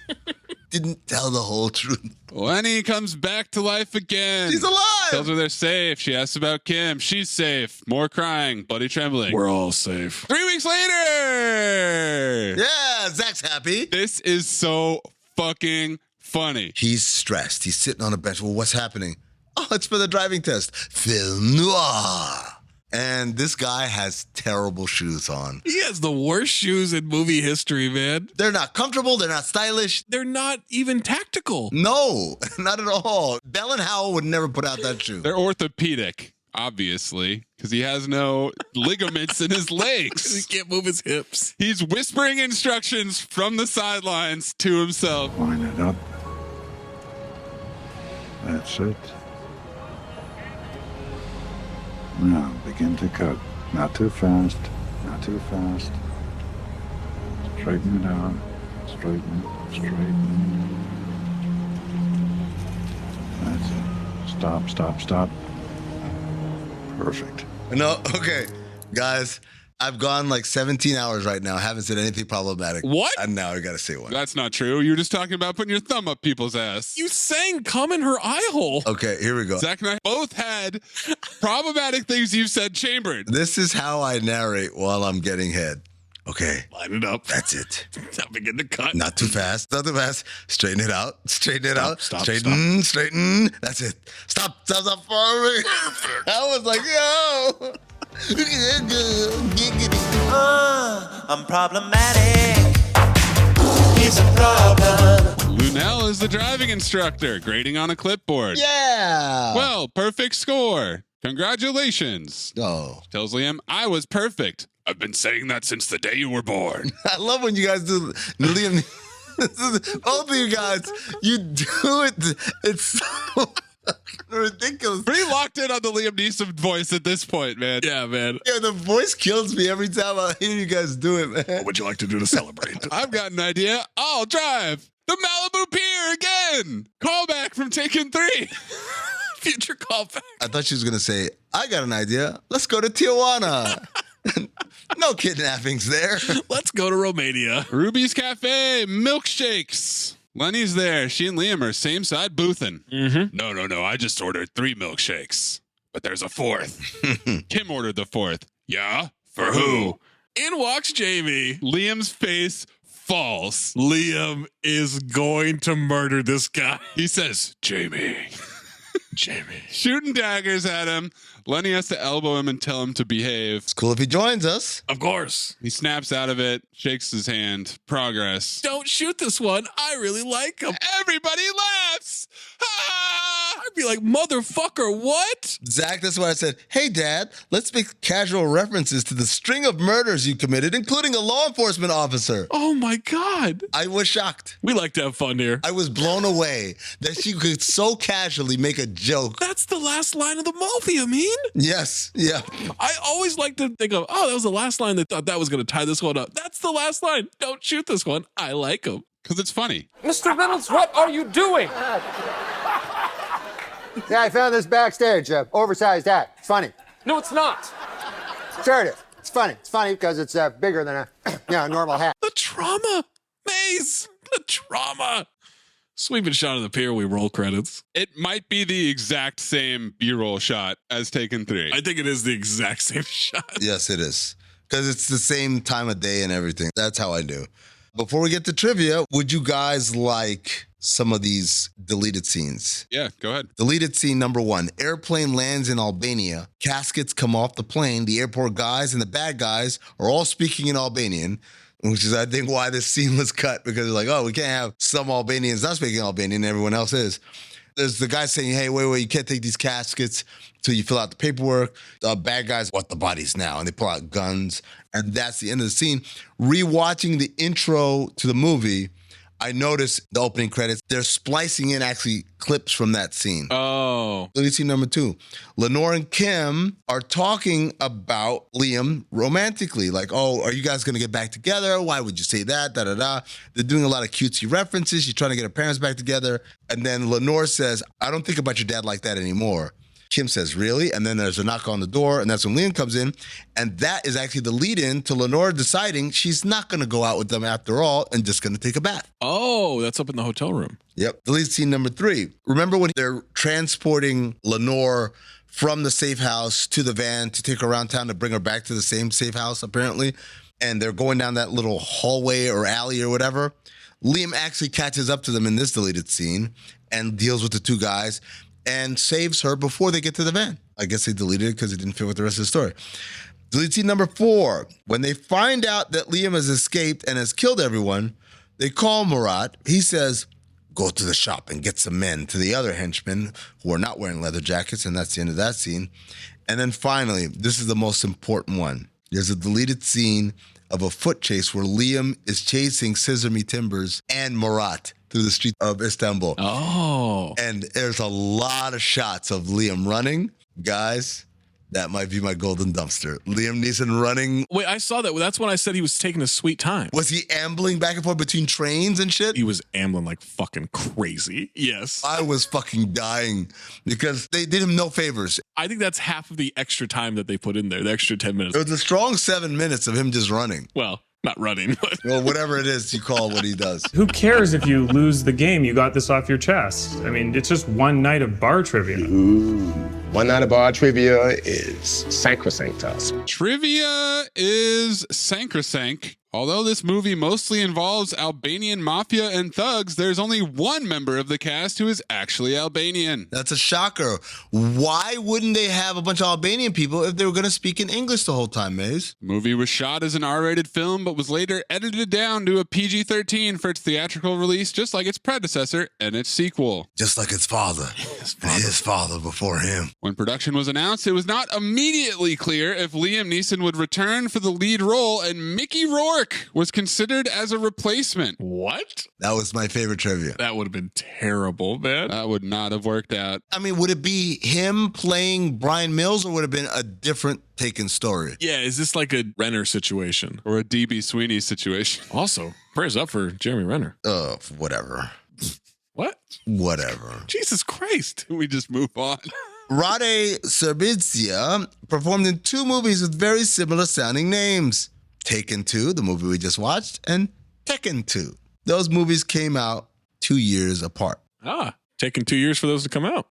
didn't tell the whole truth. Lenny comes back to life again. She's alive. Tells her they're safe. She asks about Kim. She's safe. More crying. Bloody trembling. We're all safe. 3 weeks later. Yeah, Zach's happy. This is so fucking funny. He's stressed. He's sitting on a bench. Well, what's happening? Oh, it's for the driving test. Film noir. And this guy has terrible shoes on. He has the worst shoes in movie history, man. They're not comfortable. They're not stylish. They're not even tactical. No, not at all. Bell and Howell would never put out that shoe. They're orthopedic, obviously, because he has no ligaments in his legs. He can't move his hips. He's whispering instructions from the sidelines to himself. Line it up. That's it. Now, begin to cut. Not too fast. Not too fast. Straighten it out. Straighten. Straighten. That's it. Stop. Perfect. No, okay. Guys, I've gone like 17 hours right now. I haven't said anything problematic. What? And now I got to say one. That's not true. You were just talking about putting your thumb up people's ass. You sang "Come in Her Eye Hole." Okay, here we go. Zach and I both had problematic things you've said chambered. This is how I narrate while I'm getting head. Okay. Line it up. That's it. Now begin to cut. Not too fast. Not too fast. Straighten it out. Stop. Straighten. That's it. Stop. I was like, yo. I'm problematic. It's a problem. Lunel is the driving instructor, grading on a clipboard. Yeah. Well, perfect score. Congratulations. Oh. Tells Liam, I was perfect. I've been saying that since the day you were born. I love when you guys do Liam. Both of you guys, you do it. It's so ridiculous. Pretty locked in on the Liam Neeson voice at this point, man. Yeah, man. Yeah, the voice kills me every time I hear you guys do it, man. What would you like to do to celebrate? I've got an idea. I'll drive the Malibu Pier again. Callback from Taken 3. Future callback. I thought she was going to say, I got an idea. Let's go to Tijuana. No kidnappings there. Let's go to Romania. Ruby's Cafe, milkshakes. Lenny's there. She and Liam are same side boothing. Mm-hmm. No. I just ordered 3 milkshakes. But there's a 4th. Kim ordered the 4th. Yeah? For who? In walks Jamie. Liam's face falls. Liam is going to murder this guy. He says, Jamie. Shooting daggers at him. Lenny has to elbow him and tell him to behave. It's cool if he joins us. Of course. He snaps out of it, shakes his hand. Progress. Don't shoot this one. I really like him. Everybody laughs. I'd be like, motherfucker, what? Zach, that's why I said, hey, Dad, let's make casual references to the string of murders you committed, including a law enforcement officer. Oh, my God. I was shocked. We like to have fun here. I was blown away that she could so casually make a joke. That's the last line of the movie, Amin. Yes, yeah. I always like to think of, that was the last line. They thought that was going to tie this one up. That's the last line. Don't shoot this one. I like him. Because it's funny. Mr. Reynolds, what are you doing? Yeah, I found this backstage. Oversized hat. It's funny. No, it's not. Sure it is. It's funny. It's funny because it's bigger than a normal hat. The trauma. Maze. The trauma. Sweeping shot of the pier, we roll credits. It might be the exact same B-roll shot as Taken 3. I think it is the exact same shot. Yes, it is. Because it's the same time of day and everything. That's how I do. Before we get to trivia, would you guys like some of these deleted scenes? Yeah, go ahead. Deleted scene number 1. Airplane lands in Albania. Caskets come off the plane. The airport guys and the bad guys are all speaking in Albanian, which is, I think, why this scene was cut, because they're like, oh, we can't have some Albanians not speaking Albanian and everyone else is. There's the guy saying, hey, wait, you can't take these caskets till you fill out the paperwork. The bad guys want the bodies now, and they pull out guns, and that's the end of the scene. Rewatching the intro to the movie, I noticed the opening credits, they're splicing in actually clips from that scene. Oh. Deleted scene number 2. Lenore and Kim are talking about Liam romantically. Like, oh, are you guys going to get back together? Why would you say that? Da-da-da. They're doing a lot of cutesy references. She's trying to get her parents back together. And then Lenore says, I don't think about your dad like that anymore. Kim says, really? And then there's a knock on the door, and that's when Liam comes in. And that is actually the lead-in to Lenore deciding she's not going to go out with them after all and just going to take a bath. Oh, that's up in the hotel room. Yep. Deleted scene number 3. Remember when they're transporting Lenore from the safe house to the van to take her around town to bring her back to the same safe house, apparently? And they're going down that little hallway or alley or whatever. Liam actually catches up to them in this deleted scene and deals with the 2 guys and saves her before they get to the van. I guess they deleted it because it didn't fit with the rest of the story. Delete scene number 4. When they find out that Liam has escaped and has killed everyone, they call Murat. He says, go to the shop and get some men, to the other henchmen who are not wearing leather jackets, and that's the end of that scene. And then finally, this is the most important one. There's a deleted scene of a foot chase where Liam is chasing Sesame Timbers and Murat through the streets of Istanbul. Oh. And there's a lot of shots of Liam running. Guys, That might be my golden dumpster. Liam Neeson running. Wait, I saw that. That's when I said he was taking a sweet time. Was he ambling back and forth between trains and shit? He was ambling like fucking crazy. Yes. I was fucking dying because they did him no favors. I think that's half of the extra time that they put in there, the extra 10 minutes. It was a strong 7 minutes of him just running. Well, not running, but well, whatever it is you call what he does. Who cares if you lose the game? You got this off your chest. I mean, it's just one night of bar trivia. Ooh. One night of bar trivia is sacrosanct to us. Trivia is sacrosanct. Although this movie mostly involves Albanian mafia and thugs, there's only one member of the cast who is actually Albanian. That's a shocker. Why wouldn't they have a bunch of Albanian people if they were going to speak in English the whole time, Maze? The movie was shot as an R-rated film, but was later edited down to a PG-13 for its theatrical release, just like its predecessor and its sequel. Just like its father. His father before him. When production was announced, it was not immediately clear if Liam Neeson would return for the lead role, and Mickey Rourke was considered as a replacement. What? That was my favorite trivia. That would have been terrible, man. That would not have worked out. I mean, would it be him playing Brian Mills or would it have been a different taken story? Yeah, is this like a Renner situation? Or a D.B. Sweeney situation? Also, prayers up for Jeremy Renner. Whatever. What? Whatever. Jesus Christ. We just move on. Rade Srbica performed in 2 movies with very similar sounding names. Taken 2, the movie we just watched, and Tekken 2. Those movies came out 2 years apart. Taking 2 years for those to come out.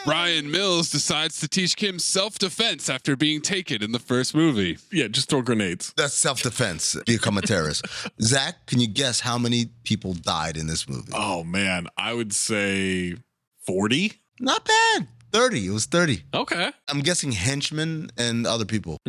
Brian Mills decides to teach Kim self-defense after being taken in the first movie. Yeah, just throw grenades. That's self-defense. Become a terrorist. Zach, can you guess how many people died in this movie? Oh, man. I would say 40? Not bad. 30. It was 30. Okay. I'm guessing henchmen and other people,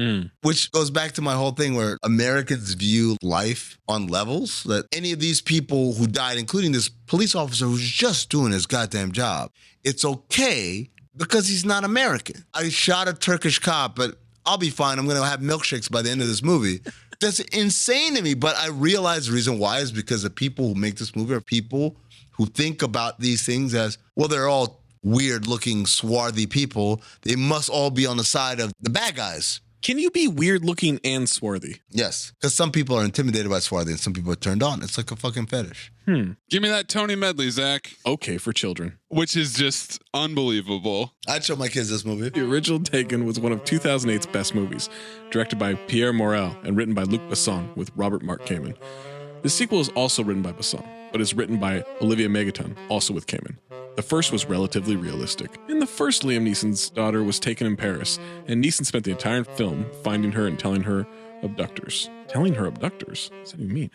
which goes back to my whole thing where Americans view life on levels, that any of these people who died, including this police officer who's just doing his goddamn job, it's okay because he's not American. I shot a Turkish cop, but I'll be fine. I'm going to have milkshakes by the end of this movie. That's insane to me. But I realize the reason why is because the people who make this movie are people who think about these things as, well, they're all weird-looking, swarthy people. They must all be on the side of the bad guys. Can you be weird-looking and swarthy? Yes, because some people are intimidated by swarthy and some people are turned on. It's like a fucking fetish. Give me that Tony Medley, Zach. Okay, for children. Which is just unbelievable. I'd show my kids this movie. The original Taken was one of 2008's best movies, directed by Pierre Morel and written by Luc Besson with Robert Mark Kamen. The sequel is also written by Besson, but is written by Olivia Megaton, also with Kamen. The first was relatively realistic. In the first, Liam Neeson's daughter was taken in Paris, and Neeson spent the entire film finding her and telling her abductors. Telling her abductors? What does that even mean?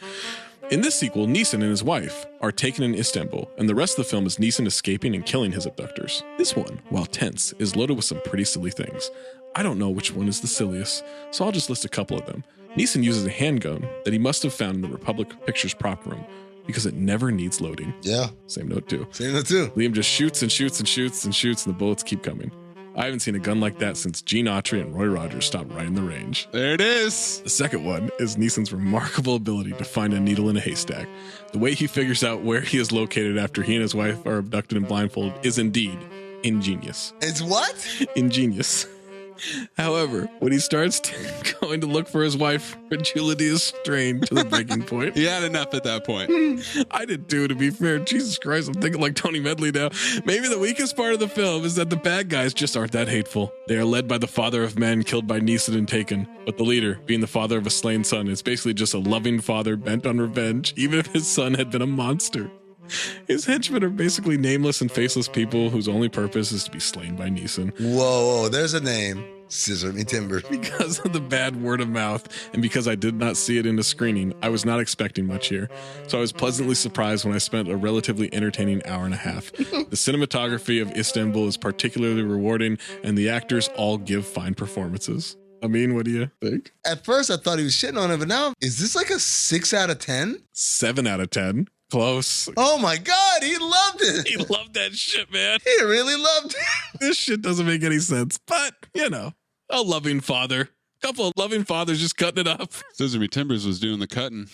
In this sequel, Neeson and his wife are taken in Istanbul, and the rest of the film is Neeson escaping and killing his abductors. This one, while tense, is loaded with some pretty silly things. I don't know which one is the silliest, so I'll just list a couple of them. Neeson uses a handgun that he must have found in the Republic Pictures prop room, because it never needs loading. Yeah. Same note too. Liam just shoots and shoots and shoots and shoots, and the bullets keep coming. I haven't seen a gun like that since Gene Autry and Roy Rogers stopped riding the range. There it is. The second one is Neeson's remarkable ability to find a needle in a haystack. The way he figures out where he is located after he and his wife are abducted and blindfolded is indeed ingenious. It's what? Ingenious. However, when he starts going to look for his wife, credulity is strained to the breaking point. He had enough at that point. I did too, to be fair. Jesus Christ, I'm thinking like Tony Medley now. Maybe the weakest part of the film is that the bad guys just aren't that hateful. They are led by the father of men killed by Neeson and Taken, but the leader, being the father of a slain son, is basically just a loving father bent on revenge, even if his son had been a monster. His henchmen are basically nameless and faceless people whose only purpose is to be slain by Neeson. Whoa, there's a name. Scissor me timber. Because of the bad word of mouth and because I did not see it in a screening, I was not expecting much here. So I was pleasantly surprised when I spent a relatively entertaining hour and a half. The cinematography of Istanbul is particularly rewarding, and the actors all give fine performances. Amin, what do you think? At first, I thought he was shitting on it, but now, is this like a 6 out of 10? 7 out of 10. Close. Oh my God, he loved it. He loved that shit, man. He really loved it. This shit doesn't make any sense, but, you know, a loving father. A couple of loving fathers just cutting it up. Scissor Me Timbers was doing the cutting.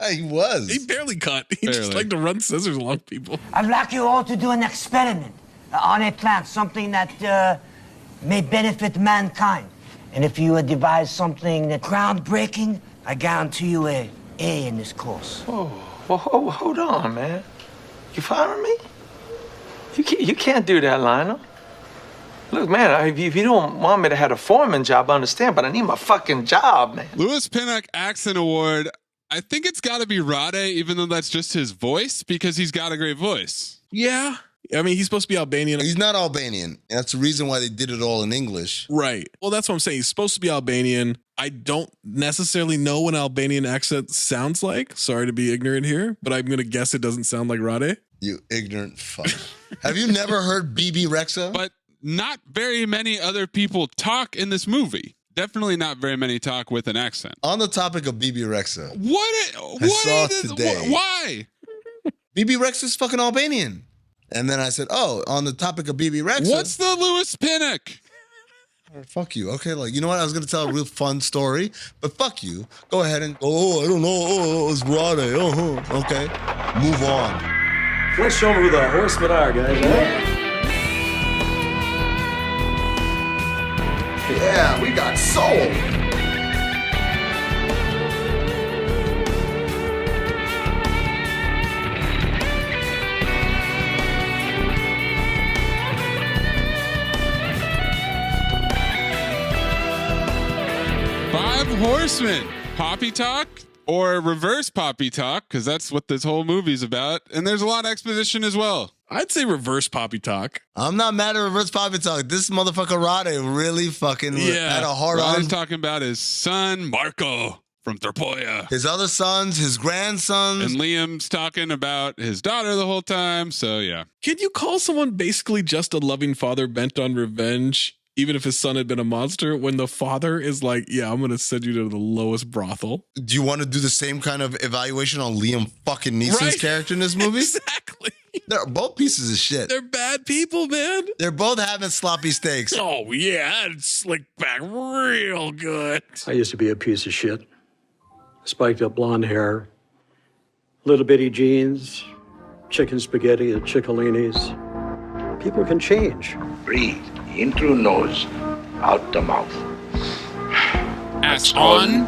He was. He barely cut. He just liked to run scissors along people. I'd like you all to do an experiment on a plant, something that may benefit mankind. And if you devise something groundbreaking, I guarantee you a A in this course. Oh, well, hold on, man. You firing me? You can't do that, Lionel. Look, man, if you don't want me to have a foreman job, I understand, but I need my fucking job, man. Lewis Pinnock Accent Award. I think it's got to be Rade, even though that's just his voice, because he's got a great voice. Yeah. I mean, he's supposed to be Albanian. He's not Albanian. That's the reason why they did it all in English. Right. Well, that's what I'm saying. He's supposed to be Albanian. I don't necessarily know what an Albanian accent sounds like. Sorry to be ignorant here, but I'm going to guess it doesn't sound like Rade. You ignorant fuck. Have you never heard BB Rexa? But not very many other people talk in this movie. Definitely not very many talk with an accent. On the topic of BB Rexa. I saw today. Why? BB Rexa's fucking Albanian. And then I said, oh, on the topic of BB Rexa. What's the Lewis Pinnock? Fuck you. Okay, like, you know what? I was going to tell a real fun story, but fuck you. Go ahead and, I don't know. Oh, it's Rade. Okay. Move on. Let's show them who the horsemen are, guys. Yeah, we got soul. Five Horsemen. Poppy talk or reverse poppy talk, because that's what this whole movie's about. And there's a lot of exposition as well. I'd say reverse poppy talk. I'm not mad at reverse poppy talk. This motherfucker Rade really fucking had a hard on. Rade's talking about his son, Marco, from Tropojë. His other sons, his grandsons. And Liam's talking about his daughter the whole time. So, yeah. Can you call someone basically just a loving father bent on revenge, even if his son had been a monster, when the father is like, yeah, I'm going to send you to the lowest brothel? Do you want to do the same kind of evaluation on Liam fucking Neeson's character in this movie? Exactly. They're both pieces of shit. They're bad people, man. They're both having sloppy steaks. Oh, yeah. I'd slick back real good. I used to be a piece of shit. Spiked up blonde hair, little bitty jeans, chicken spaghetti at Ciccolinis. People can change. Breathe in through nose, out the mouth. Ass on,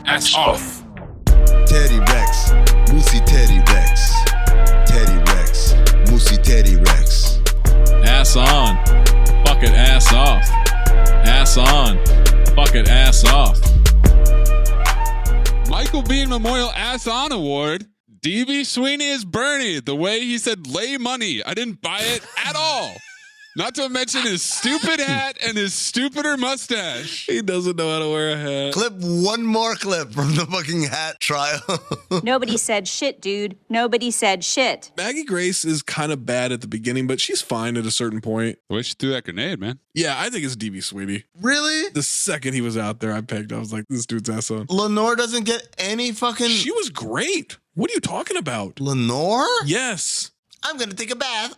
ass off. Teddy Rex, Moosey Teddy Rex. Teddy Rex, Moosey Teddy Rex. Ass on, fucking ass off. Ass on, fucking ass off. Michael Biehn Memorial Ass On Award. D.B. Sweeney is Bernie. The way he said lay money, I didn't buy it at all. Not to mention his stupid hat and his stupider mustache. He doesn't know how to wear a hat. Clip one more clip from the fucking hat trial. Nobody said shit, dude. Nobody said shit. Maggie Grace is kind of bad at the beginning, but she's fine at a certain point. The way she threw that grenade, man. Yeah, I think it's D.B. Sweeney. Really? The second he was out there, I pegged. I was like, this dude's ass on. Lenore doesn't get any fucking... She was great. What are you talking about? Lenore? Yes. I'm going to take a bath.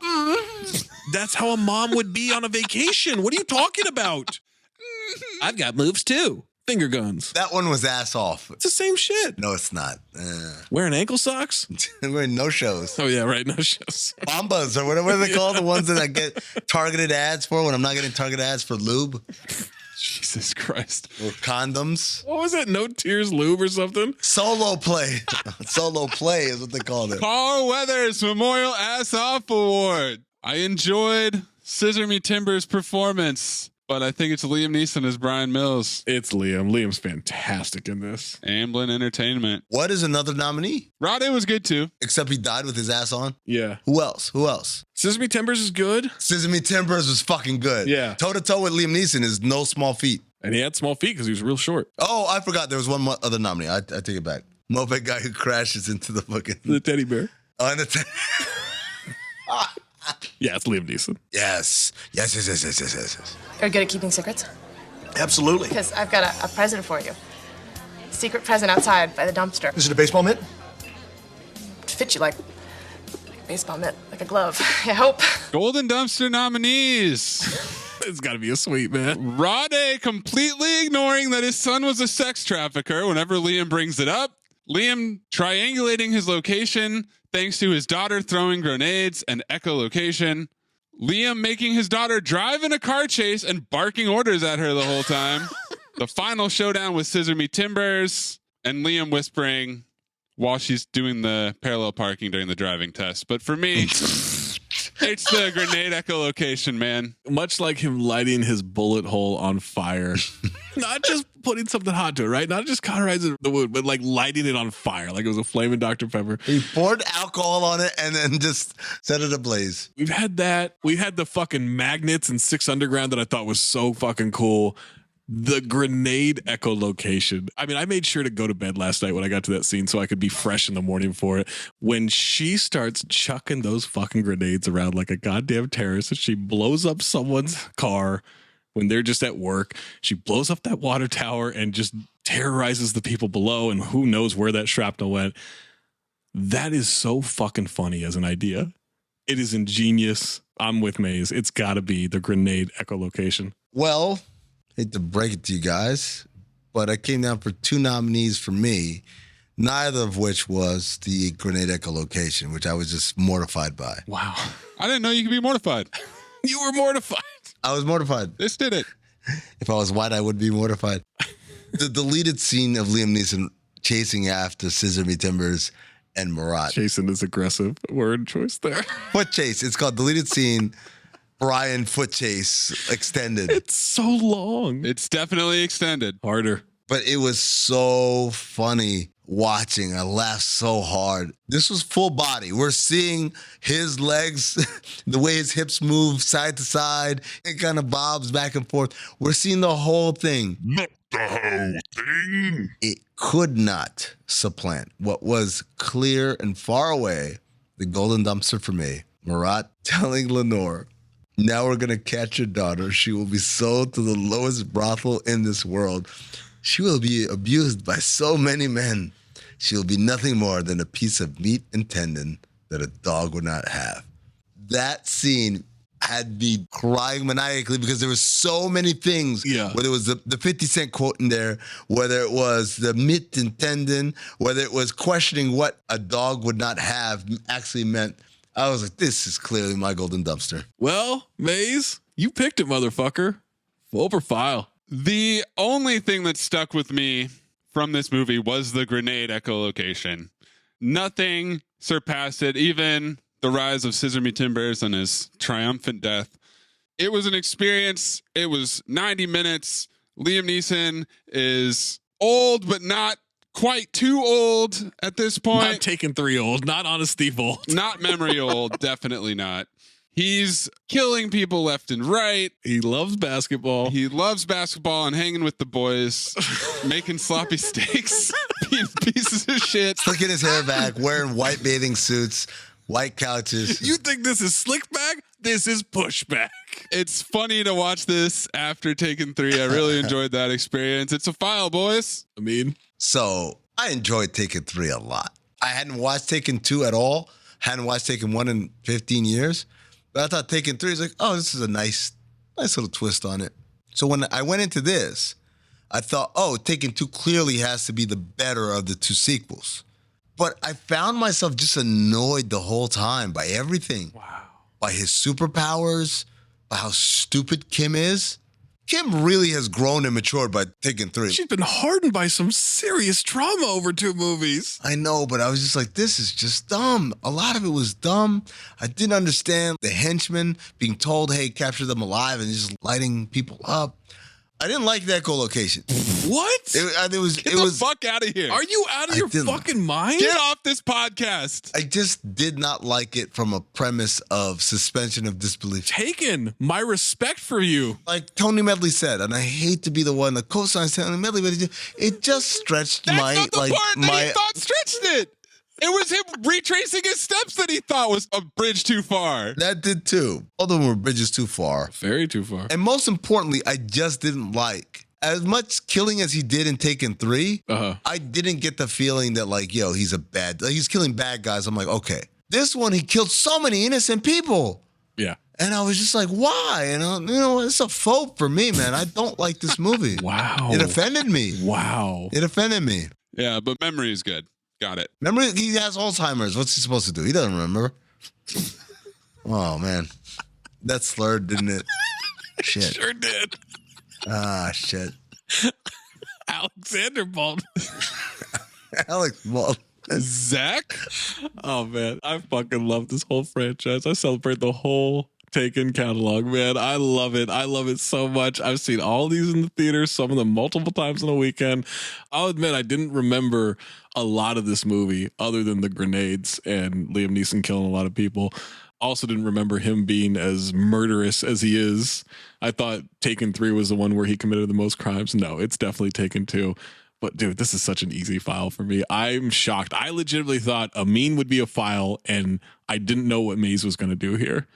That's how a mom would be on a vacation. What are you talking about? I've got moves too. Finger guns. That one was ass off. It's the same shit. No, it's not. Wearing ankle socks? Wearing no shows. Oh, yeah, right. No shows. Bombas or whatever they call the ones that I get targeted ads for when I'm not getting targeted ads for lube. Jesus Christ. Or condoms. What was it? No Tears Lube or something? Solo play. Solo play is what they called it. Carl Weathers Memorial Ass Off Award. I enjoyed Scissor Me Timber's performance, but I think it's Liam Neeson as Brian Mills. It's Liam. Liam's fantastic in this. Amblin Entertainment. What is another nominee? Rade was good too. Except he died with his ass on? Yeah. Who else? Who else? Sesame Timbers is good. Sesame Timbers was fucking good. Yeah. Toe to toe with Liam Neeson is no small feat. And he had small feet because he was real short. Oh, I forgot. There was one other nominee. I take it back. Moped guy who crashes into the fucking... The teddy bear. Oh, and the Yeah, it's Liam Neeson. Yes. Yes. Are you good at keeping secrets? Absolutely. Because I've got a present for you. Secret present outside by the dumpster. Is it a baseball mitt? It fits you like a baseball mitt, like a glove. I hope. Golden Dumpster nominees. It's got to be a sweet, man. Rade completely ignoring that his son was a sex trafficker whenever Liam brings it up. Liam triangulating his location thanks to his daughter throwing grenades and echolocation. Liam making his daughter drive in a car chase and barking orders at her the whole time. The final showdown with Scissor Me Timbers and Liam whispering while she's doing the parallel parking during the driving test. But for me, it's the grenade echolocation, man. Much like him lighting his bullet hole on fire. Not just putting something hot to it, right? Not just cauterizing the wood, but like lighting it on fire, like it was a flaming Dr. Pepper. He poured alcohol on it and then just set it ablaze. We've had that. We had the fucking magnets in 6 Underground that I thought was so fucking cool. The grenade echolocation. I mean, I made sure to go to bed last night when I got to that scene so I could be fresh in the morning for it. When she starts chucking those fucking grenades around like a goddamn terrorist and she blows up someone's car when they're just at work, she blows up that water tower and just terrorizes the people below, and who knows where that shrapnel went. That is so fucking funny as an idea. It is ingenious. I'm with Mayes. It's got to be the grenade echolocation. Well, hate to break it to you guys, but I came down for 2 nominees for me, neither of which was the grenade echolocation, which I was just mortified by. Wow. I didn't know you could be mortified. You were mortified. I was mortified. This did it. If I was white, I would be mortified. The deleted scene of Liam Neeson chasing after Scissor Me Timbers and Murat. Chasing is aggressive word choice there. Foot chase. It's called deleted scene. Brian foot chase extended. It's so long. It's definitely extended. Harder. But it was so funny watching. I laughed so hard. This was full body. We're seeing his legs, the way his hips move side to side. It kind of bobs back and forth. We're seeing the whole thing. Not the whole thing. It could not supplant what was clear and far away the golden dumpster for me. Murat telling Lenore, now we're going to catch your daughter. She will be sold to the lowest brothel in this world. She will be abused by so many men. She will be nothing more than a piece of meat and tendon that a dog would not have. That scene had me crying maniacally because there were so many things. Yeah. Whether it was the 50 Cent quote in there, whether it was the meat and tendon, whether it was questioning what a dog would not have actually meant. I was like, this is clearly my golden dumpster. Well, Mayes, you picked it, motherfucker. Full profile. The only thing that stuck with me from this movie was the grenade echolocation. Nothing surpassed it, even the rise of Scissor Me Timbers and his triumphant death. It was an experience. It was 90 minutes. Liam Neeson is old, but not quite too old at this point. Not Taken 3 old, not Honest Thief old. Not memory old, definitely not. He's killing people left and right. He loves basketball. He loves basketball and hanging with the boys, making sloppy steaks, being pieces of shit. Slicking his hair back, wearing white bathing suits, white couches. You think this is slick back? This is pushback. It's funny to watch this after Taken 3. I really enjoyed that experience. It's a file, boys. I mean, so I enjoyed Taken 3 a lot. I hadn't watched Taken 2 at all. Hadn't watched Taken 1 in 15 years. But I thought Taken 3 is like, oh, this is a nice little twist on it. So when I went into this, I thought, oh, Taken 2 clearly has to be the better of the 2 sequels. But I found myself just annoyed the whole time by everything. Wow. By his superpowers, by how stupid Kim is. Kim really has grown and matured by Taken 3. She's been hardened by some serious trauma over 2 movies. I know, but I was just like, this is just dumb. A lot of it was dumb. I didn't understand the henchmen being told, hey, capture them alive and just lighting people up. I didn't like that echolocation. What? Get the fuck out of here. Are you out of your fucking mind? Get off this podcast. I just did not like it from a premise of suspension of disbelief. Taken. My respect for you. Like Tony Medley said, and I hate to be the one that co-signs Tony Medley, but it just stretched That's my... not the part that he thought stretched it. It was him retracing his steps that he thought was a bridge too far. That did too. All of them were bridges too far. Very too far. And most importantly, I just didn't like, as much killing as he did in Taken 3, I didn't get the feeling that like, yo, he's killing bad guys. I'm like, okay. This one, he killed so many innocent people. Yeah. And I was just like, why? And it's a faux for me, man. I don't like this movie. Wow. It offended me. Wow. It offended me. Yeah, but memory is good. Got it. Remember, he has Alzheimer's. What's he supposed to do? He doesn't remember. Oh, man. That slurred, didn't it? Shit. Sure did. Ah, shit. Alexander Baldwin. Alex Baldwin. Zach? Oh, man. I fucking love this whole franchise. I celebrate the whole Taken catalog, man. I love it. I love it so much. I've seen all these in the theaters, some of them multiple times in a weekend. I'll admit I didn't remember a lot of this movie other than the grenades and Liam Neeson killing a lot of people. Also didn't remember him being as murderous as he is. I thought Taken 3 was the one where he committed the most crimes. No, it's definitely Taken 2. But dude, this is such an easy file for me. I'm shocked. I legitimately thought Amin would be a file, and I didn't know what Mayes was going to do here.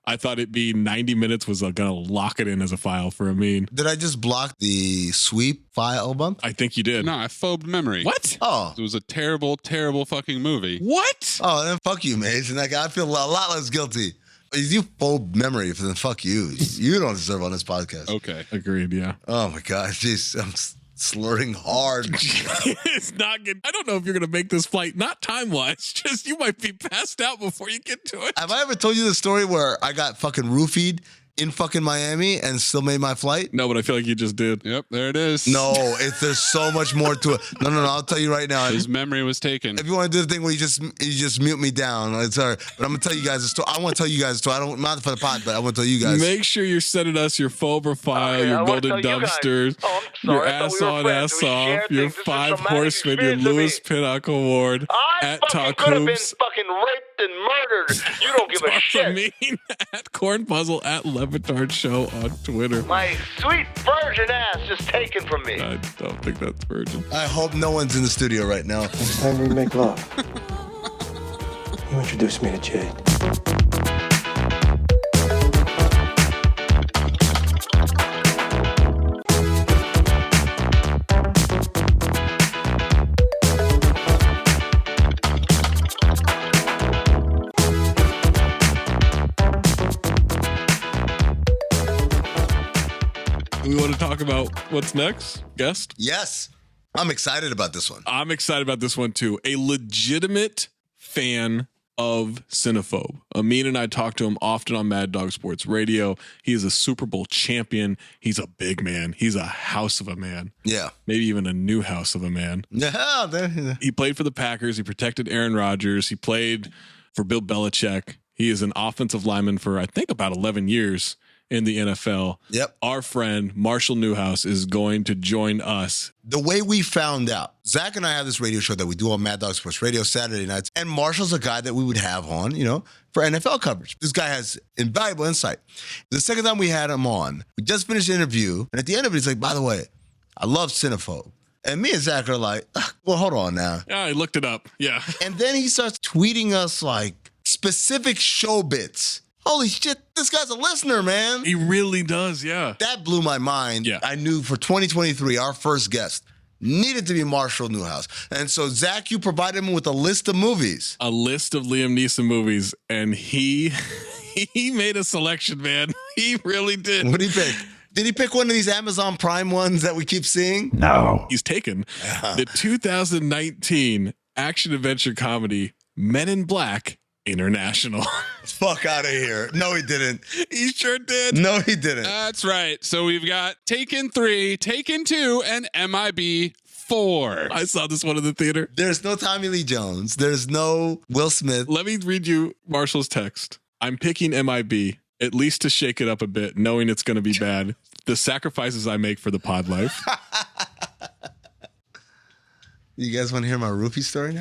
I thought it'd be 90 minutes was going to lock it in as a file for Amin. Did I just block the sweep file bump? I think you did. No, I phobed memory. What? Oh. It was a terrible, terrible fucking movie. What? Oh, then fuck you, Maze. And I feel a lot less guilty. If you phobe memory, then fuck you. You don't deserve on this podcast. Okay. Agreed, yeah. Oh my God. Jeez, I'm slurring hard. It's not good. I don't know if you're going to make this flight, not time-wise, just you might be passed out before you get to it. Have I ever told you the story where I got fucking roofied in fucking Miami and still made my flight? No, but I feel like you just did. Yep, there it is. No, there's so much more to it. No, I'll tell you right now. His memory was taken. If you want to do the thing where you just mute me down, it's all right. But I'm gonna tell you guys a story. I want to tell you guys a story. I don't, not for the pod, but I want to tell you guys. Make sure you're sending us your phobe file, your golden dumpsters, your ass on, ass off, your 5 horsemen, your Lewis Pinnock Award at Talk Hoops. Fucking raped and murdered. You don't give a shit. Amin at Corn Puzzle at Levitard Show on Twitter. My sweet virgin ass just taken from me. I don't think that's virgin. I hope no one's in the studio right now. Next time we make love, you introduce me to Jade. We want to talk about what's next, guest? Yes. I'm excited about this one. I'm excited about this one too. A legitimate fan of Cinephobe. Amin and I talk to him often on Mad Dog Sports Radio. He is a Super Bowl champion. He's a big man. He's a house of a man. Yeah. Maybe even a new house of a man. Yeah. He played for the Packers. He protected Aaron Rodgers. He played for Bill Belichick. He is an offensive lineman for, I think, about 11 years in the NFL. Yep. Our friend Marshall Newhouse is going to join us. The way we found out, Zach and I have this radio show that we do on Mad Dog Sports Radio Saturday nights, and Marshall's a guy that we would have on, for NFL coverage. This guy has invaluable insight. The second time we had him on, we just finished the interview, and at the end of it, he's like, by the way, I love Cinephobe. And me and Zach are like, well, hold on now. Yeah, I looked it up. Yeah. And then he starts tweeting us like specific show bits. Holy shit, this guy's a listener, man. He really does, yeah. That blew my mind. Yeah. I knew for 2023, our first guest needed to be Marshall Newhouse. And so, Zach, you provided him with a list of movies. A list of Liam Neeson movies, and he made a selection, man. He really did. What did he pick? Did he pick one of these Amazon Prime ones that we keep seeing? No. He's taken the 2019 action-adventure comedy Men in Black International. Fuck out of here. No, he didn't. He sure did. No, he didn't. That's right. So we've got Taken 3, Taken 2, and MIB 4. I saw this one in the theater. There's no Tommy Lee Jones. There's no Will Smith. Let me read you Marshall's text. I'm picking MIB, at least to shake it up a bit, knowing it's going to be bad. The sacrifices I make for the pod life. You guys want to hear my roofie story now?